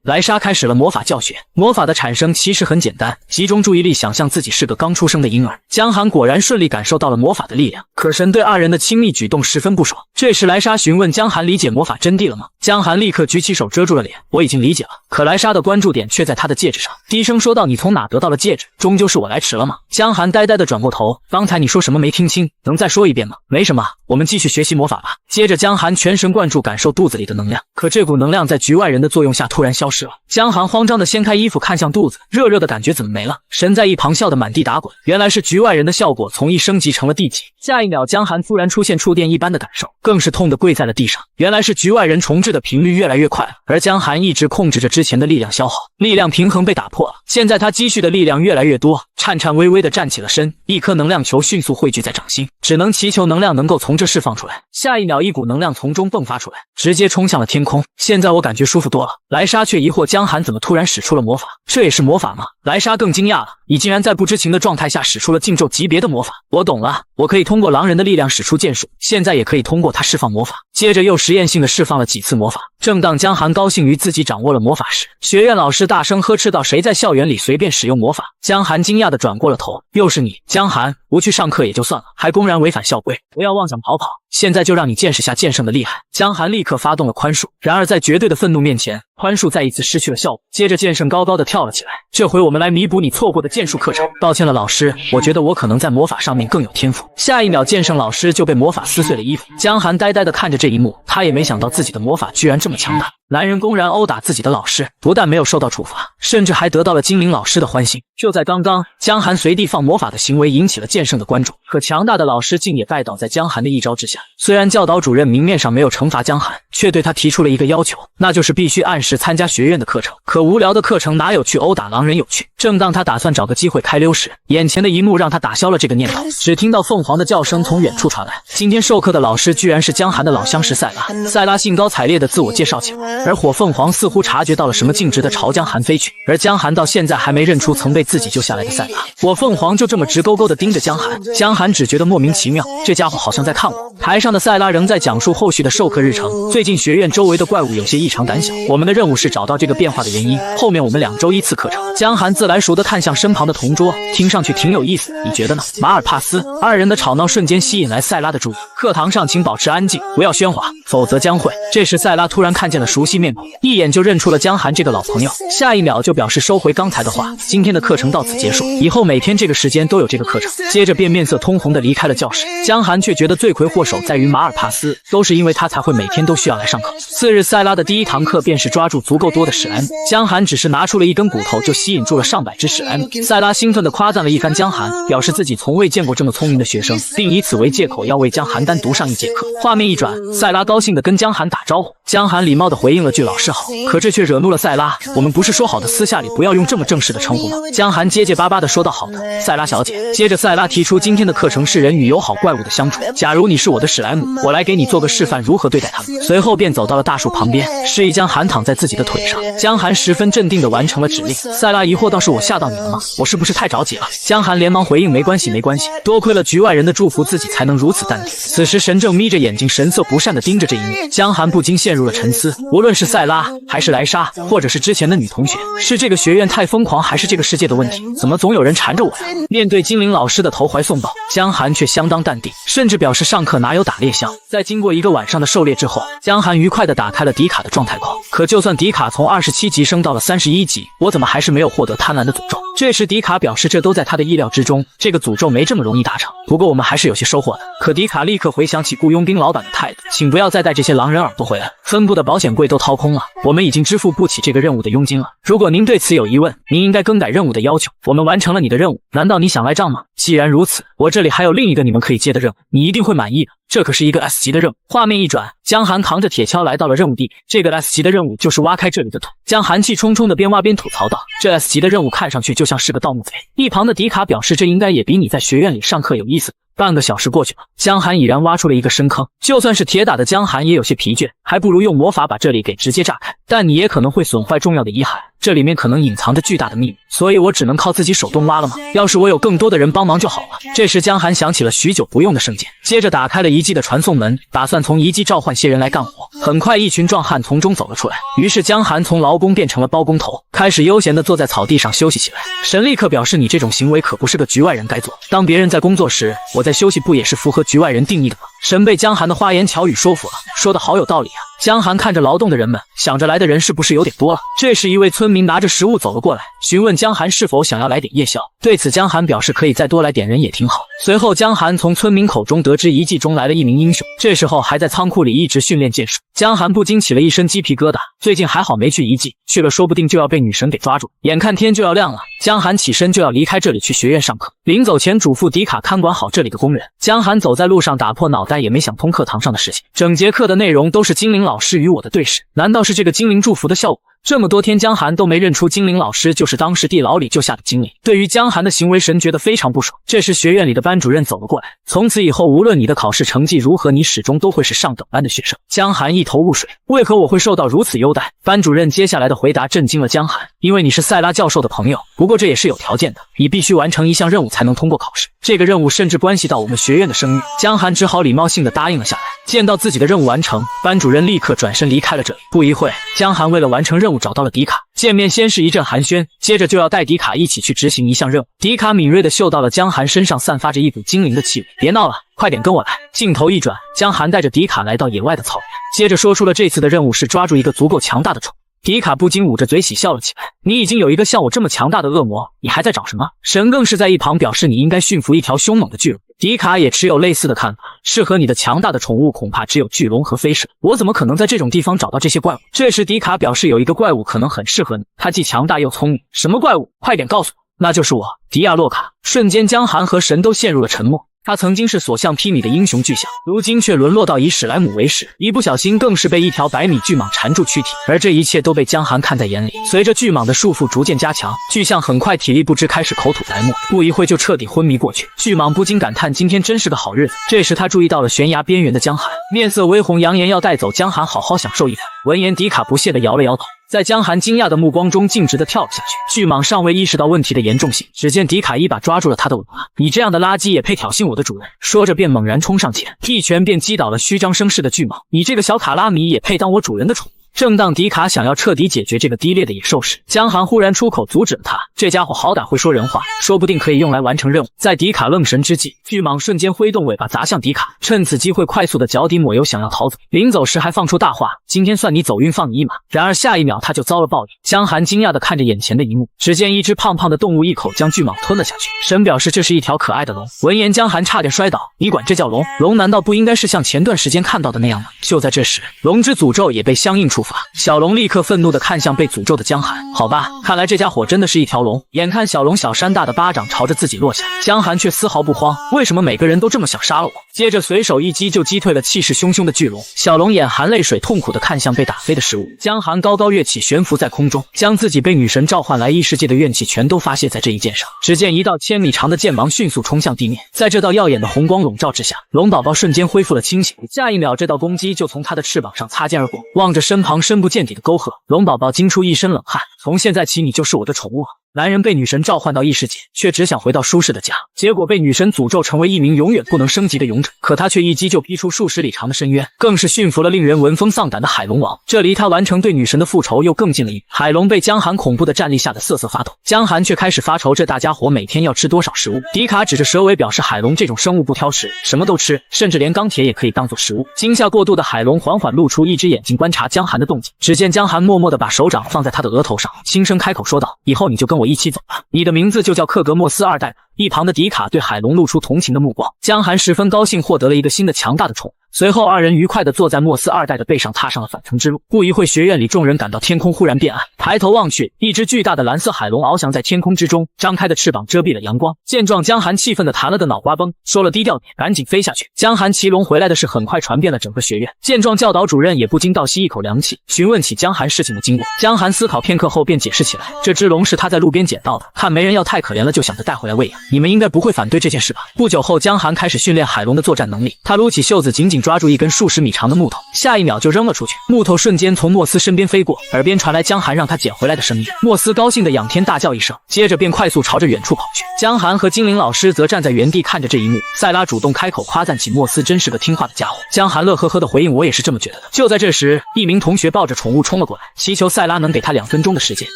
Speaker 1: 莱莎开始了魔法教学。魔法的产生其实很简单，集中注意力，想象自己是个刚出生的婴儿。江寒果然顺利感受到了魔法的力量，可神对2人的亲密举动十分不爽。这时莱莎询问江寒理解魔法真谛了吗？江寒立刻举起手遮住了脸，我已经理解了。可莱莎的关注点却在他的戒指上，低声说道：你从哪得到了戒指？终究是我来迟了吗？江寒呆呆地转过头，刚才你说什么没听清，能再说一遍吗？没什么，我们继续学习魔法吧。接着江寒全神贯注感受肚子里的能量，可这股能量在局外人的作用下突然消失了。江寒慌张地掀开衣服看向肚子，热热的感觉怎么没了？神在一旁笑得满地打滚，原来是局外人的效果从1升级成了地级。下一秒，江寒突然出现触电一般的感受，更是痛得跪在了地上。原来是局外人重置的频率越来越快了，而江寒一直控制着之前的力量消耗，力量平衡被打破了。现在他积蓄的力量越来越多，颤颤巍巍地站起了身，一颗能量球迅速汇聚在掌心，只能祈求能量能够从这释放出来。下一秒，一股能量从中迸发出来，直接冲向了天空。现在我感觉舒服多了。莱莎却疑惑江寒怎么突然使出了魔法，这也是魔法吗？莱莎更惊讶了，你竟然在不知情的状态下使出了禁咒级别的魔法。我懂了，我可以通过狼人的力量使出剑术，现在也可以通过它释放魔法。接着又实验性的释放了几次魔法。正当江寒高兴于自己掌握了魔法时，学院老师大声呵斥道：谁在校园里随便使用魔法？江寒惊讶地转过了头，又是你？江寒，不去上课也就算了，还公然违反校规，不要妄想逃跑，现在就让你见识下剑圣的厉害。江寒立刻发动了宽恕，然而在绝对的愤怒面前，宽恕再一次失去了效果。接着剑圣高高的跳了起来，这回我们来弥补你错过的剑术课程。抱歉了老师，我觉得我可能在魔法上面更有天赋。下一秒，剑圣老师就被魔法撕碎了衣服。江寒呆呆地看着这一幕，他也没想到自己的魔法居然这么强大。男人公然殴打自己的老师，不但没有受到处罚，甚至还得到了精灵老师的欢心。就在刚刚，江寒随地放魔法的行为引起了剑圣的关注，可强大的老师竟也拜倒在江寒的一招之下。虽然教导主任明面上没有惩罚江寒，却对他提出了一个要求，那就是必须按时参加学院的课程。可无聊的课程哪有去殴打狼人有趣？正当他打算找个机会开溜时，眼前的一幕让他打消了这个念头。只听到凤凰的叫声从远处传来，今天授课的老师居然是江寒的老相识赛拉。赛拉兴高采烈地自我介绍起来，而火凤凰似乎察觉到了什么，径直地朝江寒飞去。而江寒到现在还没认出曾被自己救下来的赛拉。火凤凰就这么直勾勾地盯着江寒，江寒只觉得莫名其妙，这家伙好像在看我。台上的赛拉仍在讲述后续的授课日程，最最近学院周围的怪物有些异常胆小，我们的任务是找到这个变化的原因。后面我们2周1次课程。江寒自来熟地看向身旁的同桌，听上去挺有意思，你觉得呢？马尔帕斯二人的吵闹瞬间吸引来塞拉的注意。课堂上请保持安静，不要喧哗，否则将会……这时塞拉突然看见了熟悉面孔，一眼就认出了江寒这个老朋友，下一秒就表示收回刚才的话，今天的课程到此结束，以后每天这个时间都有这个课程。接着便面色通红地离开了教室。江寒却觉得罪魁祸首在于马尔帕斯，都是因为他才会每天都需要来上课。次日塞拉的第1堂课便是抓住足够多的史莱姆，江寒只是拿出了1根骨头就吸引住了上百只史莱姆。塞拉兴奋地夸赞了一番江寒，表示自己从未见过这么聪明的学生，并以此为借口要为江寒单独上1节课。画面一转，塞拉高兴地跟江寒打招呼，江寒礼貌地回应了句老师好，可这却惹怒了塞拉，我们不是说好的私下里不要用这么正式的称呼吗？江寒结结巴巴地说道好的，塞拉小姐。接着塞拉提出今天的课程是人与友好怪物的相处，假如你是我的史莱姆，我来给你做个示范如何对待他们。随后便走到了大树旁边，示意江寒躺在自己的腿上。江寒十分镇定地完成了指令。塞拉疑惑道是我吓到你了吗？我是不是太着急了？江寒连忙回应没关系没关系，多亏了局外人的祝福自己才能如此淡定。此时神正眯着眼睛神色不善地盯着这一幕，江寒不禁陷入了沉思，无论是塞拉还是莱莎，或者是之前的女同学，是这个学院太疯狂还是这个世界的问题？怎么总有人缠着我呀？面对精灵老师的投怀送抱，江寒却相当淡定，甚至表示上课哪有打猎项。在经过1个晚上的狩猎之后，江寒愉快地打开了迪卡的状态框，可就算迪卡从27级升到了31级，我怎么还是没有获得贪婪的诅咒？这时迪卡表示这都在他的意料之中，这个诅咒没这么容易达成，不过我们还是有些收获的。可迪卡立刻回想起雇佣兵老板的态度，请不要再带这些狼人耳朵回来，分部的保险柜都掏空了，我们已经支付不起这个任务的佣金了。如果您对此有疑问，您应该更改任务的要求，我们完成了你的任务，难道你想赖账吗？既然如此，我这里还有另一个你们可以接的任务，你一定会满意的。这可是一个 S 级的任务。画面一转，江寒扛着铁锹来到了任务地，这个 S 级的任务就是挖开这里的土。江寒气冲冲的边挖边吐槽道，这 S 级的任务看上去就像是个盗墓贼。一旁的迪卡表示这应该也比你在学院里上课有意思。半个小时过去了，江寒已然挖出了一个深坑，就算是铁打的江寒也有些疲倦，还不如用魔法把这里给直接炸开，但你也可能会损坏重要的遗骸，这里面可能隐藏着巨大的秘密，所以我只能靠自己手动挖了吗？要是我有更多的人帮忙就好了。这时江寒想起了许久不用的圣剑，接着打开了遗迹的传送门，打算从遗迹召唤些人来干活。很快一群壮汉从中走了出来，于是江寒从劳工变成了包工头，开始悠闲地坐在草地上休息起来。神立刻表示你这种行为可不是个局外人该做，当别人在工作时，我在休息不也是符合局外人定义的吗？神被江寒的花言巧语说服了，说的好有道理啊。江寒看着劳动的人们，想着来的人是不是有点多了。这时一位村民拿着食物走了过来，询问江寒是否想要来点夜宵。对此江寒表示可以再多来点人也挺好。随后江寒从村民口中得知遗迹中来了一名英雄，这时候还在仓库里一直训练剑术。江寒不禁起了一身鸡皮疙瘩，最近还好没去遗迹，去了说不定就要被女神给抓住。眼看天就要亮了，江寒起身就要离开这里去学院上课，临走前嘱咐迪卡看管好这里的工人。江寒走在路上打破脑袋也没想通课堂上的事情，整节课的内容都是精灵老师与我的对视，难道是这个精灵祝福的效果？这么多天江寒都没认出精灵老师就是当时地牢里救下的精灵，对于江寒的行为神觉得非常不爽。这时学院里的班主任走了过来，从此以后无论你的考试成绩如何，你始终都会是上等班的学生。江寒一头雾水，为何我会受到如此优待？班主任接下来的回答震惊了江寒，因为你是塞拉教授的朋友，不过这也是有条件的，你必须完成一项任务才能通过考试，这个任务甚至关系到我们学院的声誉。江寒只好礼貌性的答应了下来。见到自己的任务完成，班主任立刻转身离开了这里。不一会，江寒为了完成任务找到了迪卡，见面先是一阵寒暄，接着就要带迪卡一起去执行一项任务。迪卡敏锐地嗅到了江寒身上散发着一股精灵的气味，别闹了，快点跟我来。镜头一转，江寒带着迪卡来到野外的草原，接着说出了这次的任务是抓住一个足够强大的虫。迪卡不禁捂着嘴喜笑了起来，你已经有一个像我这么强大的恶魔，你还在找什么？神更是在一旁表示你应该驯服一条凶猛的巨龙。迪卡也持有类似的看法，适合你的强大的宠物恐怕只有巨龙和飞蛇，我怎么可能在这种地方找到这些怪物？这时迪卡表示有一个怪物可能很适合你，它既强大又聪明。什么怪物？快点告诉我。那就是我，迪亚洛卡。瞬间江寒和神都陷入了沉默。他曾经是所向披靡的英雄巨象，如今却沦落到以史莱姆为食，一不小心更是被一条100米巨蟒缠住躯体，而这一切都被江寒看在眼里。随着巨蟒的束缚逐渐加强，巨象很快体力不支，开始口吐白沫，不一会就彻底昏迷过去。巨蟒不禁感叹今天真是个好日子。这时他注意到了悬崖边缘的江寒，面色微红，扬言要带走江寒好好享受一番。闻言迪卡不屑地摇了摇头，在江寒惊讶的目光中径直地跳了下去。巨蟒尚未意识到问题的严重性，只见迪卡一把抓住了他的尾巴。你这样的垃圾也配挑衅我的主人？说着便猛然冲上前，一拳便击倒了虚张声势的巨蟒。你这个小卡拉米也配当我主人的宠物？正当迪卡想要彻底解决这个低劣的野兽时，江寒忽然出口阻止了他。这家伙好歹会说人话，说不定可以用来完成任务。在迪卡愣神之际，巨蟒瞬间挥动尾巴砸向迪卡，趁此机会快速的脚底抹油，想要逃走。临走时还放出大话：今天算你走运，放你一马。然而下一秒他就遭了报应。江寒惊讶的看着眼前的一幕，只见一只胖胖的动物一口将巨蟒吞了下去，神表示这是一条可爱的龙。闻言江寒差点摔倒，你管这叫龙？龙难道不应该是像前段时间看到的那样吗？就在这时，龙之诅咒也被相应触发，小龙立刻愤怒地看向被诅咒的江寒。好吧，看来这家伙真的是一条龙。眼看小龙小山大的巴掌朝着自己落下，江寒却丝毫不慌。为什么每个人都这么想杀了我？接着随手一击就击退了气势汹汹的巨龙。小龙眼含泪水，痛苦地看向被打飞的食物。江寒高高跃起，悬浮在空中，将自己被女神召唤来异世界的怨气全都发泄在这一剑上。只见一道千米长的剑芒迅速冲向地面，在这道耀眼的红光笼罩之下，龙宝宝瞬间恢复了清醒。下一秒，这道攻击就从他的翅膀上擦肩而过。望着身旁深不见底的沟壑，龙宝宝惊出一身冷汗。从现在起，你就是我的宠物了。男人被女神召唤到异世界，却只想回到舒适的家，结果被女神诅咒成为一名永远不能升级的勇者。可他却一击就劈出数十里长的深渊，更是驯服了令人闻风丧胆的海龙王。这离他完成对女神的复仇又更近了一步。海龙被江寒恐怖的战力吓得瑟瑟发抖，江寒却开始发愁这大家伙每天要吃多少食物。迪卡指着蛇尾表示海龙这种生物不挑食，什么都吃，甚至连钢铁也可以当做食物。惊吓过度的海龙缓缓露出一只眼睛观察江寒的动静，只见江寒默默地把手掌放在他的额头上，轻声开口说道：以后你就跟我一起走吧，你的名字就叫克格莫斯二代。一旁的迪卡对海龙露出同情的目光，江寒十分高兴获得了一个新的强大的宠物。随后二人愉快地坐在莫斯二代的背上，踏上了返程之路。不一会，学院里众人感到天空忽然变暗，抬头望去，一只巨大的蓝色海龙翱翔在天空之中，张开的翅膀遮蔽了阳光。见状，江寒气愤地弹了个脑瓜崩，说了低调点，赶紧飞下去。江寒骑龙回来的事很快传遍了整个学院。见状，教导主任也不禁倒吸一口凉气，询问起江寒事情的经过。江寒思考片刻后便解释起来，这只龙是他在路边捡到的，看没人要太可怜了，就想着带回来喂养。你们应该不会反对这件事吧？不久后，江寒开始训练海龙的作战能力，他撸起袖子紧紧抓住一根数十米长的木头，下一秒就扔了出去。木头瞬间从莫斯身边飞过，耳边传来江寒让他捡回来的声音。莫斯高兴的仰天大叫一声，接着便快速朝着远处跑去。江寒和精灵老师则站在原地看着这一幕。塞拉主动开口夸赞起莫斯真是个听话的家伙。江寒乐呵呵的回应，我也是这么觉得的。就在这时，一名同学抱着宠物冲了过来，祈求塞拉能给他2分钟的时间。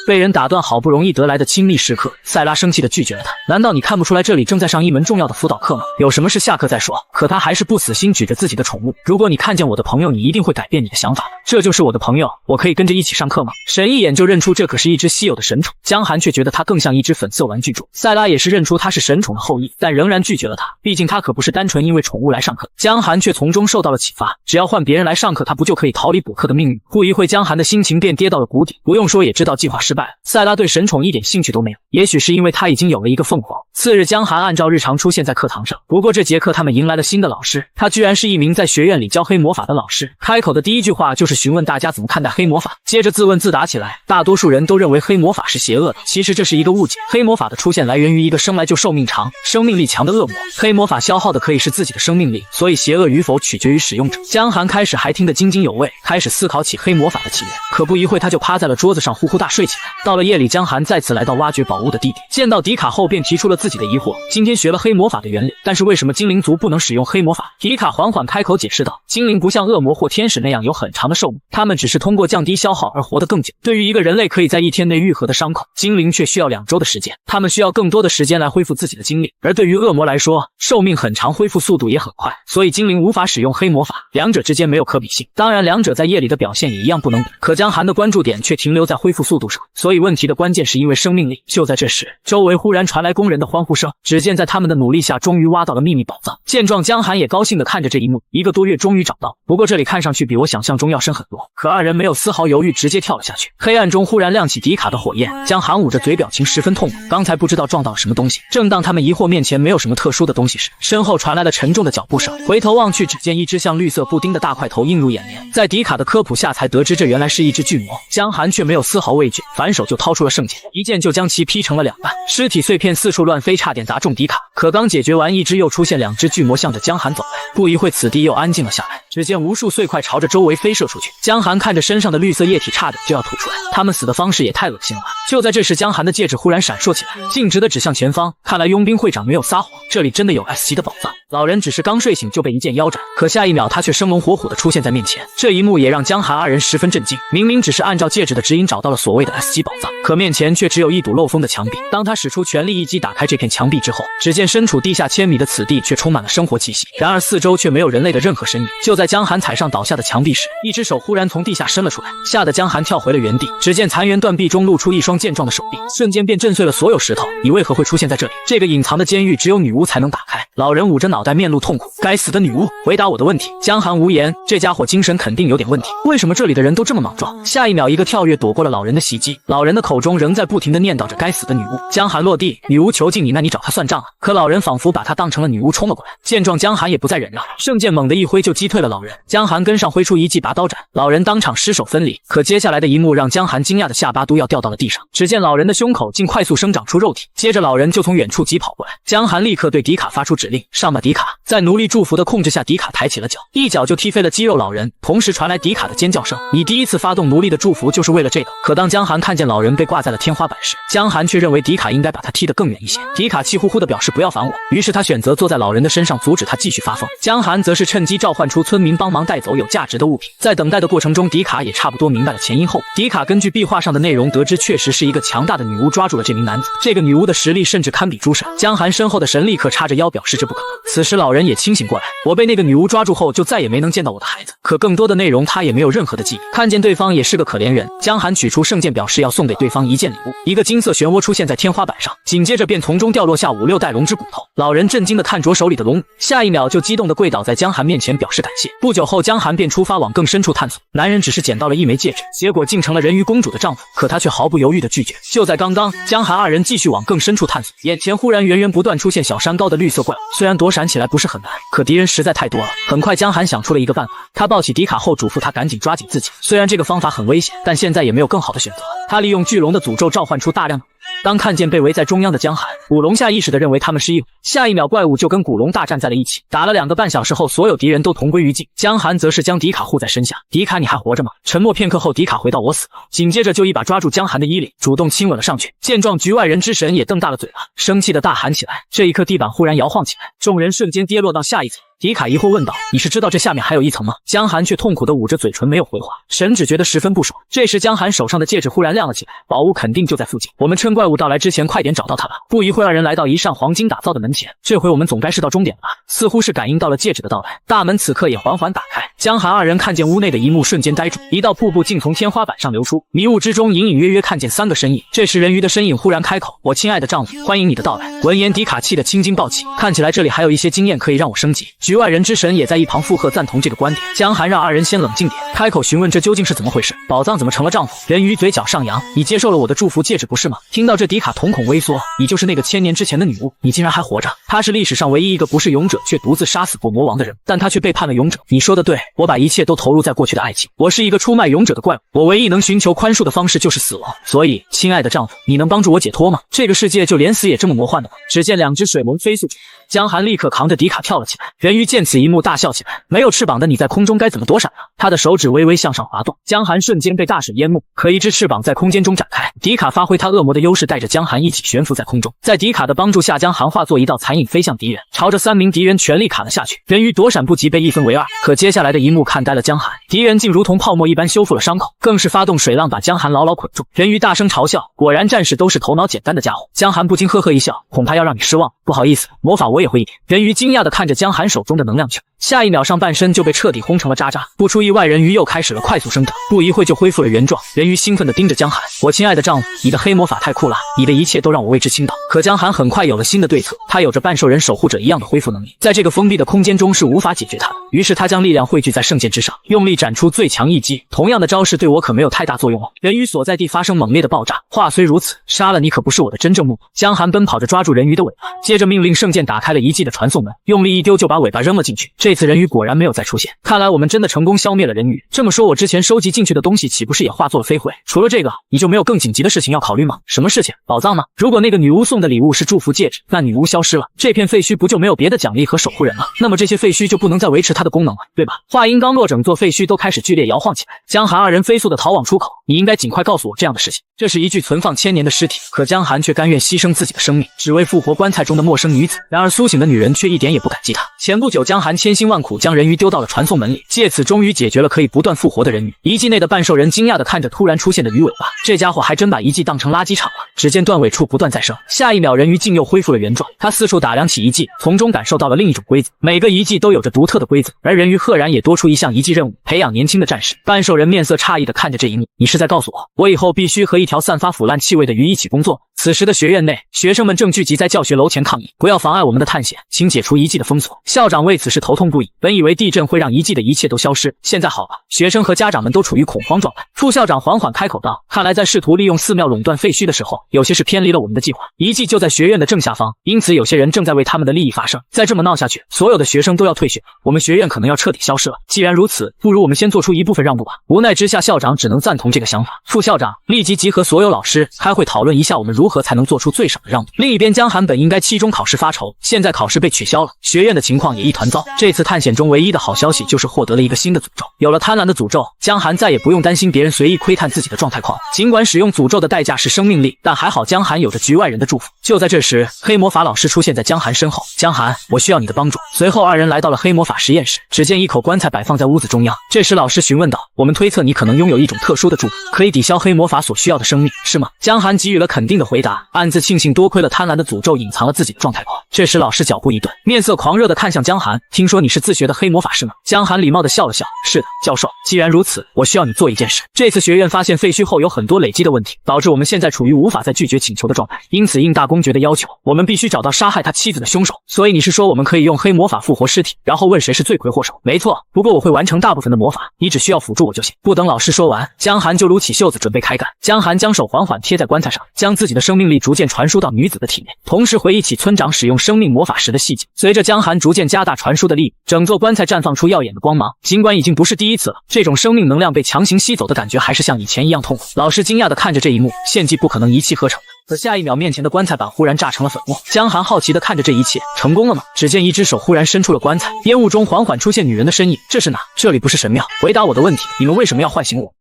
Speaker 1: 被人打断好不容易得来的亲密时刻，塞拉生气的拒绝了他。难道你看不出来这里正在上一门重要的辅导课吗？有什么事下课再说。可他还是不死心，举着自己的宠物。如果你看见我的朋友，你一定会改变你的想法的。这就是我的朋友，我可以跟着一起上课吗？神一眼就认出这可是一只稀有的神宠，江寒却觉得它更像一只粉色玩具猪。塞拉也是认出它是神宠的后裔，但仍然拒绝了它，毕竟他可不是单纯因为宠物来上课。江寒却从中受到了启发，只要换别人来上课，他不就可以逃离补课的命运？不一会，江寒的心情便跌到了谷底。不用说也知道计划失败了。塞拉对神宠一点兴趣都没有，也许是因为他已经有了一个凤凰。次日，江寒按照日常出现在课堂上，不过这节课他们迎来了新的老师，他居然是一名在学院里教黑魔法的老师。开口的第一句话就是询问大家怎么看待黑魔法，接着自问自答起来。大多数人都认为黑魔法是邪恶的，其实这是一个误解。黑魔法的出现来源于一个生来就寿命长、生命力强的恶魔。黑魔法消耗的可以是自己的生命力，所以邪恶与否取决于使用者。江寒开始还听得津津有味，开始思考起黑魔法的起源。可不一会，他就趴在了桌子上呼呼大睡起来。到了夜里，江寒再次来到挖掘宝物的地点，见到迪卡后便提出了自己的疑惑。今天学了黑魔法的原理，但是为什么精灵族不能使用黑魔法？迪卡缓缓开口解释道，精灵不像恶魔或天使那样有很长的寿命，他们只是通过降低消耗而活得更久。对于一个人类可以在1天内愈合的伤口，精灵却需要2周的时间，他们需要更多的时间来恢复自己的精力。而对于恶魔来说，寿命很长，恢复速度也很快，所以精灵无法使用黑魔法，两者之间没有可比性。当然，两者在夜里的表现也一样不能比。可江寒的关注点却停留在恢复速度上，所以问题的关键是因为生命力。就在这时，周围忽然传来工人的欢呼声，只见在他们的努力下，终于挖到了秘密宝藏。见状，江寒也高兴地看着这一幕，1个多月终于找到，不过这里看上去比我想象中要深很多。可二人没有丝毫犹豫，直接跳了下去。黑暗中忽然亮起迪卡的火焰，江寒捂着嘴，表情十分痛苦。刚才不知道撞到了什么东西。正当他们疑惑面前没有什么特殊的东西时，身后传来了沉重的脚步声。回头望去，只见一只像绿色布丁的大块头映入眼帘。在迪卡的科普下，才得知这原来是一只巨魔。江寒却没有丝毫畏惧，反手就掏出了圣剑，一剑就将其劈成了2半，尸体碎片四处乱飞，差点砸中迪卡。可刚解决完，一只又出现2只巨魔向着江寒走来。不一会，此地又安静了下来。只见无数碎块朝着周围飞射出去，江寒看着身上的绿色液体差点就要吐出来，他们死的方式也太恶心了吧。就在这时，江寒的戒指忽然闪烁起来，径直的指向前方。看来佣兵会长没有撒谎，这里真的有 S 级的宝藏。老人只是刚睡醒就被一剑腰斩，可下一秒他却生龙活虎的出现在面前。这一幕也让江寒二人十分震惊，明明只是按照戒指的指引找到了所谓的 S 级宝藏，可面前却只有一堵漏风的墙壁。当他使出全力一击打开这片墙壁之后，只见身处地下千米的此地却充满了生活气息，然而四周却没有人类的任何身影。就在江寒踩上倒下的墙壁时，一只手忽然从地下伸了出来，吓得江寒跳回了原地。只见残垣断壁中露出一双健壮的手臂，瞬间便震碎了所有石头。你为何会出现在这里？这个隐藏的监狱只有女巫才能打开。老人捂着脑袋面露痛苦，该死的女巫，回答我的问题。江寒无言，这家伙精神肯定有点问题，为什么这里的人都这么莽撞？下一秒一个跳跃躲过了老人的袭击，老人的口中仍在不停地念叨着该死的女巫。江寒落地，女巫囚禁你，那你找他算账啊？可老人仿佛把他当成了女巫冲了过来，见状江寒也不再忍让，圣剑猛地一挥就击退了老人。江寒跟上挥出一记拔刀斩，老人当场失手分离。可接下来的一幕让江寒惊讶的下巴都要掉到了地上，只见老人的胸口竟快速生长出肉体，接着老人就从远处疾跑过来。江寒立刻对迪卡发出指令，上吧迪卡。在奴隶祝福的控制下，迪卡抬起了脚，一脚就踢飞了肌肉老人，同时传来迪卡的尖叫声。你第一次发动奴隶的祝福就是为了这个？可当江寒看见老人被挂在了天花板时，江寒却认为迪卡应该把他踢得更远一些。迪卡气呼呼地表示不要烦我，于是他选择坐在老人的身上阻止他继续发疯。江寒则是趁机召唤出村民帮忙带走有价值的物品。在等待的过程中，迪卡也差不多明白了前因后果。迪卡根据壁画上的内容得知，确实是一个强大的女巫抓住了这名男子，这个女巫的实力甚至堪比诸神。江寒身后的神立刻叉着腰表示这不可能。此时老人也清醒过来，我被那个女巫抓住后就再也没能见到我的孩子，可更多的内容他也没有任何的记忆。看见对方也是个可怜人，江寒取出圣剑表示要送给对方一件礼物。一个金色漩涡出现在天花板上，紧接着便从中掉落下5、6袋龙之骨头。老人震惊地看着手里的龙骨，下一秒就激动地跪倒在江寒面前表示感谢。不久后，江寒便出发往更深处探索。男人只是捡到了一枚戒指，结果竟成了人鱼公主的丈夫，可他却毫不犹豫地拒绝。就在刚刚，江寒二人继续往更深处探索，眼前忽然源源不断出现小山高的绿色怪物，虽然躲闪起来不是很难，可敌人实在太多了。很快江寒想出了一个办法，他抱起迪卡后嘱咐他赶紧抓紧自己。虽然这个方法很危险，但现在也没有更好的选择。他利用巨龙的诅咒召唤出大量的当看见被围在中央的江寒，古龙下意识地认为他们是一伙，下一秒怪物就跟古龙大战在了一起。打了2个半小时后，所有敌人都同归于尽，江寒则是将迪卡护在身下。迪卡，你还活着吗？沉默片刻后，迪卡回到我死了，紧接着就一把抓住江寒的衣领，主动亲吻了上去。见状，局外人之神也瞪大了嘴巴，生气地大喊起来。这一刻，地板忽然摇晃起来，众人瞬间跌落到下一层。迪卡疑惑问道：“你是知道这下面还有一层吗？”江寒却痛苦地捂着嘴唇没有回话，神只觉得十分不爽。这时江寒手上的戒指忽然亮了起来，宝物肯定就在附近，我们趁怪物到来之前快点找到它吧。不一会儿，二人来到一扇黄金打造的门前，这回我们总该是到终点了吧？似乎是感应到了戒指的到来，大门此刻也缓缓打开。江寒二人看见屋内的一幕，瞬间呆住，一道瀑布竟从天花板上流出，迷雾之中隐隐约约看见3个身影。这时人鱼的身影忽然开口：“我亲爱的丈夫，欢迎你的到来。”闻言，迪卡气得青筋暴起，看起来这里还有一些经验可以让我升级。局外人之神也在一旁附和赞同这个观点。江寒让二人先冷静点，开口询问这究竟是怎么回事，宝藏怎么成了丈夫？人鱼嘴角上扬，你接受了我的祝福戒指不是吗？听到这，迪卡瞳孔微缩，你就是那个1000年之前的女巫，你竟然还活着。她是历史上唯一一个不是勇者却独自杀死过魔王的人，但她却背叛了勇者。你说的对，我把一切都投入在过去的爱情，我是一个出卖勇者的怪物，我唯一能寻求宽恕的方式就是死亡。所以亲爱的丈夫，你能帮助我解脱吗？这个世界就连死也这么魔幻的吗？只见2只水龙飞速出，江寒立刻扛着迪卡跳了起来。人鱼见此一幕大笑起来，没有翅膀的你在空中该怎么躲闪啊？他的手指微微向上滑动，江寒瞬间被大水淹没，可一只翅膀在空间中展开。迪卡发挥他恶魔的优势，带着江寒一起悬浮在空中。在迪卡的帮助下，江寒化作一道残影飞向敌人，朝着3名敌人全力砍了下去。人鱼躲闪不及，被一分为2。可接下来的一幕看呆了江寒，敌人竟如同泡沫一般修复了伤口，更是发动水浪把江寒牢牢捆住。人鱼大声嘲笑，果然战士都是头脑简单的家伙。江寒不禁呵呵一笑，恐怕要让你失望，不好意思，魔法我也会一点。人鱼惊讶地看着江寒手中的能量球，下一秒上半身就被彻底轰成了渣渣。不出意外，人鱼又开始了快速升腾，不一会就恢复了原状。人鱼兴奋地盯着江寒，我亲爱的丈夫，你的黑魔法太酷了，你的一切都让我为之倾倒。可江寒很快有了新的对策，他有着半兽人守护者一样的恢复能力，在这个封闭的空间中是无法解决他的。于是他将力量汇聚在圣剑之上，用力斩出最强一击。同样的招式对我可没有太大作用哦。人鱼所在地发生猛烈的爆炸，话虽如此，杀了你可不是我的真正目的。江寒奔跑着抓住人鱼的尾巴，接着命令圣剑打开了遗迹的传送门，用力一丢就把尾巴扔了进去。这这次人鱼果然没有再出现，看来我们真的成功消灭了人鱼。这么说，我之前收集进去的东西岂不是也化作了飞灰？除了这个，你就没有更紧急的事情要考虑吗？什么事情？宝藏吗？如果那个女巫送的礼物是祝福戒指，那女巫消失了，这片废墟不就没有别的奖励和守护人了？那么这些废墟就不能再维持它的功能了，对吧？话音刚落，整座废墟都开始剧烈摇晃起来。江寒二人飞速的逃往出口，你应该尽快告诉我这样的事情。这是一具存放1000年的尸体，可江寒却甘愿牺牲自己的生命，只为复活棺材中的陌生女子。然而苏醒的女人却一点也不感激他。前不久，江寒千辛万苦将人鱼丢到了传送门里，借此终于解决了可以不断复活的人鱼。遗迹内的半兽人惊讶地看着突然出现的鱼尾巴，这家伙还真把遗迹当成垃圾场了。只见断尾处不断再生，下一秒人鱼竟又恢复了原状。他四处打量起遗迹，从中感受到了另一种规则。每个遗迹都有着独特的规则，而人鱼赫然也多出一项遗迹任务，培养年轻的战士。半兽人面色诧异地看着这一幕，你是在告诉我以后必须和一条散发腐烂气味的鱼一起工作？此时的学院内，学生们正聚集在教学楼前抗议，不要妨碍我们的探险，请解除遗迹的封锁。校长为此事头痛不已，本以为地震会让遗迹的一切都消失，现在好了，学生和家长们都处于恐慌状态。副校长缓缓开口道，看来在试图利用寺庙垄断废墟的时候，有些是偏离了我们的计划。遗迹就在学院的正下方，因此有些人正在为他们的利益发声。再这么闹下去，所有的学生都要退学，我们学院可能要彻底消失了。既然如此，不如我们先做出一部分让步吧。无奈之下，校长只能赞同这个想法。副校长立即集合所有老师开会讨论一下我们如何才能做出最少的让步。另一边，江寒本应该期中考试发愁，现在考试被取消了，学院的情况也一团糟。这次探险中唯一的好消息就是获得了一个新的诅咒，有了贪婪的诅咒，江寒再也不用担心别人随意窥探自己的状态框。尽管使用诅咒的代价是生命力，但还好江寒有着局外人的祝福。就在这时，黑魔法老师出现在江寒身后，江寒，我需要你的帮助。随后二人来到了黑魔法实验室，只见一口棺材摆放在屋子中央。这时老师询问道，我们推测你可能拥有一种特殊的祝福，可以抵消黑魔法所需要的生命，是吗？江寒给予了肯定的回答，暗自庆幸多亏了贪婪的诅咒隐藏了自己的状态框。这时老师脚步一顿，面色狂热地看向江寒，听说你是自学的黑魔法师吗？江寒礼貌地笑了笑，是的，教授。既然如此，我需要你做一件事。这次学院发现废墟后有很多累积的问题，导致我们现在处于无法再拒绝请求的状态，因此应大公爵的要求，我们必须找到杀害他妻子的凶手。所以你是说我们可以用黑魔法复活尸体，然后问谁是罪魁祸首？没错，不过我会完成大部分的魔法，你只需要辅助我就行。不等老师说完，江寒就撸起袖子准备开干。江寒将手缓缓贴在棺材上，将自己的生命力逐渐传输到女子的体内，同时回忆起村长使用生命魔法时的细节。随着江寒逐渐加大传输的力，整座棺材绽放出耀眼的光芒。尽管已经不是第一次了，这种生命能量被强行吸走的感觉还是像以前一样痛苦。老师惊讶地看着这一幕，献祭不可能一气呵成的。可下一秒，面前的棺材板忽然炸成了粉末。江寒好奇地看着这一切，成功了吗？只见一只手忽然伸出了棺材，烟雾中缓缓出现女人的身影。这是哪？这里不是神庙。回答我的问题，你们为什么要唤醒我？